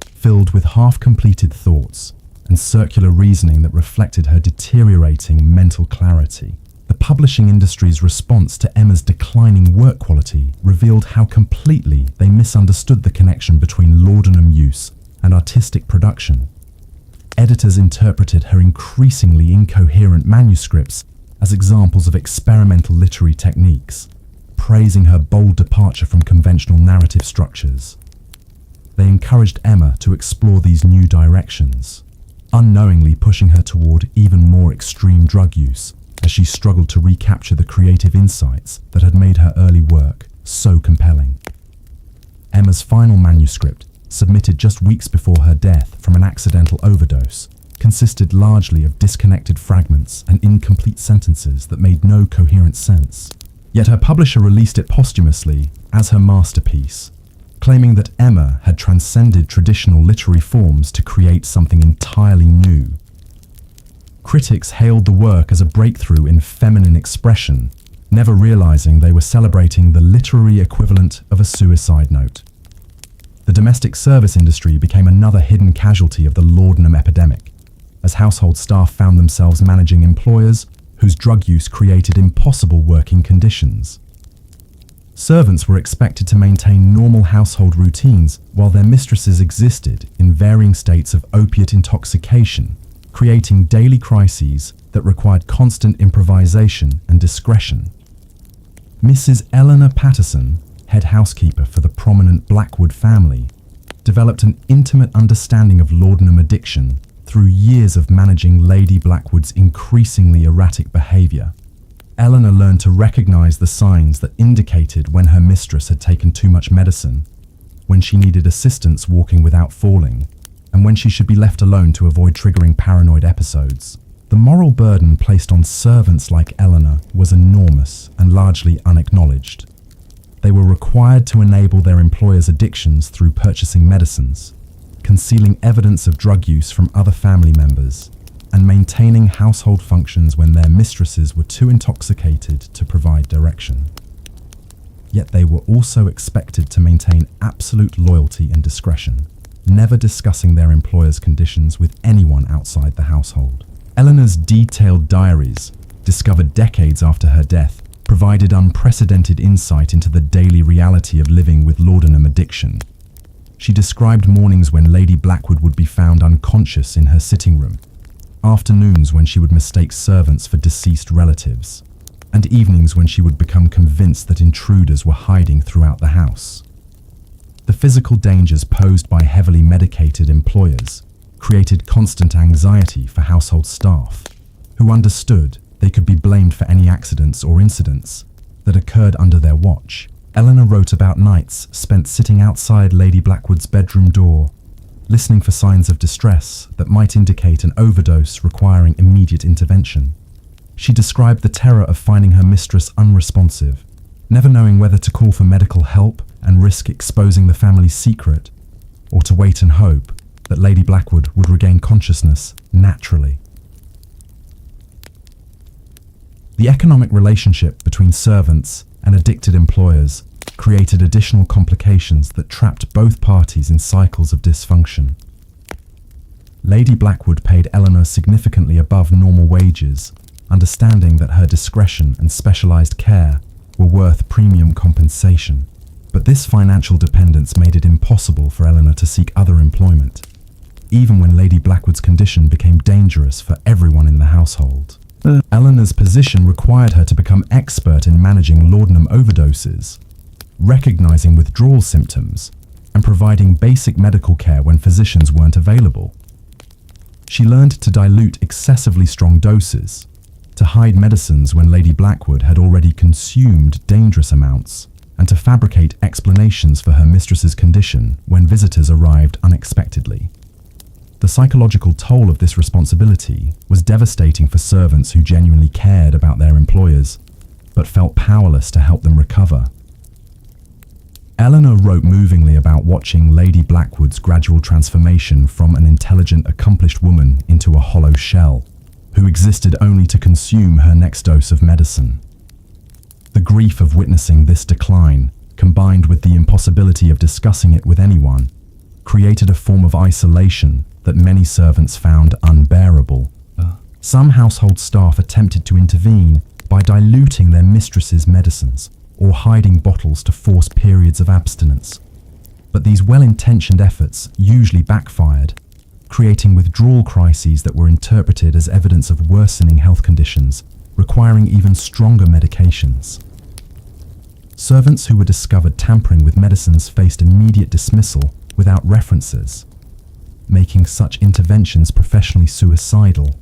filled with half-completed thoughts and circular reasoning that reflected her deteriorating mental clarity. The publishing industry's response to Emma's declining work quality revealed how completely they misunderstood the connection between laudanum use and artistic production. Editors interpreted her increasingly incoherent manuscripts as examples of experimental literary techniques, praising her bold departure from conventional narrative structures. They encouraged Emma to explore these new directions, unknowingly pushing her toward even more extreme drug use as she struggled to recapture the creative insights that had made her early work so compelling. Emma's final manuscript, submitted just weeks before her death from an accidental overdose, consisted largely of disconnected fragments and incomplete sentences that made no coherent sense. Yet her publisher released it posthumously as her masterpiece, claiming that Emma had transcended traditional literary forms to create something entirely new. Critics hailed the work as a breakthrough in feminine expression, never realizing they were celebrating the literary equivalent of a suicide note. The domestic service industry became another hidden casualty of the Laudanum epidemic, as household staff found themselves managing employers whose drug use created impossible working conditions. Servants were expected to maintain normal household routines while their mistresses existed in varying states of opiate intoxication, creating daily crises that required constant improvisation and discretion. Mrs. Eleanor Patterson, head housekeeper for the prominent Blackwood family, developed an intimate understanding of laudanum addiction through years of managing Lady Blackwood's increasingly erratic behavior. Eleanor learned to recognize the signs that indicated when her mistress had taken too much medicine, when she needed assistance walking without falling, and when she should be left alone to avoid triggering paranoid episodes. The moral burden placed on servants like Eleanor was enormous and largely unacknowledged. They were required to enable their employers' addictions through purchasing medicines, concealing evidence of drug use from other family members, and maintaining household functions when their mistresses were too intoxicated to provide direction. Yet they were also expected to maintain absolute loyalty and discretion, never discussing their employers' conditions with anyone outside the household. Eleanor's detailed diaries, discovered decades after her death, provided unprecedented insight into the daily reality of living with laudanum addiction. She described mornings when Lady Blackwood would be found unconscious in her sitting room, afternoons when she would mistake servants for deceased relatives, and evenings when she would become convinced that intruders were hiding throughout the house. The physical dangers posed by heavily medicated employers created constant anxiety for household staff, who understood they could be blamed for any accidents or incidents that occurred under their watch. Eleanor wrote about nights spent sitting outside Lady Blackwood's bedroom door, listening for signs of distress that might indicate an overdose requiring immediate intervention. She described the terror of finding her mistress unresponsive, never knowing whether to call for medical help and risk exposing the family's secret, or to wait and hope that Lady Blackwood would regain consciousness naturally. The economic relationship between servants and addicted employers created additional complications that trapped both parties in cycles of dysfunction. Lady Blackwood paid Eleanor significantly above normal wages, understanding that her discretion and specialized care were worth premium compensation. But this financial dependence made it impossible for Eleanor to seek other employment, even when Lady Blackwood's condition became dangerous for everyone in the household. Eleanor's position required her to become expert in managing laudanum overdoses, recognizing withdrawal symptoms, and providing basic medical care when physicians weren't available. She learned to dilute excessively strong doses, to hide medicines when Lady Blackwood had already consumed dangerous amounts, and to fabricate explanations for her mistress's condition when visitors arrived unexpectedly. The psychological toll of this responsibility was devastating for servants who genuinely cared about their employers, but felt powerless to help them recover. Eleanor wrote movingly about watching Lady Blackwood's gradual transformation from an intelligent, accomplished woman into a hollow shell, who existed only to consume her next dose of medicine. The grief of witnessing this decline, combined with the impossibility of discussing it with anyone, created a form of isolation that many servants found unbearable. Some household staff attempted to intervene by diluting their mistress's medicines or hiding bottles to force periods of abstinence. But these well-intentioned efforts usually backfired, creating withdrawal crises that were interpreted as evidence of worsening health conditions requiring even stronger medications. Servants who were discovered tampering with medicines faced immediate dismissal without references, making such interventions professionally suicidal.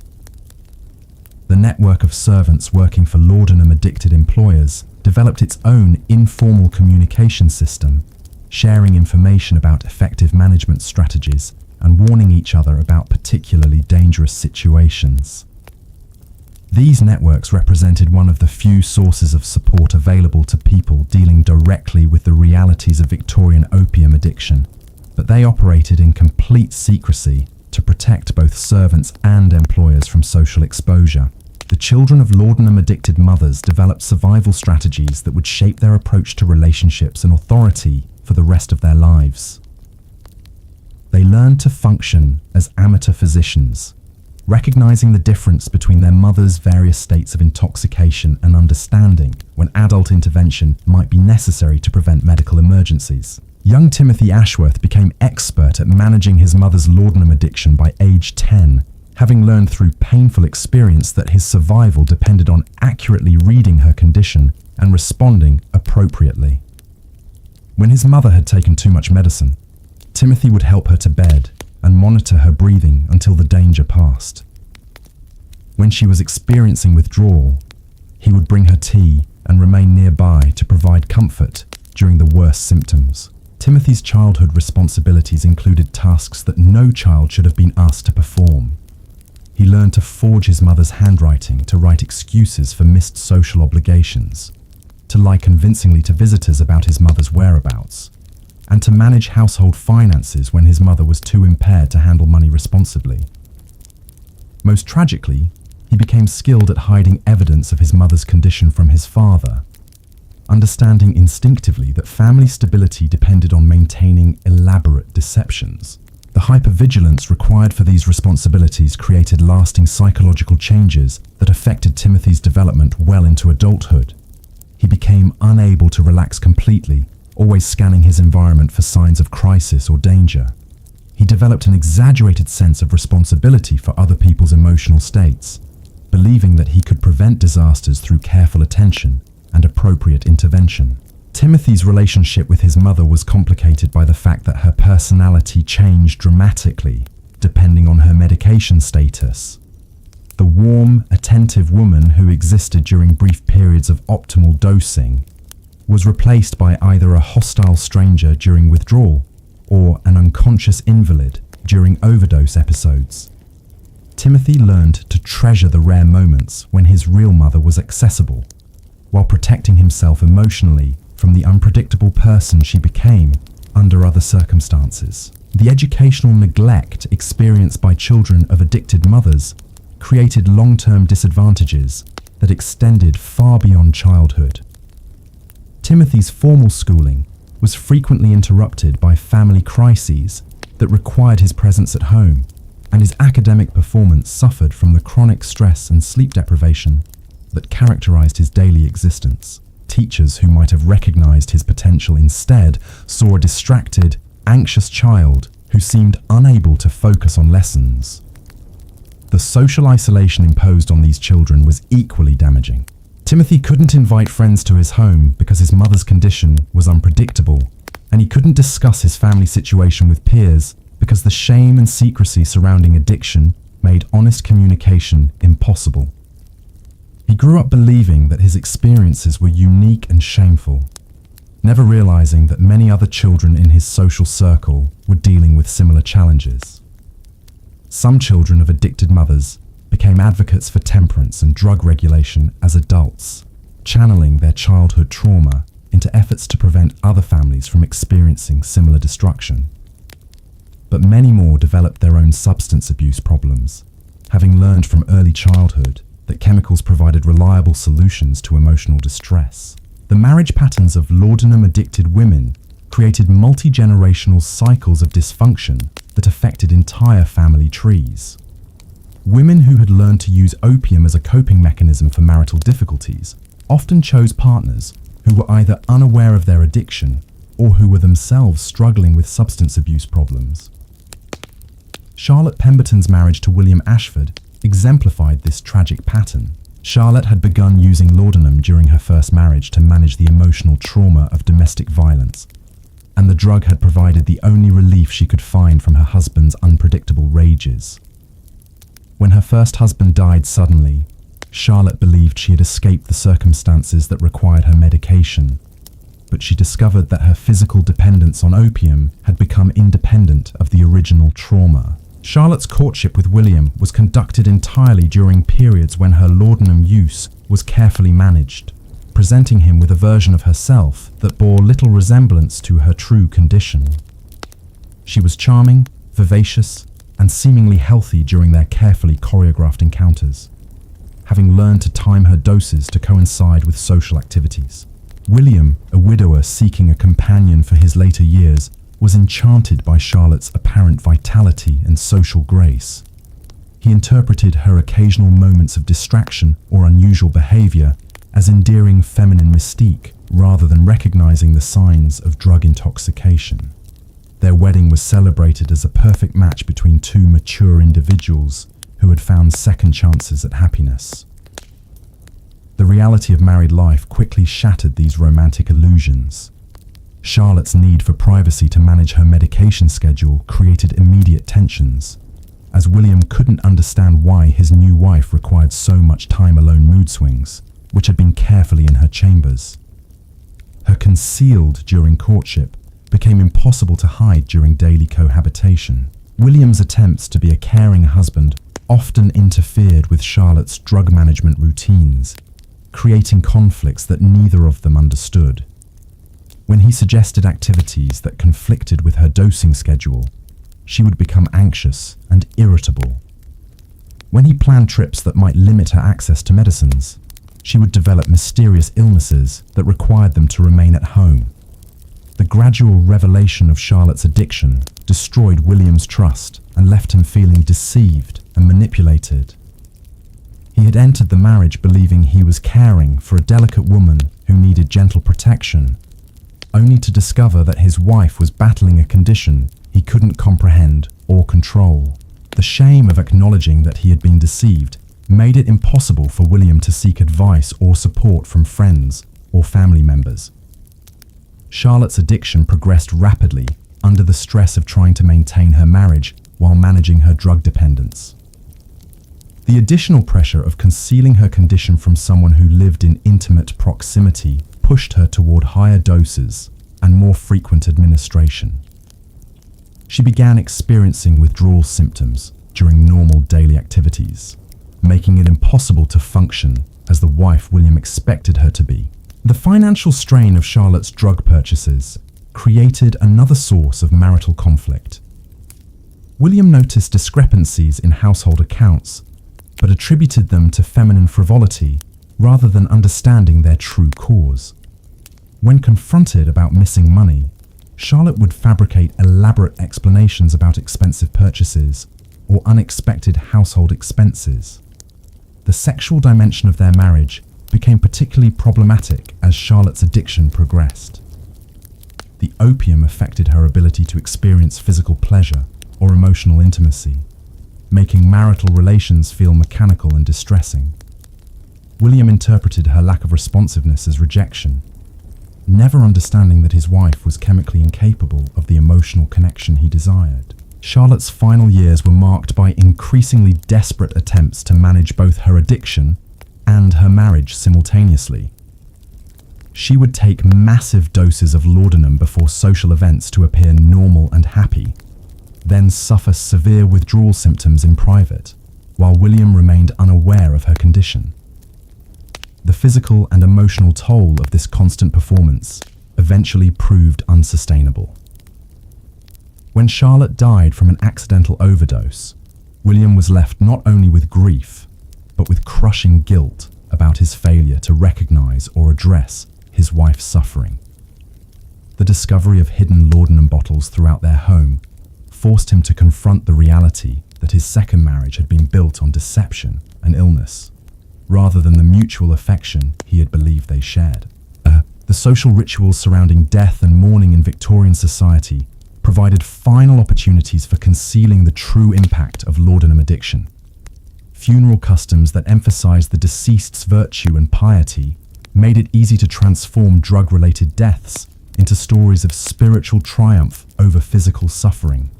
The network of servants working for laudanum-addicted employers developed its own informal communication system, sharing information about effective management strategies and warning each other about particularly dangerous situations. These networks represented one of the few sources of support available to people dealing directly with the realities of Victorian opium addiction, but they operated in complete secrecy to protect both servants and employers from social exposure. The children of laudanum-addicted mothers developed survival strategies that would shape their approach to relationships and authority for the rest of their lives. They learned to function as amateur physicians, recognizing the difference between their mother's various states of intoxication and understanding when adult intervention might be necessary to prevent medical emergencies. Young Timothy Ashworth became expert at managing his mother's laudanum addiction by age 10, having learned through painful experience that his survival depended on accurately reading her condition and responding appropriately. When his mother had taken too much medicine, Timothy would help her to bed and monitor her breathing until the danger passed. When she was experiencing withdrawal, he would bring her tea and remain nearby to provide comfort during the worst symptoms. Timothy's childhood responsibilities included tasks that no child should have been asked to perform. He learned to forge his mother's handwriting to write excuses for missed social obligations, to lie convincingly to visitors about his mother's whereabouts, and to manage household finances when his mother was too impaired to handle money responsibly. Most tragically, he became skilled at hiding evidence of his mother's condition from his father, understanding instinctively that family stability depended on maintaining elaborate deceptions. The hypervigilance required for these responsibilities created lasting psychological changes that affected Timothy's development well into adulthood. He became unable to relax completely, always scanning his environment for signs of crisis or danger. He developed an exaggerated sense of responsibility for other people's emotional states, believing that he could prevent disasters through careful attention and appropriate intervention. Timothy's relationship with his mother was complicated by the fact that her personality changed dramatically depending on her medication status. The warm, attentive woman who existed during brief periods of optimal dosing was replaced by either a hostile stranger during withdrawal or an unconscious invalid during overdose episodes. Timothy learned to treasure the rare moments when his real mother was accessible, while protecting himself emotionally from the unpredictable person she became under other circumstances. The educational neglect experienced by children of addicted mothers created long-term disadvantages that extended far beyond childhood. Timothy's formal schooling was frequently interrupted by family crises that required his presence at home, and his academic performance suffered from the chronic stress and sleep deprivation that characterized his daily existence. Teachers who might have recognized his potential instead saw a distracted, anxious child who seemed unable to focus on lessons. The social isolation imposed on these children was equally damaging. Timothy couldn't invite friends to his home because his mother's condition was unpredictable, and he couldn't discuss his family situation with peers because the shame and secrecy surrounding addiction made honest communication impossible. He grew up believing that his experiences were unique and shameful, never realizing that many other children in his social circle were dealing with similar challenges. Some children of addicted mothers became advocates for temperance and drug regulation as adults, channeling their childhood trauma into efforts to prevent other families from experiencing similar destruction. But many more developed their own substance abuse problems, having learned from early childhood that chemicals provided reliable solutions to emotional distress. The marriage patterns of laudanum-addicted women created multi-generational cycles of dysfunction that affected entire family trees. Women who had learned to use opium as a coping mechanism for marital difficulties often chose partners who were either unaware of their addiction or who were themselves struggling with substance abuse problems. Charlotte Pemberton's marriage to William Ashford exemplified this tragic pattern. Charlotte had begun using laudanum during her first marriage to manage the emotional trauma of domestic violence, and the drug had provided the only relief she could find from her husband's unpredictable rages. When her first husband died suddenly, Charlotte believed she had escaped the circumstances that required her medication, but she discovered that her physical dependence on opium had become independent of the original trauma. Charlotte's courtship with William was conducted entirely during periods when her laudanum use was carefully managed, presenting him with a version of herself that bore little resemblance to her true condition. She was charming, vivacious, and seemingly healthy during their carefully choreographed encounters, having learned to time her doses to coincide with social activities. William, a widower seeking a companion for his later years, was enchanted by Charlotte's apparent vitality and social grace. He interpreted her occasional moments of distraction or unusual behavior as endearing feminine mystique, rather than recognizing the signs of drug intoxication. Their wedding was celebrated as a perfect match between two mature individuals who had found second chances at happiness. The reality of married life quickly shattered these romantic illusions. Charlotte's need for privacy to manage her medication schedule created immediate tensions, as William couldn't understand why his new wife required so much time alone mood swings, which had been carefully in her chambers. Her concealed during courtship became impossible to hide during daily cohabitation. William's attempts to be a caring husband often interfered with Charlotte's drug management routines, creating conflicts that neither of them understood. When he suggested activities that conflicted with her dosing schedule, she would become anxious and irritable. When he planned trips that might limit her access to medicines, she would develop mysterious illnesses that required them to remain at home. The gradual revelation of Charlotte's addiction destroyed William's trust and left him feeling deceived and manipulated. He had entered the marriage believing he was caring for a delicate woman who needed gentle protection, only to discover that his wife was battling a condition he couldn't comprehend or control. The shame of acknowledging that he had been deceived made it impossible for William to seek advice or support from friends or family members. Charlotte's addiction progressed rapidly under the stress of trying to maintain her marriage while managing her drug dependence. The additional pressure of concealing her condition from someone who lived in intimate proximity pushed her toward higher doses and more frequent administration. She began experiencing withdrawal symptoms during normal daily activities, making it impossible to function as the wife William expected her to be. The financial strain of Charlotte's drug purchases created another source of marital conflict. William noticed discrepancies in household accounts, but attributed them to feminine frivolity rather than understanding their true cause. When confronted about missing money, Charlotte would fabricate elaborate explanations about expensive purchases or unexpected household expenses. The sexual dimension of their marriage became particularly problematic as Charlotte's addiction progressed. The opium affected her ability to experience physical pleasure or emotional intimacy, making marital relations feel mechanical and distressing. William interpreted her lack of responsiveness as rejection, never understanding that his wife was chemically incapable of the emotional connection he desired. Charlotte's final years were marked by increasingly desperate attempts to manage both her addiction and her marriage simultaneously. She would take massive doses of laudanum before social events to appear normal and happy, then suffer severe withdrawal symptoms in private, while William remained unaware of her condition. The physical and emotional toll of this constant performance eventually proved unsustainable. When Charlotte died from an accidental overdose, William was left not only with grief, but with crushing guilt about his failure to recognize or address his wife's suffering. The discovery of hidden laudanum bottles throughout their home forced him to confront the reality that his second marriage had been built on deception and illness, rather than the mutual affection he had believed they shared. The social rituals surrounding death and mourning in Victorian society provided final opportunities for concealing the true impact of laudanum addiction. funeral customs that emphasized the deceased's virtue and piety made it easy to transform drug-related deaths into stories of spiritual triumph over physical suffering.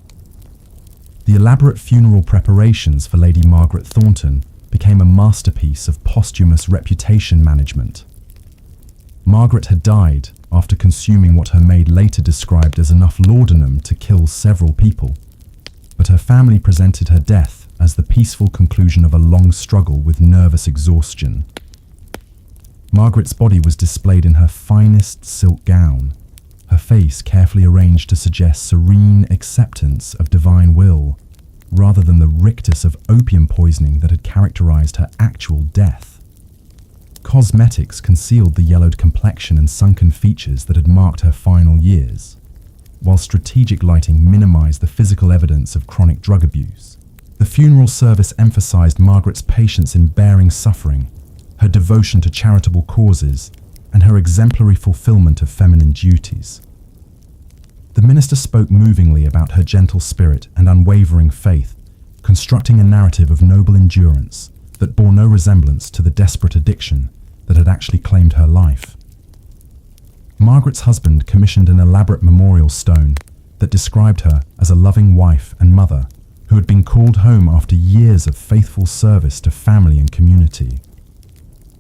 The elaborate funeral preparations for Lady Margaret Thornton became a masterpiece of posthumous reputation management. Margaret had died after consuming what her maid later described as enough laudanum to kill several people, but her family presented her death as the peaceful conclusion of a long struggle with nervous exhaustion. Margaret's body was displayed in her finest silk gown, her face carefully arranged to suggest serene acceptance of divine will, rather than the rictus of opium poisoning that had characterized her actual death. Cosmetics concealed the yellowed complexion and sunken features that had marked her final years, while strategic lighting minimized the physical evidence of chronic drug abuse. The funeral service emphasized Margaret's patience in bearing suffering, her devotion to charitable causes, and her exemplary fulfillment of feminine duties. The minister spoke movingly about her gentle spirit and unwavering faith, constructing a narrative of noble endurance that bore no resemblance to the desperate addiction that had actually claimed her life. Margaret's husband commissioned an elaborate memorial stone that described her as a loving wife and mother who had been called home after years of faithful service to family and community.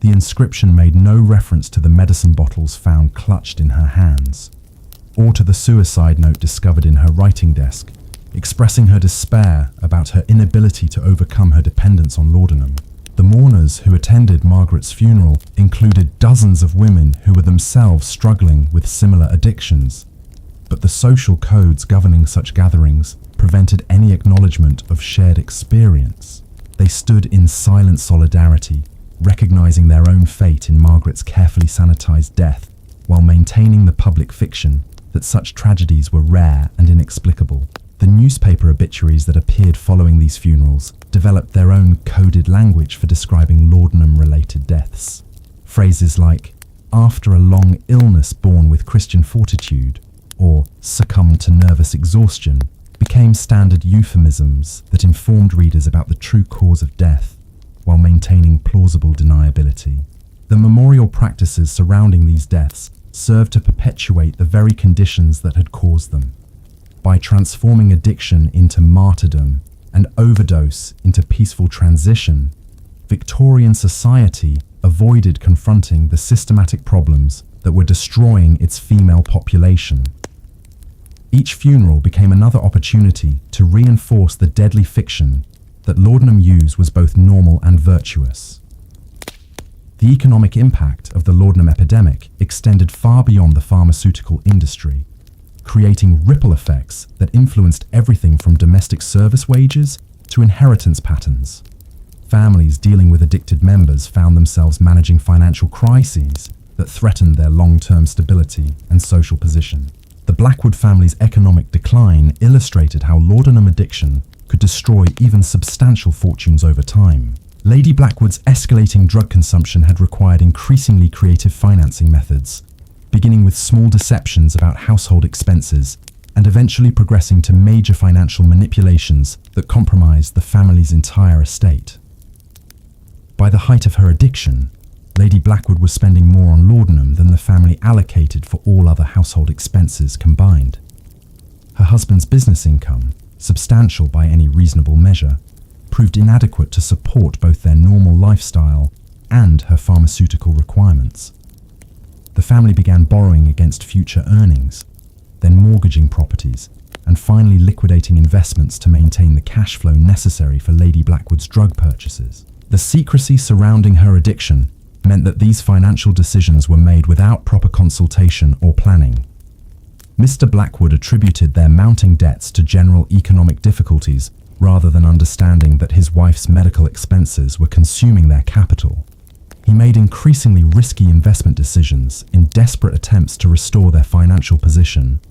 The inscription made no reference to the medicine bottles found clutched in her hands, or to the suicide note discovered in her writing desk, expressing her despair about her inability to overcome her dependence on laudanum. The mourners who attended Margaret's funeral included dozens of women who were themselves struggling with similar addictions, but the social codes governing such gatherings prevented any acknowledgement of shared experience. They stood in silent solidarity, recognizing their own fate in Margaret's carefully sanitized death, while maintaining the public fiction that such tragedies were rare and inexplicable. The newspaper obituaries that appeared following these funerals developed their own coded language for describing laudanum-related deaths. Phrases like, "after a long illness borne with Christian fortitude," or "succumbed to nervous exhaustion," became standard euphemisms that informed readers about the true cause of death, while maintaining plausible deniability. The memorial practices surrounding these deaths served to perpetuate the very conditions that had caused them. By transforming addiction into martyrdom and overdose into peaceful transition, Victorian society avoided confronting the systematic problems that were destroying its female population. Each funeral became another opportunity to reinforce the deadly fiction that laudanum use was both normal and virtuous. The economic impact of the laudanum epidemic extended far beyond the pharmaceutical industry, creating ripple effects that influenced everything from domestic service wages to inheritance patterns. Families dealing with addicted members found themselves managing financial crises that threatened their long-term stability and social position. The Blackwood family's economic decline illustrated how laudanum addiction could destroy even substantial fortunes over time. Lady Blackwood's escalating drug consumption had required increasingly creative financing methods, beginning with small deceptions about household expenses and eventually progressing to major financial manipulations that compromised the family's entire estate. By the height of her addiction, Lady Blackwood was spending more on laudanum than the family allocated for all other household expenses combined. Her husband's business income, substantial by any reasonable measure, proved inadequate to support both their normal lifestyle and her pharmaceutical requirements. The family began borrowing against future earnings, then mortgaging properties, and finally liquidating investments to maintain the cash flow necessary for Lady Blackwood's drug purchases. The secrecy surrounding her addiction meant that these financial decisions were made without proper consultation or planning. Mr. Blackwood attributed their mounting debts to general economic difficulties rather than understanding that his wife's medical expenses were consuming their capital. He made increasingly risky investment decisions in desperate attempts to restore their financial position,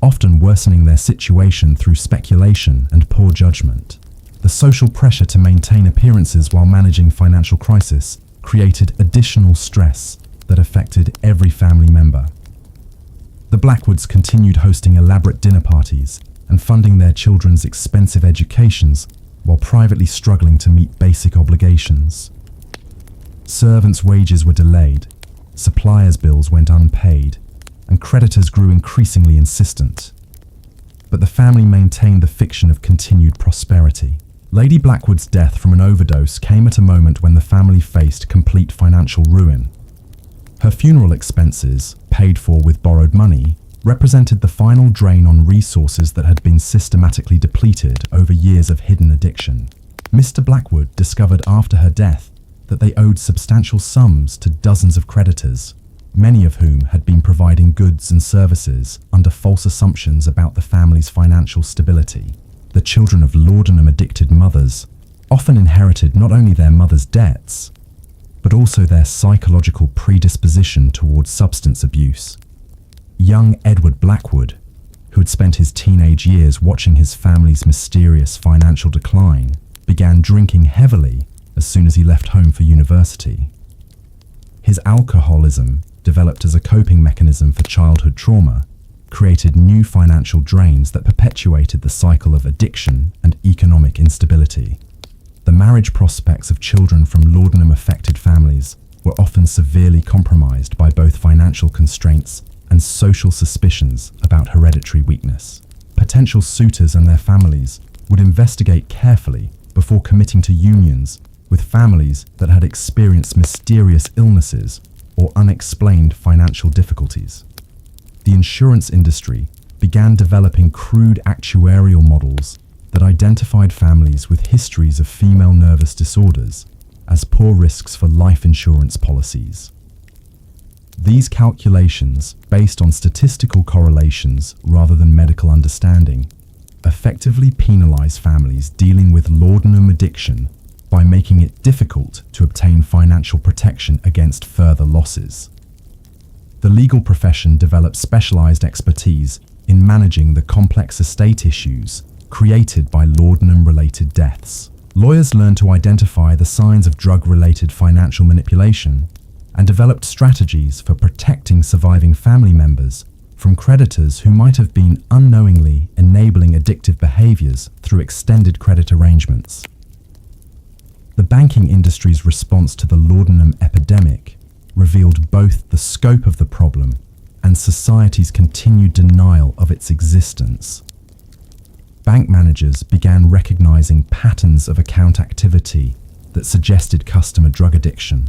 often worsening their situation through speculation and poor judgment. The social pressure to maintain appearances while managing financial crisis created additional stress that affected every family member. The Blackwoods continued hosting elaborate dinner parties and funding their children's expensive educations while privately struggling to meet basic obligations. Servants' wages were delayed, suppliers' bills went unpaid, and creditors grew increasingly insistent. But the family maintained the fiction of continued prosperity. Lady Blackwood's death from an overdose came at a moment when the family faced complete financial ruin. Her funeral expenses, paid for with borrowed money, represented the final drain on resources that had been systematically depleted over years of hidden addiction. Mr. Blackwood discovered after her death that they owed substantial sums to dozens of creditors, many of whom had been providing goods and services under false assumptions about the family's financial stability. The children of laudanum-addicted mothers often inherited not only their mother's debts, but also their psychological predisposition towards substance abuse. Young Edward Blackwood, who had spent his teenage years watching his family's mysterious financial decline, began drinking heavily as soon as he left home for university. His alcoholism, developed as a coping mechanism for childhood trauma, created new financial drains that perpetuated the cycle of addiction and economic instability. The marriage prospects of children from laudanum-affected families were often severely compromised by both financial constraints and social suspicions about hereditary weakness. Potential suitors and their families would investigate carefully before committing to unions with families that had experienced mysterious illnesses or unexplained financial difficulties. The insurance industry began developing crude actuarial models that identified families with histories of female nervous disorders as poor risks for life insurance policies. These calculations, based on statistical correlations rather than medical understanding, effectively penalize families dealing with laudanum addiction by making it difficult to obtain financial protection against further losses. The legal profession developed specialized expertise in managing the complex estate issues created by laudanum-related deaths. Lawyers learned to identify the signs of drug-related financial manipulation and developed strategies for protecting surviving family members from creditors who might have been unknowingly enabling addictive behaviors through extended credit arrangements. The banking industry's response to the laudanum epidemic revealed both the scope of the problem and society's continued denial of its existence. Bank managers began recognizing patterns of account activity that suggested customer drug addiction,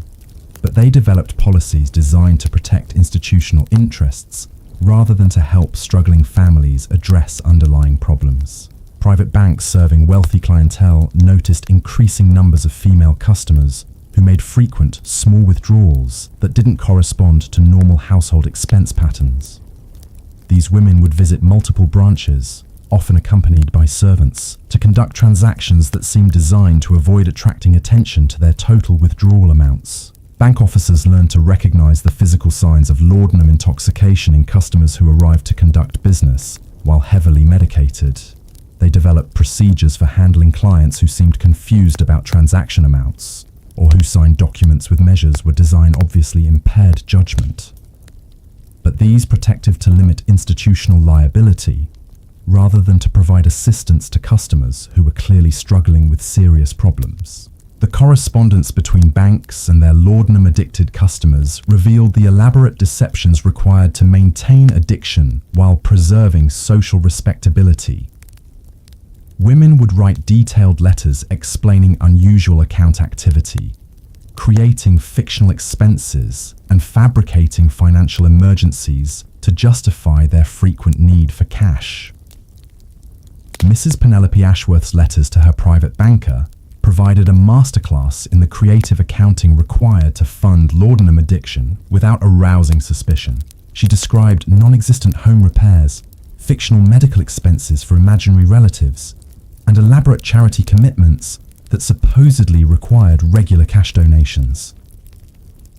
but they developed policies designed to protect institutional interests rather than to help struggling families address underlying problems. Private banks serving wealthy clientele noticed increasing numbers of female customers who made frequent, small withdrawals that didn't correspond to normal household expense patterns. These women would visit multiple branches, often accompanied by servants, to conduct transactions that seemed designed to avoid attracting attention to their total withdrawal amounts. Bank officers learned to recognize the physical signs of laudanum intoxication in customers who arrived to conduct business while heavily medicated. They developed procedures for handling clients who seemed confused about transaction amounts, or who signed documents with measures where design obviously impaired judgment. But these protective to limit institutional liability, rather than to provide assistance to customers who were clearly struggling with serious problems. The correspondence between banks and their laudanum-addicted customers revealed the elaborate deceptions required to maintain addiction while preserving social respectability. Women would write detailed letters explaining unusual account activity, creating fictional expenses, and fabricating financial emergencies to justify their frequent need for cash. Mrs. Penelope Ashworth's letters to her private banker provided a masterclass in the creative accounting required to fund laudanum addiction without arousing suspicion. She described non-existent home repairs, fictional medical expenses for imaginary relatives, and elaborate charity commitments that supposedly required regular cash donations.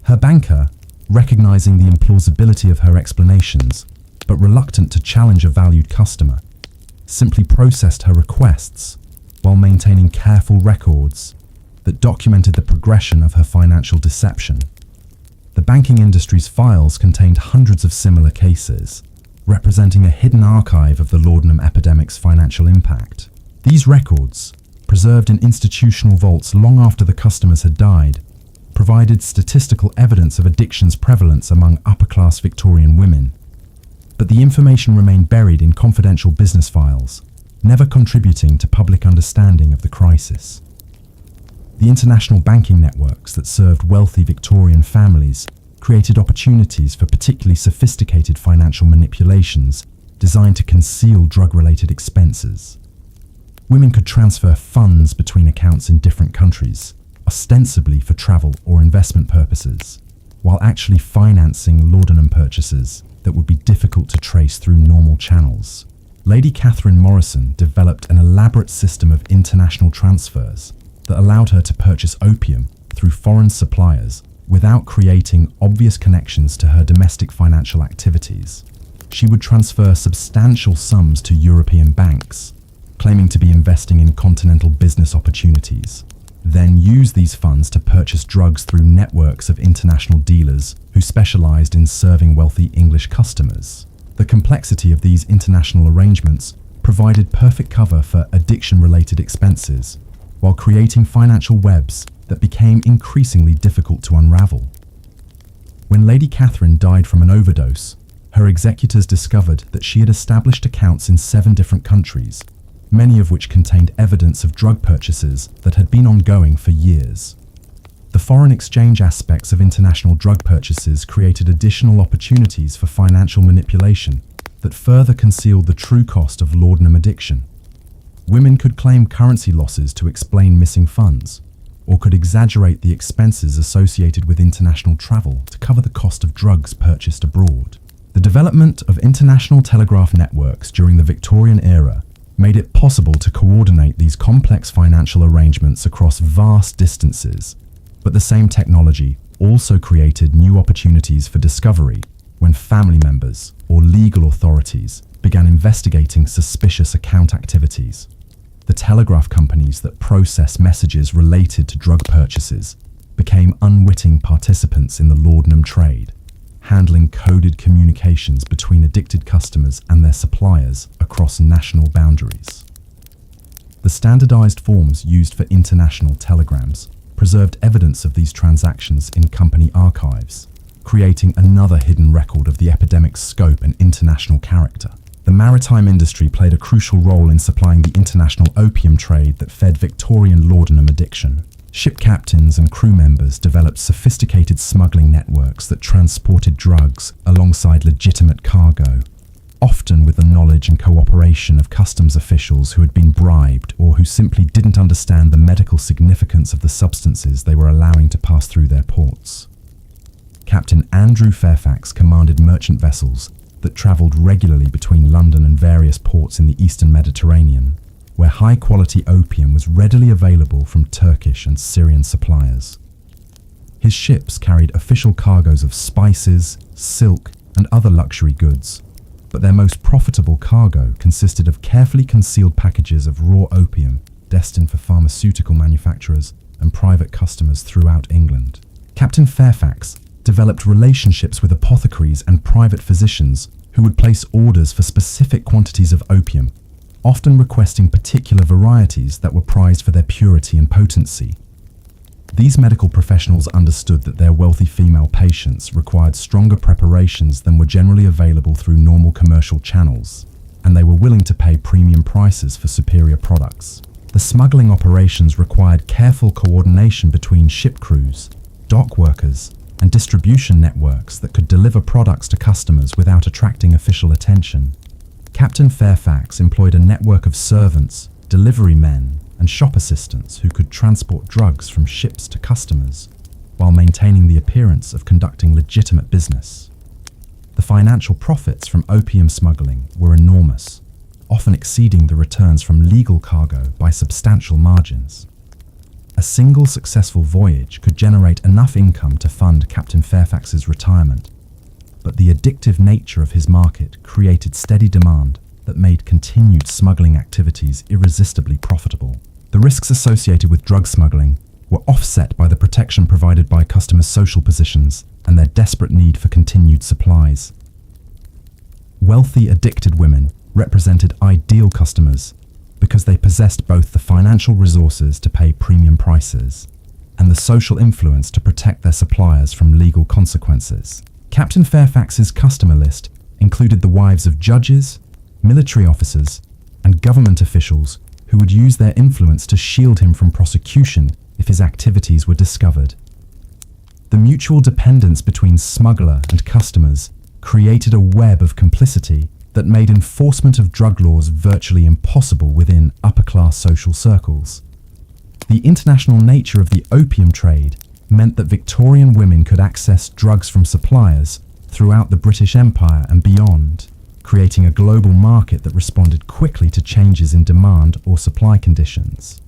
Her banker, recognizing the implausibility of her explanations, but reluctant to challenge a valued customer, simply processed her requests while maintaining careful records that documented the progression of her financial deception. The banking industry's files contained hundreds of similar cases, representing a hidden archive of the laudanum epidemic's financial impact. These records, preserved in institutional vaults long after the customers had died, provided statistical evidence of addiction's prevalence among upper-class Victorian women. But the information remained buried in confidential business files, never contributing to public understanding of the crisis. The international banking networks that served wealthy Victorian families created opportunities for particularly sophisticated financial manipulations designed to conceal drug-related expenses. Women could transfer funds between accounts in different countries, ostensibly for travel or investment purposes, while actually financing laudanum purchases that would be difficult to trace through normal channels. Lady Catherine Morrison developed an elaborate system of international transfers that allowed her to purchase opium through foreign suppliers without creating obvious connections to her domestic financial activities. She would transfer substantial sums to European banks, claiming to be investing in continental business opportunities, then use these funds to purchase drugs through networks of international dealers who specialized in serving wealthy English customers. The complexity of these international arrangements provided perfect cover for addiction-related expenses, while creating financial webs that became increasingly difficult to unravel. When Lady Catherine died from an overdose, her executors discovered that she had established accounts in 7 different countries, many of which contained evidence of drug purchases that had been ongoing for years. The foreign exchange aspects of international drug purchases created additional opportunities for financial manipulation that further concealed the true cost of laudanum addiction. Women could claim currency losses to explain missing funds, or could exaggerate the expenses associated with international travel to cover the cost of drugs purchased abroad. The development of international telegraph networks during the Victorian era made it possible to coordinate these complex financial arrangements across vast distances, but the same technology also created new opportunities for discovery when family members or legal authorities began investigating suspicious account activities. The telegraph companies that process messages related to drug purchases became unwitting participants in the laudanum trade, handling coded communications between addicted customers and their suppliers across national boundaries. The standardized forms used for international telegrams preserved evidence of these transactions in company archives, creating another hidden record of the epidemic's scope and international character. The maritime industry played a crucial role in supplying the international opium trade that fed Victorian laudanum addiction. Ship captains and crew members developed sophisticated smuggling networks that transported drugs alongside legitimate cargo, often with the knowledge and cooperation of customs officials who had been bribed or who simply didn't understand the medical significance of the substances they were allowing to pass through their ports. Captain Andrew Fairfax commanded merchant vessels that travelled regularly between London and various ports in the eastern Mediterranean, where high-quality opium was readily available from Turkish and Syrian suppliers. His ships carried official cargoes of spices, silk, and other luxury goods, but their most profitable cargo consisted of carefully concealed packages of raw opium destined for pharmaceutical manufacturers and private customers throughout England. Captain Fairfax developed relationships with apothecaries and private physicians who would place orders for specific quantities of opium, often requesting particular varieties that were prized for their purity and potency. These medical professionals understood that their wealthy female patients required stronger preparations than were generally available through normal commercial channels, and they were willing to pay premium prices for superior products. The smuggling operations required careful coordination between ship crews, dock workers, and distribution networks that could deliver products to customers without attracting official attention. Captain Fairfax employed a network of servants, delivery men, and shop assistants who could transport drugs from ships to customers, while maintaining the appearance of conducting legitimate business. The financial profits from opium smuggling were enormous, often exceeding the returns from legal cargo by substantial margins. A single successful voyage could generate enough income to fund Captain Fairfax's retirement, but the addictive nature of his market created steady demand that made continued smuggling activities irresistibly profitable. The risks associated with drug smuggling were offset by the protection provided by customers' social positions and their desperate need for continued supplies. Wealthy, addicted women represented ideal customers because they possessed both the financial resources to pay premium prices and the social influence to protect their suppliers from legal consequences. Captain Fairfax's customer list included the wives of judges, military officers, and government officials who would use their influence to shield him from prosecution if his activities were discovered. The mutual dependence between smuggler and customers created a web of complicity that made enforcement of drug laws virtually impossible within upper-class social circles. The international nature of the opium trade meant that Victorian women could access drugs from suppliers throughout the British Empire and beyond, creating a global market that responded quickly to changes in demand or supply conditions.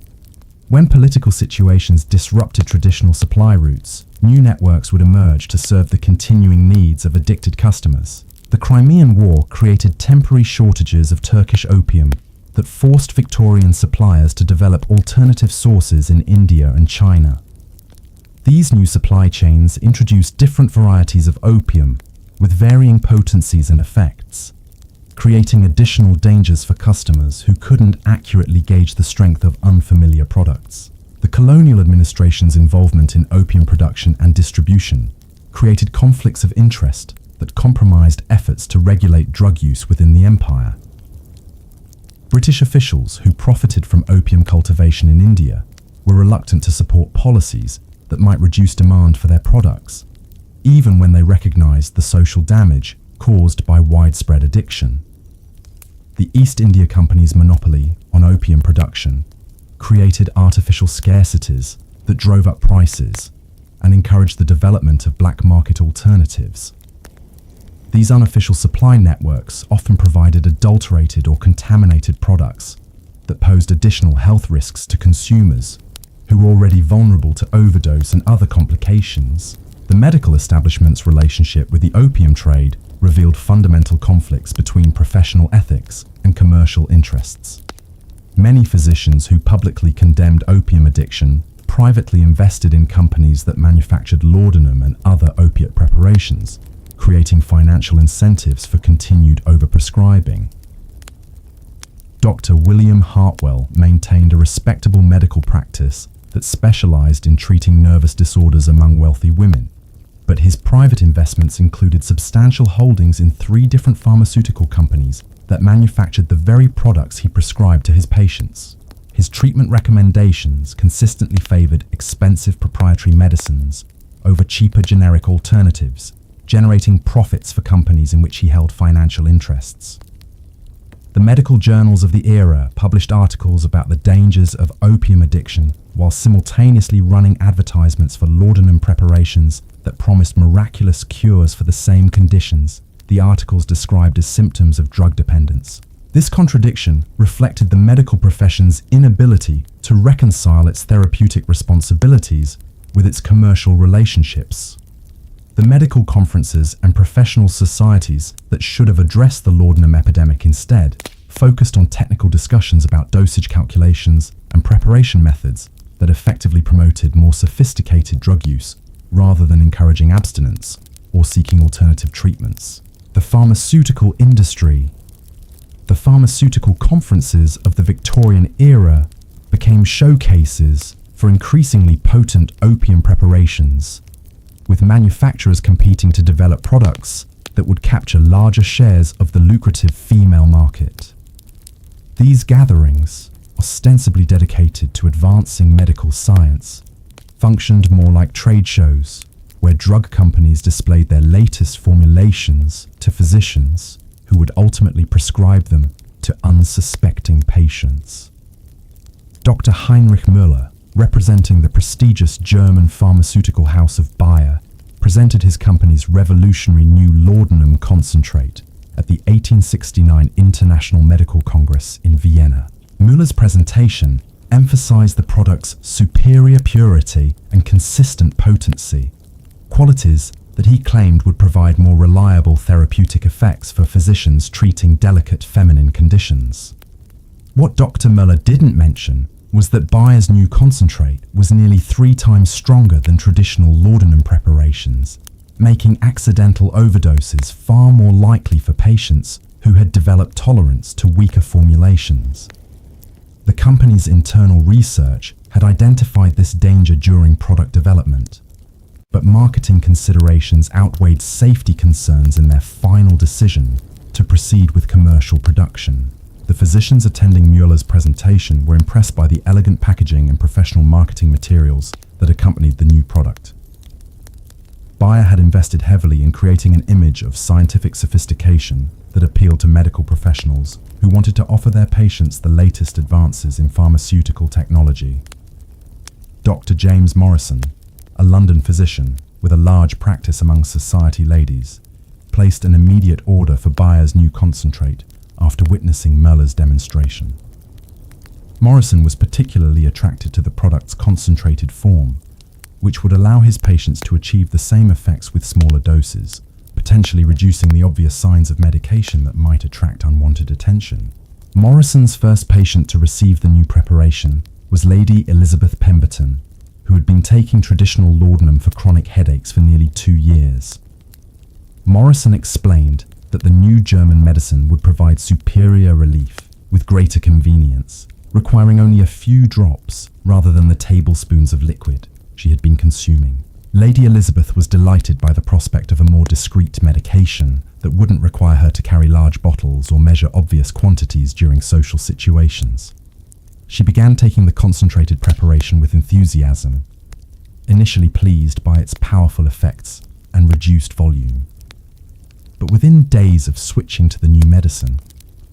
When political situations disrupted traditional supply routes, new networks would emerge to serve the continuing needs of addicted customers. The Crimean War created temporary shortages of Turkish opium that forced Victorian suppliers to develop alternative sources in India and China. These new supply chains introduced different varieties of opium with varying potencies and effects, creating additional dangers for customers who couldn't accurately gauge the strength of unfamiliar products. The colonial administration's involvement in opium production and distribution created conflicts of interest that compromised efforts to regulate drug use within the empire. British officials who profited from opium cultivation in India were reluctant to support policies that might reduce demand for their products, even when they recognized the social damage caused by widespread addiction. The East India Company's monopoly on opium production created artificial scarcities that drove up prices and encouraged the development of black market alternatives. These unofficial supply networks often provided adulterated or contaminated products that posed additional health risks to consumers who were already vulnerable to overdose and other complications. The medical establishment's relationship with the opium trade revealed fundamental conflicts between professional ethics and commercial interests. Many physicians who publicly condemned opium addiction privately invested in companies that manufactured laudanum and other opiate preparations, creating financial incentives for continued overprescribing. Dr. William Hartwell maintained a respectable medical practice that specialized in treating nervous disorders among wealthy women, but his private investments included substantial holdings in 3 different pharmaceutical companies that manufactured the very products he prescribed to his patients. His treatment recommendations consistently favored expensive proprietary medicines over cheaper generic alternatives, generating profits for companies in which he held financial interests. The medical journals of the era published articles about the dangers of opium addiction while simultaneously running advertisements for laudanum preparations that promised miraculous cures for the same conditions the articles described as symptoms of drug dependence. This contradiction reflected the medical profession's inability to reconcile its therapeutic responsibilities with its commercial relationships. The medical conferences and professional societies that should have addressed the laudanum epidemic instead focused on technical discussions about dosage calculations and preparation methods that effectively promoted more sophisticated drug use rather than encouraging abstinence or seeking alternative treatments. The pharmaceutical industry. The pharmaceutical conferences of the Victorian era became showcases for increasingly potent opium preparations, with manufacturers competing to develop products that would capture larger shares of the lucrative female market. These gatherings, ostensibly dedicated to advancing medical science, functioned more like trade shows, where drug companies displayed their latest formulations to physicians who would ultimately prescribe them to unsuspecting patients. Dr. Heinrich Müller, representing the prestigious German pharmaceutical house of Bayer, presented his company's revolutionary new laudanum concentrate at the 1869 International Medical Congress in Vienna. Müller's presentation emphasized the product's superior purity and consistent potency, qualities that he claimed would provide more reliable therapeutic effects for physicians treating delicate feminine conditions. What Dr. Müller didn't mention was that Bayer's new concentrate was nearly 3 times stronger than traditional laudanum preparations, making accidental overdoses far more likely for patients who had developed tolerance to weaker formulations. company's internal research had identified this danger during product development, but marketing considerations outweighed safety concerns in their final decision to proceed with commercial production. The physicians attending Mueller's presentation were impressed by the elegant packaging and professional marketing materials that accompanied the new product. Bayer had invested heavily in creating an image of scientific sophistication that appealed to medical professionals who wanted to offer their patients the latest advances in pharmaceutical technology. Dr. James Morrison, a London physician with a large practice among society ladies, placed an immediate order for Bayer's new concentrate after witnessing Mueller's demonstration. Morrison was particularly attracted to the product's concentrated form, which would allow his patients to achieve the same effects with smaller doses, potentially reducing the obvious signs of medication that might attract unwanted attention. Morrison's first patient to receive the new preparation was Lady Elizabeth Pemberton, who had been taking traditional laudanum for chronic headaches for nearly 2 years. Morrison explained that the new German medicine would provide superior relief with greater convenience, requiring only a few drops rather than the tablespoons of liquid she had been consuming. Lady Elizabeth was delighted by the prospect of a more discreet medication that wouldn't require her to carry large bottles or measure obvious quantities during social situations. She began taking the concentrated preparation with enthusiasm, initially pleased by its powerful effects and reduced volume. But within days of switching to the new medicine,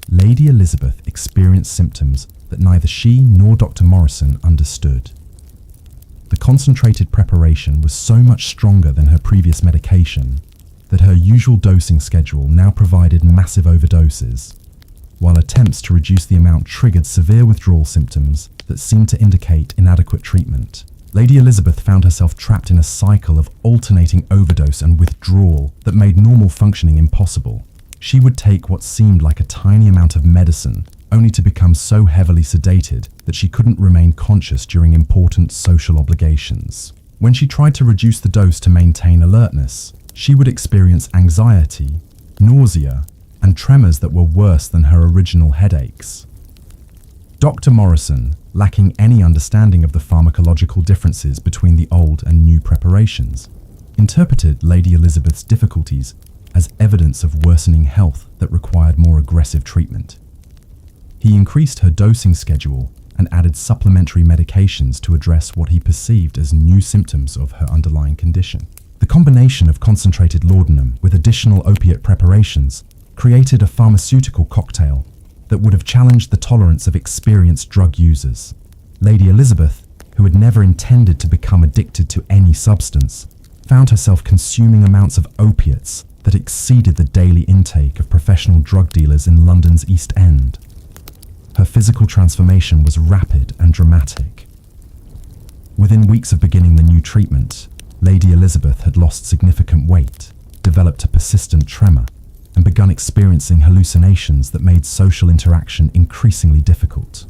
Lady Elizabeth experienced symptoms that neither she nor Dr. Morrison understood. The concentrated preparation was so much stronger than her previous medication that her usual dosing schedule now provided massive overdoses, while attempts to reduce the amount triggered severe withdrawal symptoms that seemed to indicate inadequate treatment. Lady Elizabeth found herself trapped in a cycle of alternating overdose and withdrawal that made normal functioning impossible. She would take what seemed like a tiny amount of medicine, only to become so heavily sedated that she couldn't remain conscious during important social obligations. When she tried to reduce the dose to maintain alertness, she would experience anxiety, nausea, and tremors that were worse than her original headaches. Dr. Morrison, lacking any understanding of the pharmacological differences between the old and new preparations, interpreted Lady Elizabeth's difficulties as evidence of worsening health that required more aggressive treatment. He increased her dosing schedule and added supplementary medications to address what he perceived as new symptoms of her underlying condition. The combination of concentrated laudanum with additional opiate preparations created a pharmaceutical cocktail that would have challenged the tolerance of experienced drug users. Lady Elizabeth, who had never intended to become addicted to any substance, found herself consuming amounts of opiates that exceeded the daily intake of professional drug dealers in London's East End. Her physical transformation was rapid and dramatic. Within weeks of beginning the new treatment, Lady Elizabeth had lost significant weight, developed a persistent tremor, and begun experiencing hallucinations that made social interaction increasingly difficult.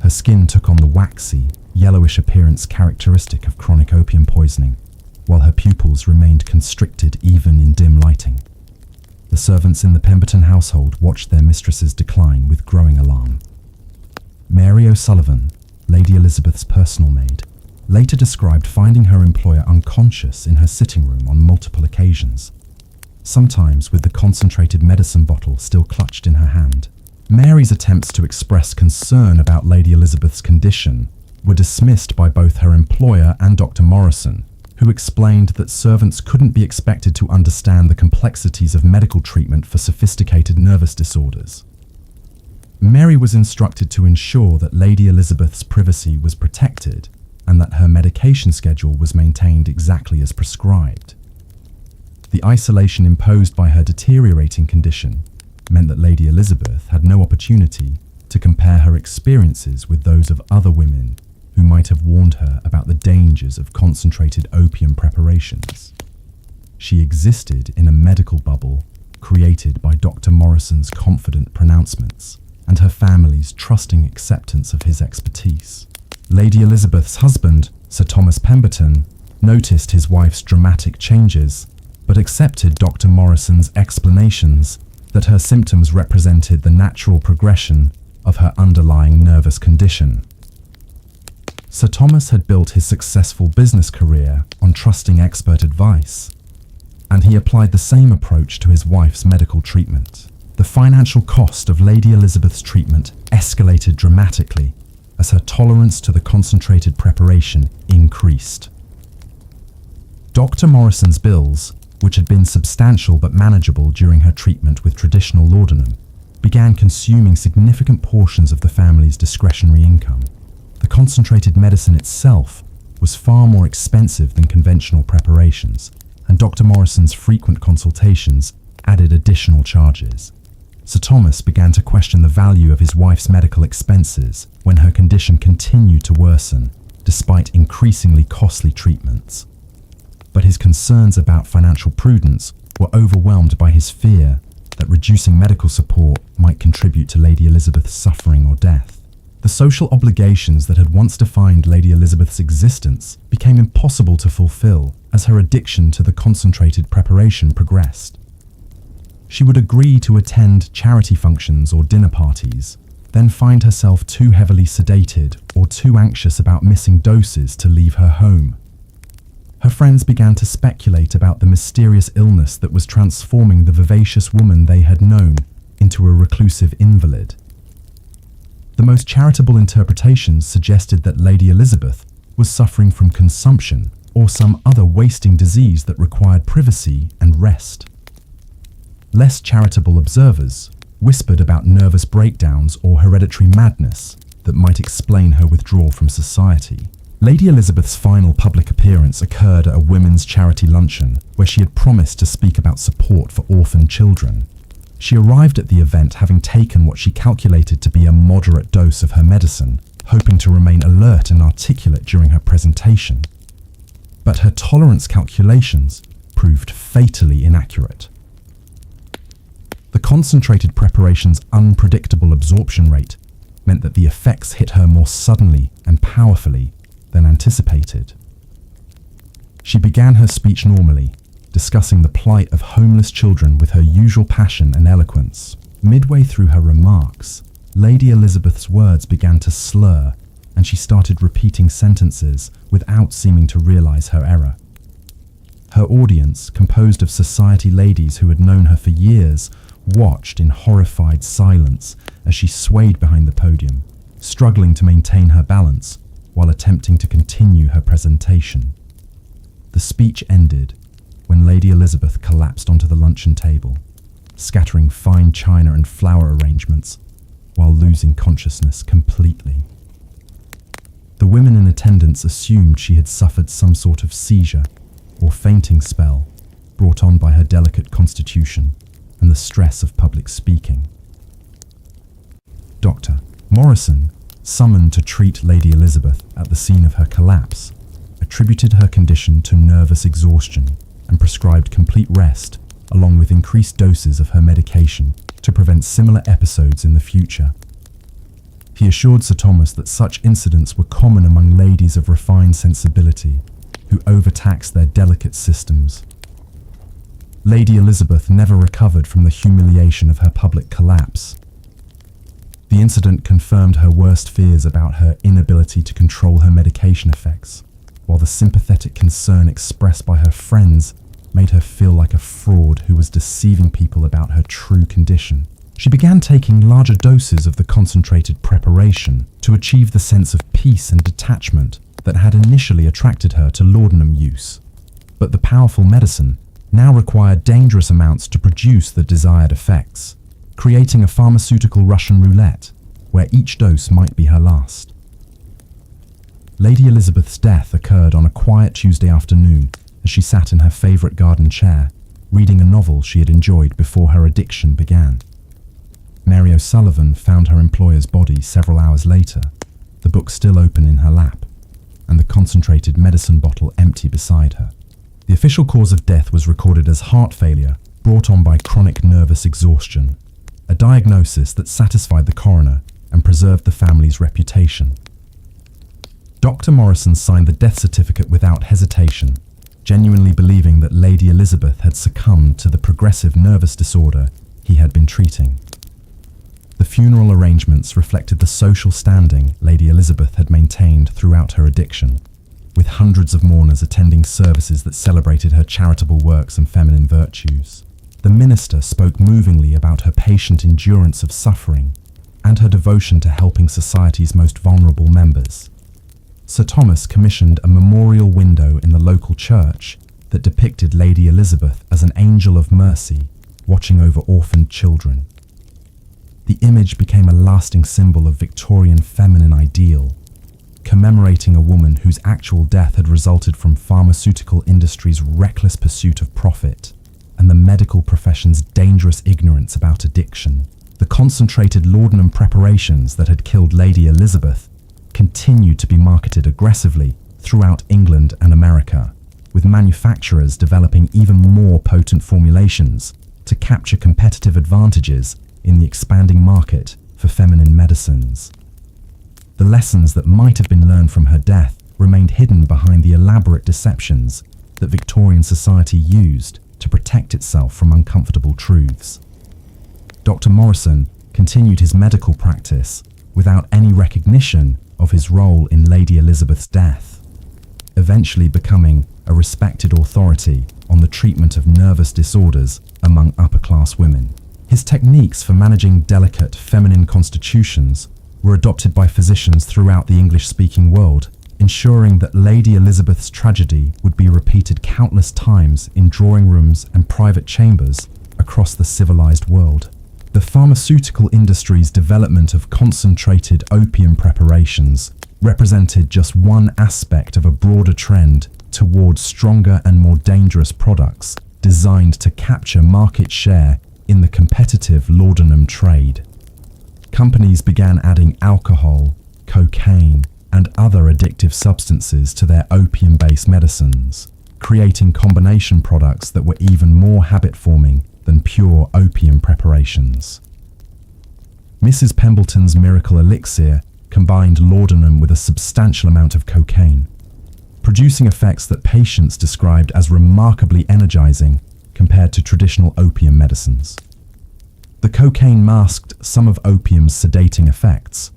Her skin took on the waxy, yellowish appearance characteristic of chronic opium poisoning, while her pupils remained constricted even in dim lighting. The servants in the Pemberton household watched their mistresses decline with growing alarm. Mary O'Sullivan, Lady Elizabeth's personal maid, later described finding her employer unconscious in her sitting room on multiple occasions, sometimes with the concentrated medicine bottle still clutched in her hand. Mary's attempts to express concern about Lady Elizabeth's condition were dismissed by both her employer and Dr. Morrison, who explained that servants couldn't be expected to understand the complexities of medical treatment for sophisticated nervous disorders. Mary was instructed to ensure that Lady Elizabeth's privacy was protected and that her medication schedule was maintained exactly as prescribed. The isolation imposed by her deteriorating condition meant that Lady Elizabeth had no opportunity to compare her experiences with those of other women who might have warned her about the dangers of concentrated opium preparations. She existed in a medical bubble created by Dr. Morrison's confident pronouncements and her family's trusting acceptance of his expertise. Lady Elizabeth's husband, Sir Thomas Pemberton, noticed his wife's dramatic changes, but accepted Dr. Morrison's explanations that her symptoms represented the natural progression of her underlying nervous condition. Sir Thomas had built his successful business career on trusting expert advice, and he applied the same approach to his wife's medical treatment. The financial cost of Lady Elizabeth's treatment escalated dramatically as her tolerance to the concentrated preparation increased. Dr. Morrison's bills, which had been substantial but manageable during her treatment with traditional laudanum, began consuming significant portions of the family's discretionary income. The concentrated medicine itself was far more expensive than conventional preparations, and Dr. Morrison's frequent consultations added additional charges. Sir Thomas began to question the value of his wife's medical expenses when her condition continued to worsen, despite increasingly costly treatments. But his concerns about financial prudence were overwhelmed by his fear that reducing medical support might contribute to Lady Elizabeth's suffering or death. The social obligations that had once defined Lady Elizabeth's existence became impossible to fulfill as her addiction to the concentrated preparation progressed. She would agree to attend charity functions or dinner parties, then find herself too heavily sedated or too anxious about missing doses to leave her home. Her friends began to speculate about the mysterious illness that was transforming the vivacious woman they had known into a reclusive invalid. The most charitable interpretations suggested that Lady Elizabeth was suffering from consumption or some other wasting disease that required privacy and rest. Less charitable observers whispered about nervous breakdowns or hereditary madness that might explain her withdrawal from society. Lady Elizabeth's final public appearance occurred at a women's charity luncheon where she had promised to speak about support for orphan children. She arrived at the event having taken what she calculated to be a moderate dose of her medicine, hoping to remain alert and articulate during her presentation. But her tolerance calculations proved fatally inaccurate. The concentrated preparation's unpredictable absorption rate meant that the effects hit her more suddenly and powerfully than anticipated. She began her speech normally, discussing the plight of homeless children with her usual passion and eloquence. Midway through her remarks, Lady Elizabeth's words began to slur, and she started repeating sentences without seeming to realize her error. Her audience, composed of society ladies who had known her for years, watched in horrified silence as she swayed behind the podium, struggling to maintain her balance while attempting to continue her presentation. The speech ended when Lady Elizabeth collapsed onto the luncheon table, scattering fine china and flower arrangements while losing consciousness completely. The women in attendance assumed she had suffered some sort of seizure or fainting spell brought on by her delicate constitution and the stress of public speaking. Dr. Morrison, summoned to treat Lady Elizabeth at the scene of her collapse, attributed her condition to nervous exhaustion and prescribed complete rest along with increased doses of her medication to prevent similar episodes in the future. He assured Sir Thomas that such incidents were common among ladies of refined sensibility who overtaxed their delicate systems. Lady Elizabeth never recovered from the humiliation of her public collapse. The incident confirmed her worst fears about her inability to control her medication effects, while the sympathetic concern expressed by her friends made her feel like a fraud who was deceiving people about her true condition. She began taking larger doses of the concentrated preparation to achieve the sense of peace and detachment that had initially attracted her to laudanum use. But the powerful medicine now required dangerous amounts to produce the desired effects, creating a pharmaceutical Russian roulette where each dose might be her last. Lady Elizabeth's death occurred on a quiet Tuesday afternoon as she sat in her favourite garden chair, reading a novel she had enjoyed before her addiction began. Mary O'Sullivan found her employer's body several hours later, the book still open in her lap, and the concentrated medicine bottle empty beside her. The official cause of death was recorded as heart failure brought on by chronic nervous exhaustion, a diagnosis that satisfied the coroner and preserved the family's reputation. Dr. Morrison signed the death certificate without hesitation, genuinely believing that Lady Elizabeth had succumbed to the progressive nervous disorder he had been treating. The funeral arrangements reflected the social standing Lady Elizabeth had maintained throughout her addiction, with hundreds of mourners attending services that celebrated her charitable works and feminine virtues. The minister spoke movingly about her patient endurance of suffering and her devotion to helping society's most vulnerable members. Sir Thomas commissioned a memorial window in the local church that depicted Lady Elizabeth as an angel of mercy watching over orphaned children. The image became a lasting symbol of Victorian feminine ideal, commemorating a woman whose actual death had resulted from pharmaceutical industry's reckless pursuit of profit and the medical profession's dangerous ignorance about addiction. The concentrated laudanum preparations that had killed Lady Elizabeth continued to be marketed aggressively throughout England and America, with manufacturers developing even more potent formulations to capture competitive advantages in the expanding market for feminine medicines. The lessons that might have been learned from her death remained hidden behind the elaborate deceptions that Victorian society used to protect itself from uncomfortable truths. Dr. Morrison continued his medical practice without any recognition of his role in Lady Elizabeth's death, eventually becoming a respected authority on the treatment of nervous disorders among upper-class women. His techniques for managing delicate feminine constitutions were adopted by physicians throughout the English-speaking world, ensuring that Lady Elizabeth's tragedy would be repeated countless times in drawing rooms and private chambers across the civilized world. The pharmaceutical industry's development of concentrated opium preparations represented just one aspect of a broader trend towards stronger and more dangerous products designed to capture market share in the competitive laudanum trade. Companies began adding alcohol, cocaine, and other addictive substances to their opium-based medicines, creating combination products that were even more habit-forming than pure opium preparations. Mrs. Pemberton's miracle elixir combined laudanum with a substantial amount of cocaine, producing effects that patients described as remarkably energizing compared to traditional opium medicines. The cocaine masked some of opium's sedating effects,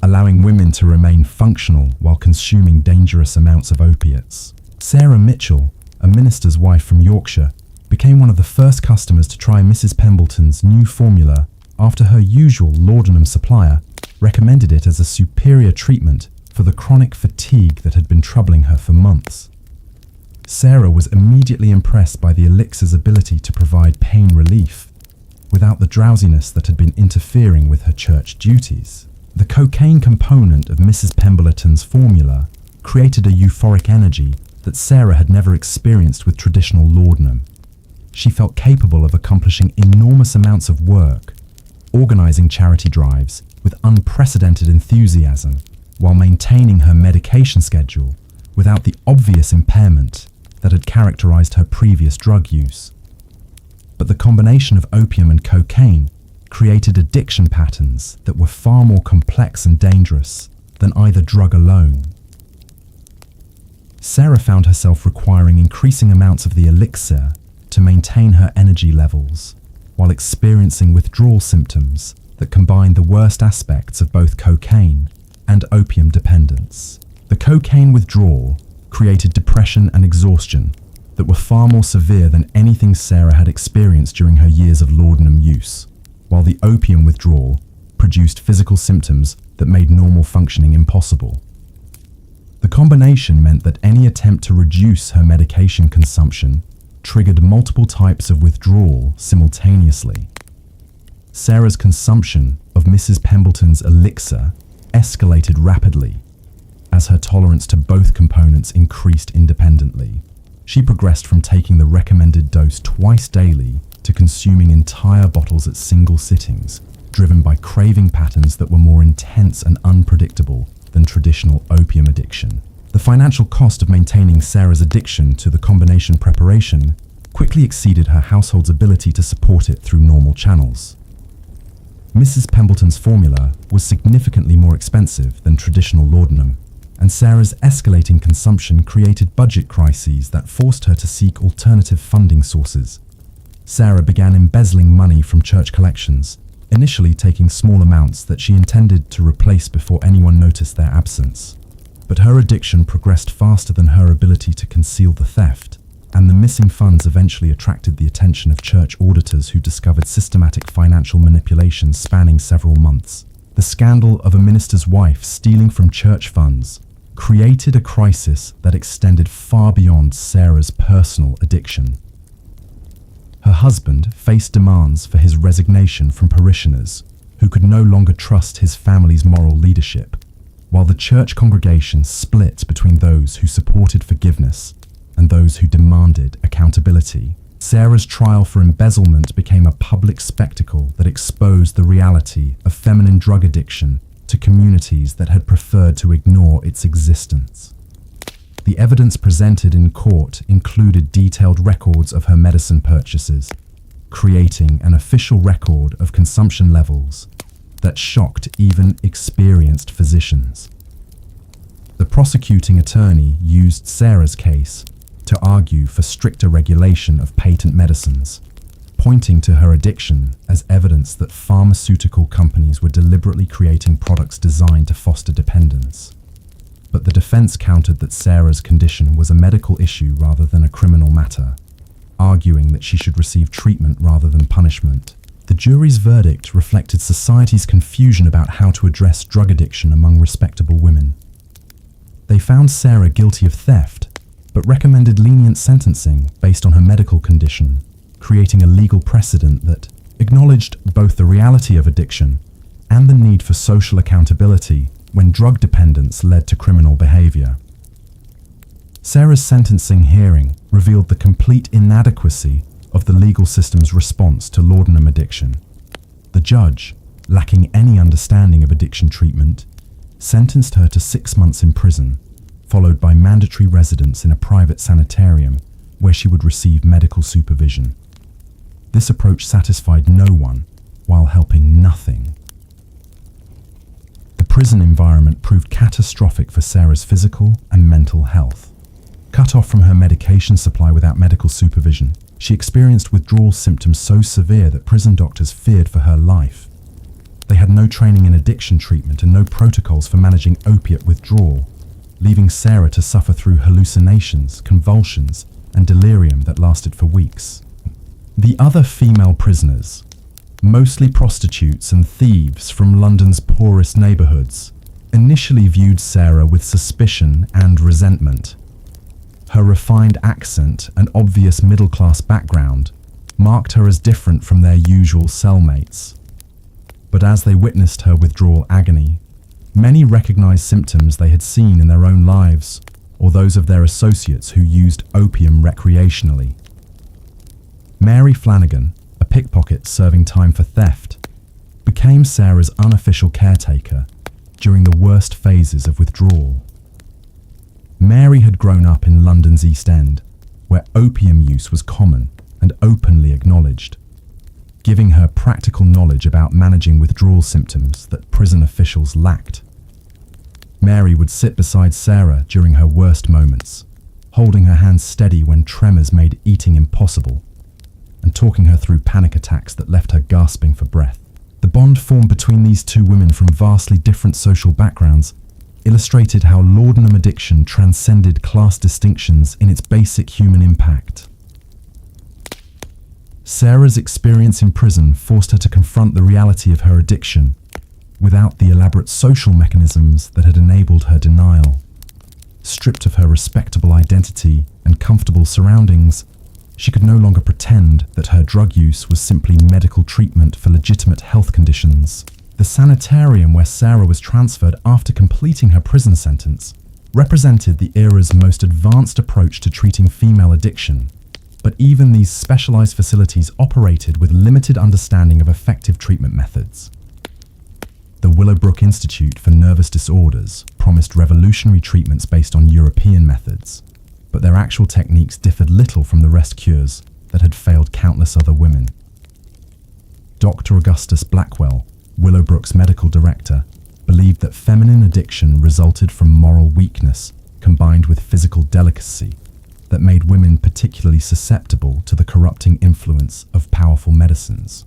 allowing women to remain functional while consuming dangerous amounts of opiates. Sarah Mitchell, a minister's wife from Yorkshire, became one of the first customers to try Mrs. Pemberton's new formula after her usual laudanum supplier recommended it as a superior treatment for the chronic fatigue that had been troubling her for months. Sarah was immediately impressed by the elixir's ability to provide pain relief without the drowsiness that had been interfering with her church duties. The cocaine component of Mrs. Pemberton's formula created a euphoric energy that Sarah had never experienced with traditional laudanum. She felt capable of accomplishing enormous amounts of work, organizing charity drives with unprecedented enthusiasm, while maintaining her medication schedule without the obvious impairment that had characterized her previous drug use. But the combination of opium and cocaine created addiction patterns that were far more complex and dangerous than either drug alone. Sarah found herself requiring increasing amounts of the elixir to maintain her energy levels, while experiencing withdrawal symptoms that combined the worst aspects of both cocaine and opium dependence. The cocaine withdrawal created depression and exhaustion that were far more severe than anything Sarah had experienced during her years of laudanum use, while the opium withdrawal produced physical symptoms that made normal functioning impossible. The combination meant that any attempt to reduce her medication consumption triggered multiple types of withdrawal simultaneously. Sarah's consumption of Mrs. Pemberton's elixir escalated rapidly as her tolerance to both components increased independently. She progressed from taking the recommended dose twice daily to consuming entire bottles at single sittings, driven by craving patterns that were more intense and unpredictable than traditional opium addiction. The financial cost of maintaining Sarah's addiction to the combination preparation quickly exceeded her household's ability to support it through normal channels. Mrs. Pemberton's formula was significantly more expensive than traditional laudanum, and Sarah's escalating consumption created budget crises that forced her to seek alternative funding sources. Sarah began embezzling money from church collections initially taking small amounts that she intended to replace before anyone noticed their absence. But her addiction progressed faster than her ability to conceal the theft, and the missing funds eventually attracted the attention of church auditors who discovered systematic financial manipulations spanning several months. The scandal of a minister's wife stealing from church funds created a crisis that extended far beyond Sarah's personal addiction. Her husband faced demands for his resignation from parishioners who could no longer trust his family's moral leadership, while the church congregation split between those who supported forgiveness and those who demanded accountability. Sarah's trial for embezzlement became a public spectacle that exposed the reality of feminine drug addiction to communities that had preferred to ignore its existence. The evidence presented in court included detailed records of her medicine purchases, creating an official record of consumption levels that shocked even experienced physicians. The prosecuting attorney used Sarah's case to argue for stricter regulation of patent medicines, pointing to her addiction as evidence that pharmaceutical companies were deliberately creating products designed to foster dependence. But the defense countered that Sarah's condition was a medical issue rather than a criminal matter, arguing that she should receive treatment rather than punishment. The jury's verdict reflected society's confusion about how to address drug addiction among respectable women. They found Sarah guilty of theft, but recommended lenient sentencing based on her medical condition, creating a legal precedent that acknowledged both the reality of addiction and the need for social accountability when drug dependence led to criminal behavior. Sarah's sentencing hearing revealed the complete inadequacy of the legal system's response to laudanum addiction. The judge, lacking any understanding of addiction treatment, sentenced her to 6 months in prison, followed by mandatory residence in a private sanitarium where she would receive medical supervision. This approach satisfied no one while helping nothing. The prison environment proved catastrophic for Sarah's physical and mental health. Cut off from her medication supply without medical supervision, she experienced withdrawal symptoms so severe that prison doctors feared for her life. They had no training in addiction treatment and no protocols for managing opiate withdrawal, leaving Sarah to suffer through hallucinations, convulsions, and delirium that lasted for weeks. The other female prisoners, mostly prostitutes and thieves from London's poorest neighbourhoods, initially viewed Sarah with suspicion and resentment. Her refined accent and obvious middle-class background marked her as different from their usual cellmates. But as they witnessed her withdrawal agony, many recognized symptoms they had seen in their own lives or those of their associates who used opium recreationally. Mary Flanagan, a pickpocket serving time for theft, became Sarah's unofficial caretaker during the worst phases of withdrawal. Mary had grown up in London's East End, where opium use was common and openly acknowledged, giving her practical knowledge about managing withdrawal symptoms that prison officials lacked. Mary would sit beside Sarah during her worst moments, holding her hands steady when tremors made eating impossible, and talking her through panic attacks that left her gasping for breath. The bond formed between these two women from vastly different social backgrounds illustrated how laudanum addiction transcended class distinctions in its basic human impact. Sarah's experience in prison forced her to confront the reality of her addiction without the elaborate social mechanisms that had enabled her denial. Stripped of her respectable identity and comfortable surroundings, she could no longer pretend that her drug use was simply medical treatment for legitimate health conditions. The sanitarium where Sarah was transferred after completing her prison sentence represented the era's most advanced approach to treating female addiction, but even these specialized facilities operated with limited understanding of effective treatment methods. The Willowbrook Institute for Nervous Disorders promised revolutionary treatments based on European methods, but their actual techniques differed little from the rest cures that had failed countless other women. Dr. Augustus Blackwell, Willowbrook's medical director, believed that feminine addiction resulted from moral weakness combined with physical delicacy that made women particularly susceptible to the corrupting influence of powerful medicines.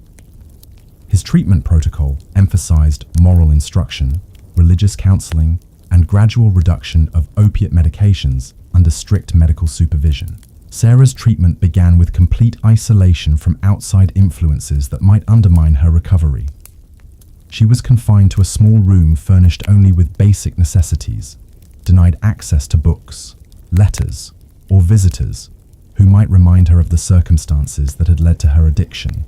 His treatment protocol emphasized moral instruction, religious counseling, and gradual reduction of opiate medications under strict medical supervision. Sarah's treatment began with complete isolation from outside influences that might undermine her recovery. She was confined to a small room furnished only with basic necessities, denied access to books, letters, or visitors who might remind her of the circumstances that had led to her addiction.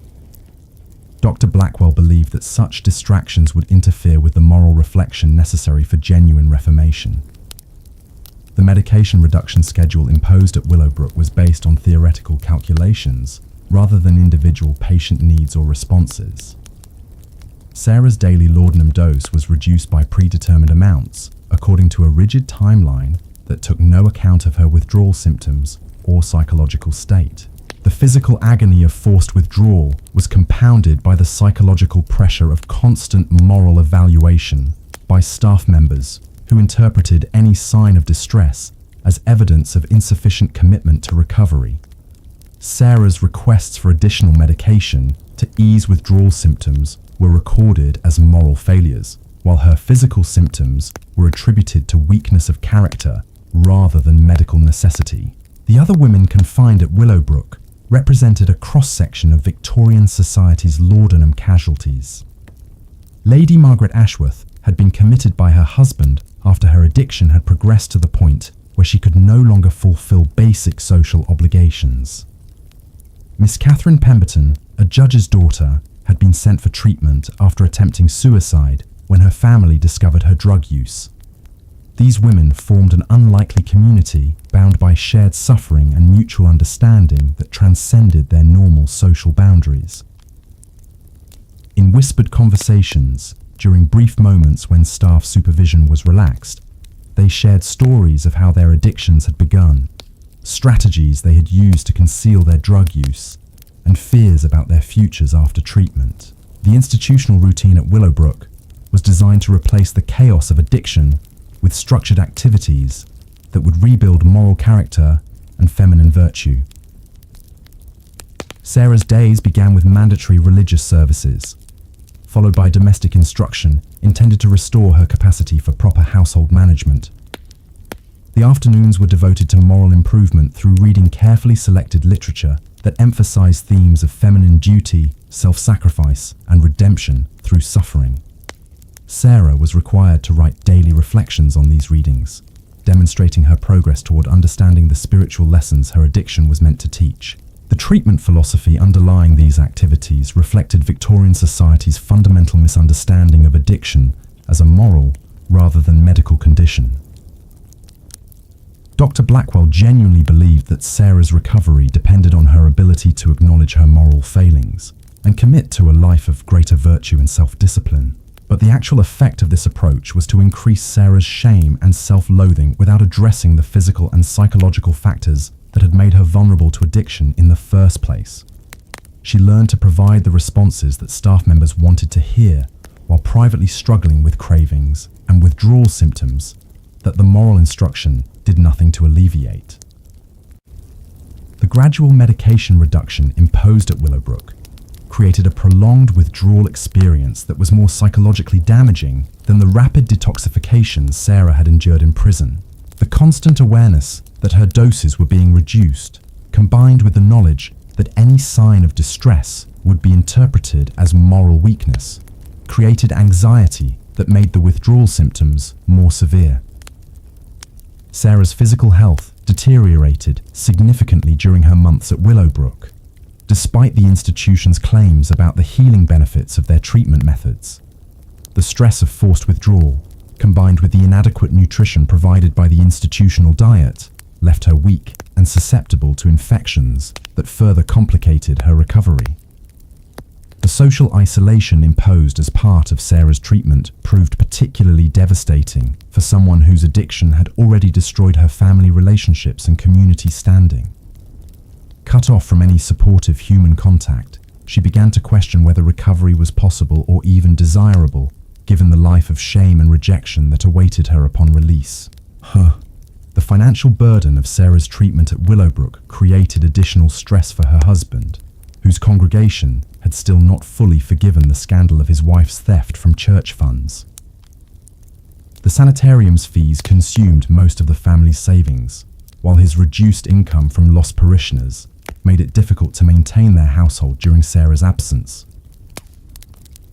Dr. Blackwell believed that such distractions would interfere with the moral reflection necessary for genuine reformation. The medication reduction schedule imposed at Willowbrook was based on theoretical calculations rather than individual patient needs or responses. Sarah's daily laudanum dose was reduced by predetermined amounts according to a rigid timeline that took no account of her withdrawal symptoms or psychological state. The physical agony of forced withdrawal was compounded by the psychological pressure of constant moral evaluation by staff members who interpreted any sign of distress as evidence of insufficient commitment to recovery. Sarah's requests for additional medication to ease withdrawal symptoms were recorded as moral failures, while her physical symptoms were attributed to weakness of character rather than medical necessity. The other women confined at Willowbrook represented a cross-section of Victorian society's laudanum casualties. Lady Margaret Ashworth had been committed by her husband after her addiction had progressed to the point where she could no longer fulfill basic social obligations. Miss Catherine Pemberton, a judge's daughter, had been sent for treatment after attempting suicide when her family discovered her drug use. These women formed an unlikely community bound by shared suffering and mutual understanding that transcended their normal social boundaries. In whispered conversations, during brief moments when staff supervision was relaxed, they shared stories of how their addictions had begun, strategies they had used to conceal their drug use, and fears about their futures after treatment. The institutional routine at Willowbrook was designed to replace the chaos of addiction with structured activities that would rebuild moral character and feminine virtue. Sarah's days began with mandatory religious services, followed by domestic instruction intended to restore her capacity for proper household management. The afternoons were devoted to moral improvement through reading carefully selected literature that emphasized themes of feminine duty, self-sacrifice, and redemption through suffering. Sarah was required to write daily reflections on these readings, demonstrating her progress toward understanding the spiritual lessons her addiction was meant to teach. The treatment philosophy underlying these activities reflected Victorian society's fundamental misunderstanding of addiction as a moral rather than medical condition. Dr. Blackwell genuinely believed that Sarah's recovery depended on her ability to acknowledge her moral failings and commit to a life of greater virtue and self-discipline. But the actual effect of this approach was to increase Sarah's shame and self-loathing without addressing the physical and psychological factors that had made her vulnerable to addiction in the first place. She learned to provide the responses that staff members wanted to hear while privately struggling with cravings and withdrawal symptoms that the moral instruction did nothing to alleviate. The gradual medication reduction imposed at Willowbrook created a prolonged withdrawal experience that was more psychologically damaging than the rapid detoxification Sarah had endured in prison. The constant awareness that her doses were being reduced, combined with the knowledge that any sign of distress would be interpreted as moral weakness, created anxiety that made the withdrawal symptoms more severe. Sarah's physical health deteriorated significantly during her months at Willowbrook, despite the institution's claims about the healing benefits of their treatment methods. The stress of forced withdrawal, combined with the inadequate nutrition provided by the institutional diet, left her weak and susceptible to infections that further complicated her recovery. The social isolation imposed as part of Sarah's treatment proved particularly devastating for someone whose addiction had already destroyed her family relationships and community standing. Cut off from any supportive human contact, she began to question whether recovery was possible or even desirable, given the life of shame and rejection that awaited her upon release. The financial burden of Sarah's treatment at Willowbrook created additional stress for her husband, who whose congregation had still not fully forgiven the scandal of his wife's theft from church funds. The sanitarium's fees consumed most of the family's savings, while his reduced income from lost parishioners made it difficult to maintain their household during Sarah's absence.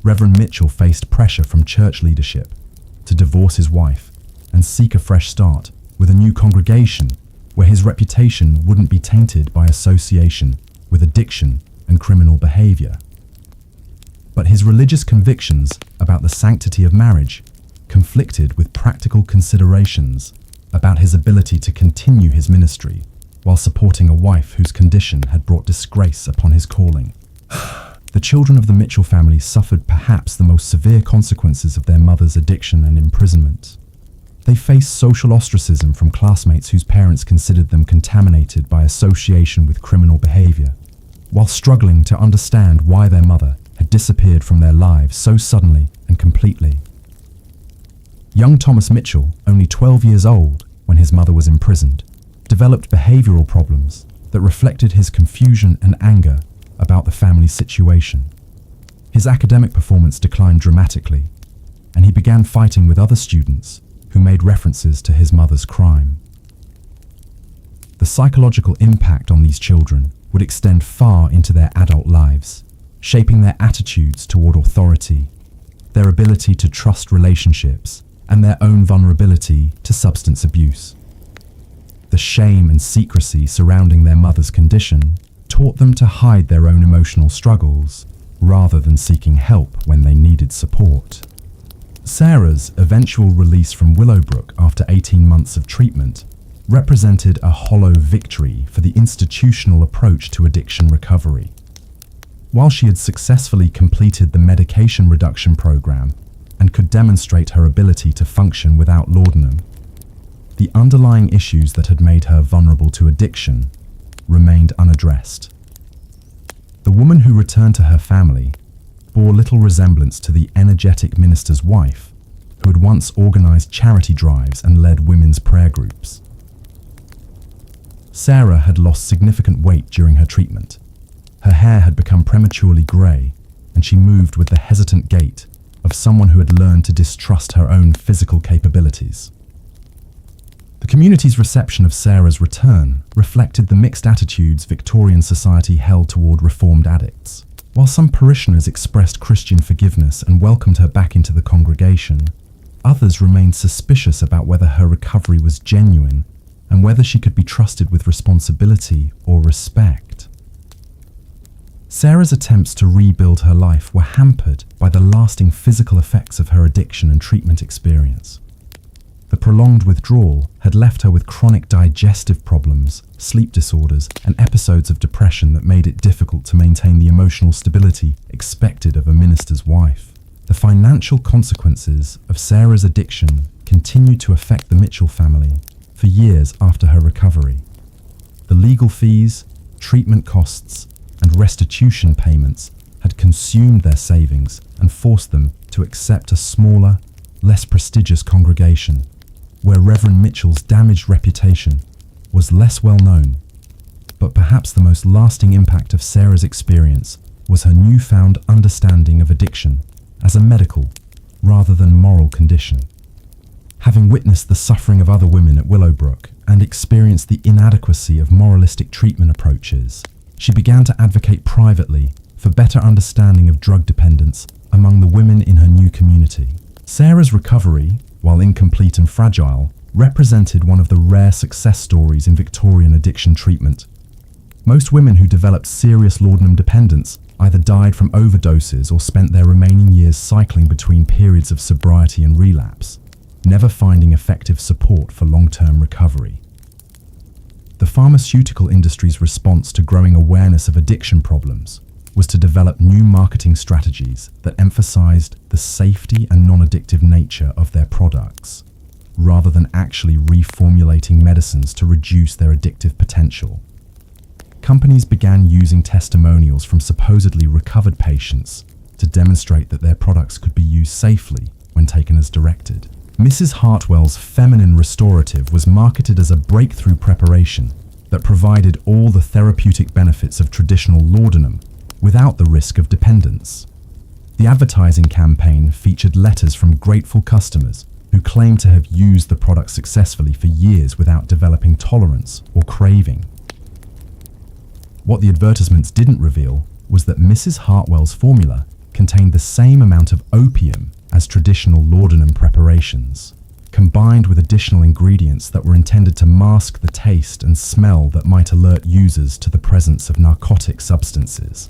Reverend Mitchell faced pressure from church leadership to divorce his wife and seek a fresh start with a new congregation where his reputation wouldn't be tainted by association with addiction and criminal behavior. But his religious convictions about the sanctity of marriage conflicted with practical considerations about his ability to continue his ministry while supporting a wife whose condition had brought disgrace upon his calling. The children of the Mitchell family suffered perhaps the most severe consequences of their mother's addiction and imprisonment. They faced social ostracism from classmates whose parents considered them contaminated by association with criminal behavior, while struggling to understand why their mother had disappeared from their lives so suddenly and completely. Young Thomas Mitchell, only 12 years old when his mother was imprisoned, developed behavioral problems that reflected his confusion and anger about the family's situation. His academic performance declined dramatically, and he began fighting with other students who made references to his mother's crime. The psychological impact on these children would extend far into their adult lives, shaping their attitudes toward authority, their ability to trust relationships, and their own vulnerability to substance abuse. The shame and secrecy surrounding their mother's condition taught them to hide their own emotional struggles rather than seeking help when they needed support. Sarah's eventual release from Willowbrook after 18 months of treatment represented a hollow victory for the institutional approach to addiction recovery. While she had successfully completed the medication reduction program and could demonstrate her ability to function without laudanum, the underlying issues that had made her vulnerable to addiction remained unaddressed. The woman who returned to her family bore little resemblance to the energetic minister's wife who had once organized charity drives and led women's prayer groups. Sarah had lost significant weight during her treatment. Her hair had become prematurely grey, and she moved with the hesitant gait of someone who had learned to distrust her own physical capabilities. The community's reception of Sarah's return reflected the mixed attitudes Victorian society held toward reformed addicts. While some parishioners expressed Christian forgiveness and welcomed her back into the congregation, others remained suspicious about whether her recovery was genuine and whether she could be trusted with responsibility or respect. Sarah's attempts to rebuild her life were hampered by the lasting physical effects of her addiction and treatment experience. The prolonged withdrawal had left her with chronic digestive problems, sleep disorders, and episodes of depression that made it difficult to maintain the emotional stability expected of a minister's wife. The financial consequences of Sarah's addiction continued to affect the Mitchell family for years after her recovery. The legal fees, treatment costs, and restitution payments had consumed their savings and forced them to accept a smaller, less prestigious congregation, where Reverend Mitchell's damaged reputation was less well known. But perhaps the most lasting impact of Sarah's experience was her newfound understanding of addiction as a medical rather than moral condition. Having witnessed the suffering of other women at Willowbrook and experienced the inadequacy of moralistic treatment approaches, she began to advocate privately for better understanding of drug dependence among the women in her new community. Sarah's recovery, while incomplete and fragile, represented one of the rare success stories in Victorian addiction treatment. Most women who developed serious laudanum dependence either died from overdoses or spent their remaining years cycling between periods of sobriety and relapse, never finding effective support for long-term recovery. The pharmaceutical industry's response to growing awareness of addiction problems was to develop new marketing strategies that emphasized the safety and non-addictive nature of their products, rather than actually reformulating medicines to reduce their addictive potential. Companies began using testimonials from supposedly recovered patients to demonstrate that their products could be used safely when taken as directed. Mrs. Hartwell's feminine restorative was marketed as a breakthrough preparation that provided all the therapeutic benefits of traditional laudanum, without the risk of dependence. The advertising campaign featured letters from grateful customers who claimed to have used the product successfully for years without developing tolerance or craving. What the advertisements didn't reveal was that Mrs. Hartwell's formula contained the same amount of opium as traditional laudanum preparations, combined with additional ingredients that were intended to mask the taste and smell that might alert users to the presence of narcotic substances.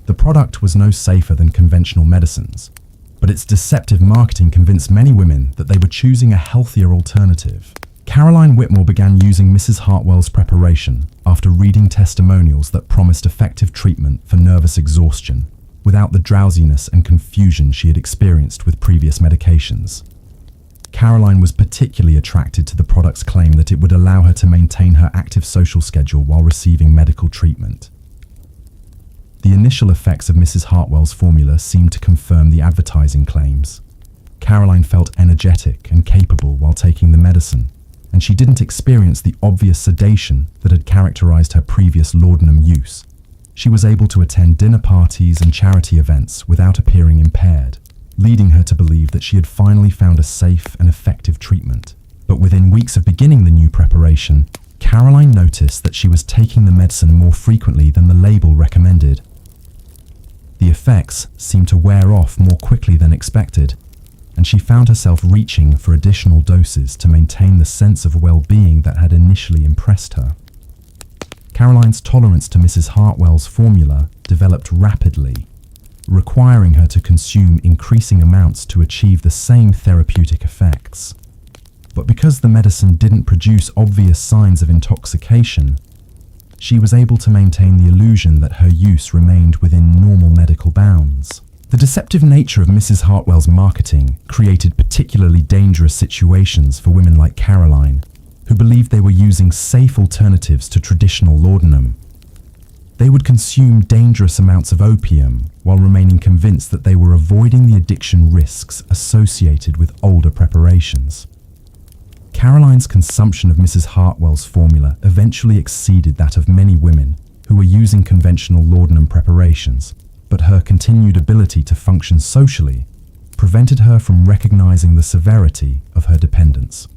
The product was no safer than conventional medicines, but its deceptive marketing convinced many women that they were choosing a healthier alternative. Caroline Whitmore began using Mrs. Hartwell's preparation after reading testimonials that promised effective treatment for nervous exhaustion without the drowsiness and confusion she had experienced with previous medications. Caroline was particularly attracted to the product's claim that it would allow her to maintain her active social schedule while receiving medical treatment. The initial effects of Mrs. Hartwell's formula seemed to confirm the advertising claims. Caroline felt energetic and capable while taking the medicine, and she didn't experience the obvious sedation that had characterized her previous laudanum use. She was able to attend dinner parties and charity events without appearing impaired, leading her to believe that she had finally found a safe and effective treatment. But within weeks of beginning the new preparation, Caroline noticed that she was taking the medicine more frequently than the label recommended. The effects seemed to wear off more quickly than expected, and she found herself reaching for additional doses to maintain the sense of well-being that had initially impressed her. Caroline's tolerance to Mrs. Hartwell's formula developed rapidly, requiring her to consume increasing amounts to achieve the same therapeutic effects. But because the medicine didn't produce obvious signs of intoxication, she was able to maintain the illusion that her use remained within normal medical bounds. The deceptive nature of Mrs. Hartwell's marketing created particularly dangerous situations for women like Caroline, who believed they were using safe alternatives to traditional laudanum. They would consume dangerous amounts of opium while remaining convinced that they were avoiding the addiction risks associated with older preparations. Caroline's consumption of Mrs. Hartwell's formula eventually exceeded that of many women who were using conventional laudanum preparations, but her continued ability to function socially prevented her from recognizing the severity of her dependence.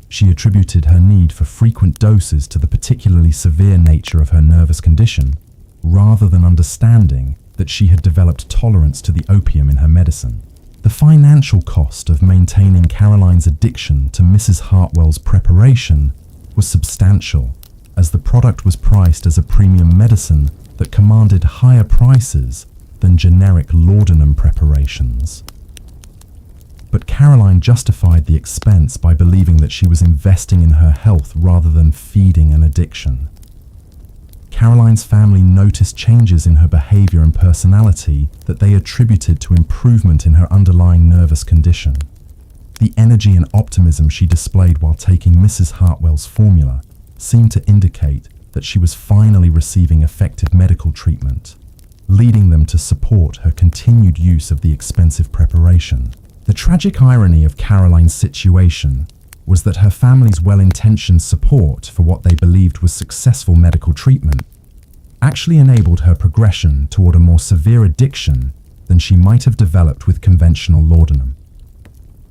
She attributed her need for frequent doses to the particularly severe nature of her nervous condition, rather than understanding that she had developed tolerance to the opium in her medicine. The financial cost of maintaining Caroline's addiction to Mrs. Hartwell's preparation was substantial, as the product was priced as a premium medicine that commanded higher prices than generic laudanum preparations. But Caroline justified the expense by believing that she was investing in her health rather than feeding an addiction. Caroline's family noticed changes in her behavior and personality that they attributed to improvement in her underlying nervous condition. The energy and optimism she displayed while taking Mrs. Hartwell's formula seemed to indicate that she was finally receiving effective medical treatment, leading them to support her continued use of the expensive preparation. The tragic irony of Caroline's situation was that her family's well-intentioned support for what they believed was successful medical treatment actually enabled her progression toward a more severe addiction than she might have developed with conventional laudanum.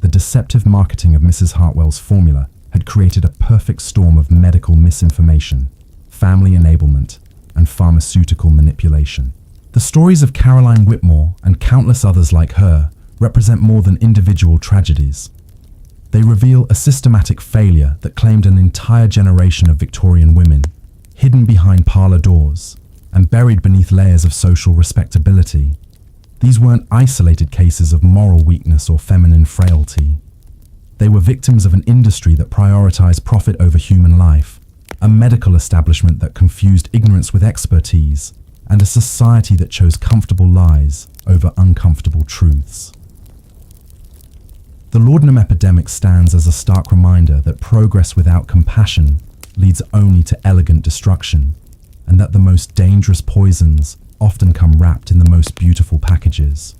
The deceptive marketing of Mrs. Hartwell's formula had created a perfect storm of medical misinformation, family enablement, and pharmaceutical manipulation. The stories of Caroline Whitmore and countless others like her represent more than individual tragedies. They reveal a systematic failure that claimed an entire generation of Victorian women, hidden behind parlour doors and buried beneath layers of social respectability. These weren't isolated cases of moral weakness or feminine frailty. They were victims of an industry that prioritized profit over human life, a medical establishment that confused ignorance with expertise, and a society that chose comfortable lies over uncomfortable truths. The laudanum epidemic stands as a stark reminder that progress without compassion leads only to elegant destruction, and that the most dangerous poisons often come wrapped in the most beautiful packages.